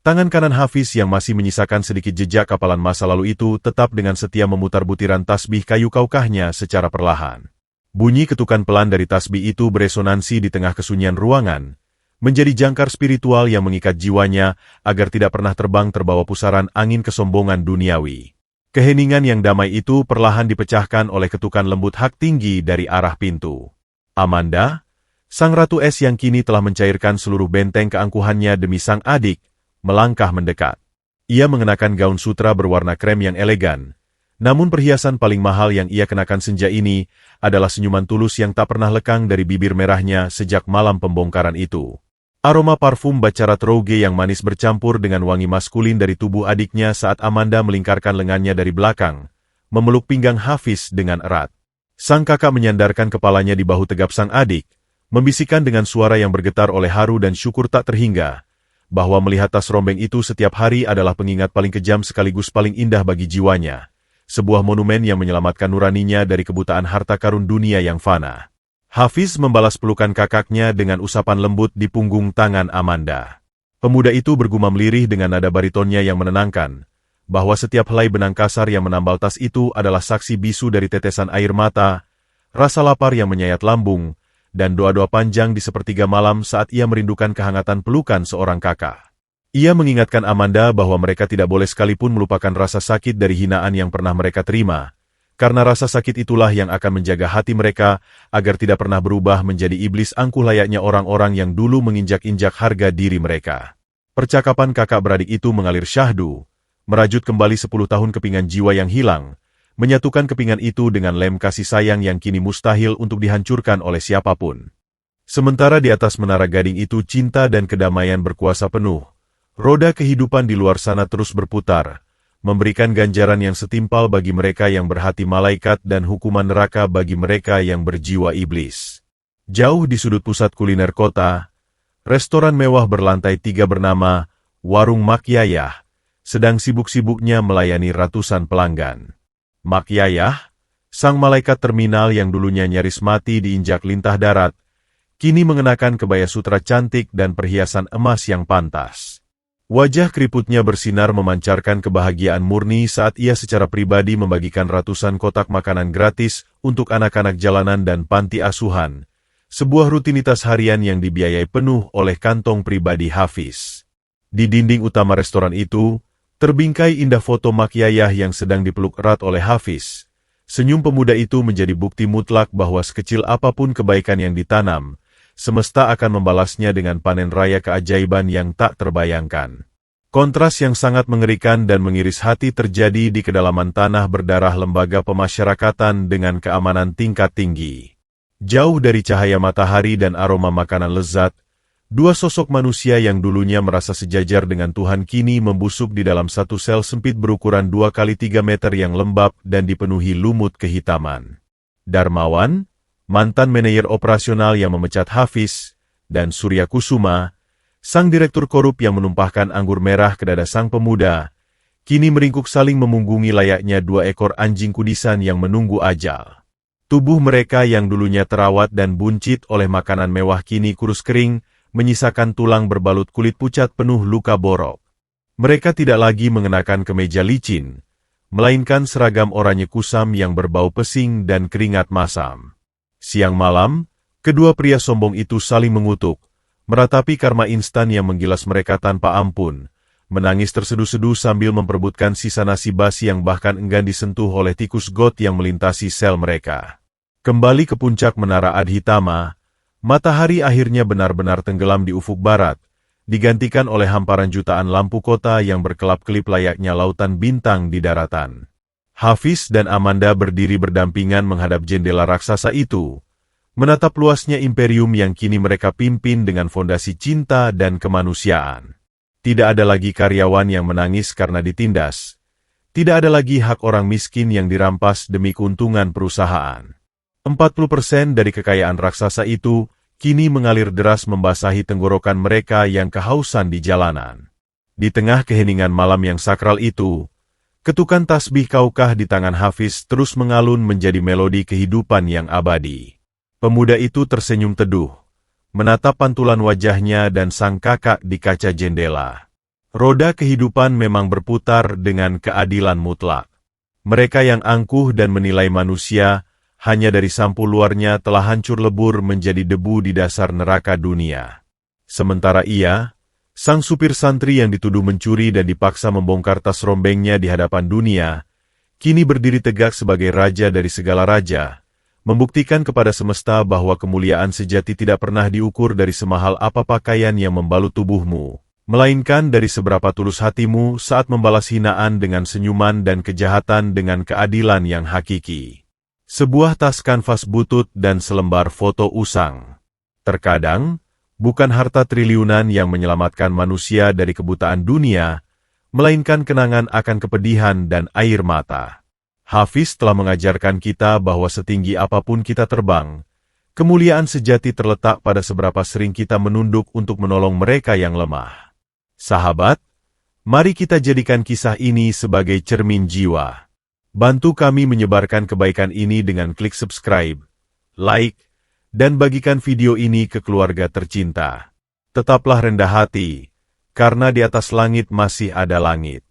B: tangan kanan Hafiz yang masih menyisakan sedikit jejak kapalan masa lalu itu tetap dengan setia memutar butiran tasbih kayu kaukahnya secara perlahan. Bunyi ketukan pelan dari tasbih itu beresonansi di tengah kesunyian ruangan, menjadi jangkar spiritual yang mengikat jiwanya agar tidak pernah terbang terbawa pusaran angin kesombongan duniawi. Keheningan yang damai itu perlahan dipecahkan oleh ketukan lembut hak tinggi dari arah pintu. Amanda, sang ratu es yang kini telah mencairkan seluruh benteng keangkuhannya demi sang adik, melangkah mendekat. Ia mengenakan gaun sutra berwarna krem yang elegan, namun perhiasan paling mahal yang ia kenakan senja ini adalah senyuman tulus yang tak pernah lekang dari bibir merahnya sejak malam pembongkaran itu. Aroma parfum Baccarat Rouge yang manis bercampur dengan wangi maskulin dari tubuh adiknya saat Amanda melingkarkan lengannya dari belakang, memeluk pinggang Hafiz dengan erat. Sang kakak menyandarkan kepalanya di bahu tegap sang adik, membisikkan dengan suara yang bergetar oleh haru dan syukur tak terhingga, bahwa melihat tas rombeng itu setiap hari adalah pengingat paling kejam sekaligus paling indah bagi jiwanya, sebuah monumen yang menyelamatkan nuraninya dari kebutaan harta karun dunia yang fana. Hafiz membalas pelukan kakaknya dengan usapan lembut di punggung tangan Amanda. Pemuda itu bergumam lirih dengan nada baritonnya yang menenangkan, bahwa setiap helai benang kasar yang menambal tas itu adalah saksi bisu dari tetesan air mata, rasa lapar yang menyayat lambung, dan doa-doa panjang di sepertiga malam saat ia merindukan kehangatan pelukan seorang kakak. Ia mengingatkan Amanda bahwa mereka tidak boleh sekalipun melupakan rasa sakit dari hinaan yang pernah mereka terima, karena rasa sakit itulah yang akan menjaga hati mereka agar tidak pernah berubah menjadi iblis angkuh layaknya orang-orang yang dulu menginjak-injak harga diri mereka. Percakapan kakak beradik itu mengalir syahdu, merajut kembali 10 tahun kepingan jiwa yang hilang, menyatukan kepingan itu dengan lem kasih sayang yang kini mustahil untuk dihancurkan oleh siapapun. Sementara di atas menara gading itu cinta dan kedamaian berkuasa penuh, Roda kehidupan di luar sana terus berputar, memberikan ganjaran yang setimpal bagi mereka yang berhati malaikat dan hukuman neraka bagi mereka yang berjiwa iblis. Jauh di sudut pusat kuliner kota, restoran mewah berlantai 3 bernama Warung Mak Yayah sedang sibuk-sibuknya melayani ratusan pelanggan. Mak Yayah, sang malaikat terminal yang dulunya nyaris mati diinjak lintah darat, kini mengenakan kebaya sutra cantik dan perhiasan emas yang pantas. Wajah keriputnya bersinar memancarkan kebahagiaan murni saat ia secara pribadi membagikan ratusan kotak makanan gratis untuk anak-anak jalanan dan panti asuhan, sebuah rutinitas harian yang dibiayai penuh oleh kantong pribadi Hafiz. Di dinding utama restoran itu, terbingkai indah foto Mak Yayah yang sedang dipeluk erat oleh Hafiz. Senyum pemuda itu menjadi bukti mutlak bahwa sekecil apapun kebaikan yang ditanam, semesta akan membalasnya dengan panen raya keajaiban yang tak terbayangkan. Kontras yang sangat mengerikan dan mengiris hati terjadi di kedalaman tanah berdarah lembaga pemasyarakatan dengan keamanan tingkat tinggi. Jauh dari cahaya matahari dan aroma makanan lezat, dua sosok manusia yang dulunya merasa sejajar dengan Tuhan kini membusuk di dalam satu sel sempit berukuran 2 kali 3 meter yang lembab dan dipenuhi lumut kehitaman. Darmawan, mantan manajer operasional yang memecat Hafiz, dan Surya Kusuma, sang direktur korup yang menumpahkan anggur merah ke dada sang pemuda, kini meringkuk saling memunggungi layaknya 2 ekor anjing kudisan yang menunggu ajal. Tubuh mereka yang dulunya terawat dan buncit oleh makanan mewah kini kurus kering, menyisakan tulang berbalut kulit pucat penuh luka borok. Mereka tidak lagi mengenakan kemeja licin, melainkan seragam oranye kusam yang berbau pesing dan keringat masam. Siang malam, kedua pria sombong itu saling mengutuk, meratapi karma instan yang menggilas mereka tanpa ampun, menangis terseduh-seduh sambil memperebutkan sisa nasi basi yang bahkan enggan disentuh oleh tikus got yang melintasi sel mereka. Kembali ke puncak menara Adhitama, matahari akhirnya benar-benar tenggelam di ufuk barat, digantikan oleh hamparan jutaan lampu kota yang berkelap-kelip layaknya lautan bintang di daratan. Hafiz dan Amanda berdiri berdampingan menghadap jendela raksasa itu, menatap luasnya imperium yang kini mereka pimpin dengan fondasi cinta dan kemanusiaan. Tidak ada lagi karyawan yang menangis karena ditindas. Tidak ada lagi hak orang miskin yang dirampas demi keuntungan perusahaan. 40% dari kekayaan raksasa itu kini mengalir deras membasahi tenggorokan mereka yang kehausan di jalanan. Di tengah keheningan malam yang sakral itu, ketukan tasbih kaukah di tangan Hafiz terus mengalun menjadi melodi kehidupan yang abadi. Pemuda itu tersenyum teduh, menatap pantulan wajahnya dan sang kakak di kaca jendela. Roda kehidupan memang berputar dengan keadilan mutlak. Mereka yang angkuh dan menilai manusia, hanya dari sampul luarnya telah hancur lebur menjadi debu di dasar neraka dunia. Sementara ia, sang supir santri yang dituduh mencuri dan dipaksa membongkar tas rombengnya di hadapan dunia, kini berdiri tegak sebagai raja dari segala raja, membuktikan kepada semesta bahwa kemuliaan sejati tidak pernah diukur dari semahal apa pakaian yang membalut tubuhmu, melainkan dari seberapa tulus hatimu saat membalas hinaan dengan senyuman dan kejahatan dengan keadilan yang hakiki. Sebuah tas kanvas butut dan selembar foto usang. Terkadang, bukan harta triliunan yang menyelamatkan manusia dari kebutaan dunia, melainkan kenangan akan kepedihan dan air mata. Hafiz telah mengajarkan kita bahwa setinggi apapun kita terbang, kemuliaan sejati terletak pada seberapa sering kita menunduk untuk menolong mereka yang lemah. Sahabat, mari kita jadikan kisah ini sebagai cermin jiwa. Bantu kami menyebarkan kebaikan ini dengan klik subscribe, like, dan bagikan video ini ke keluarga tercinta. Tetaplah rendah hati, karena di atas langit masih ada langit.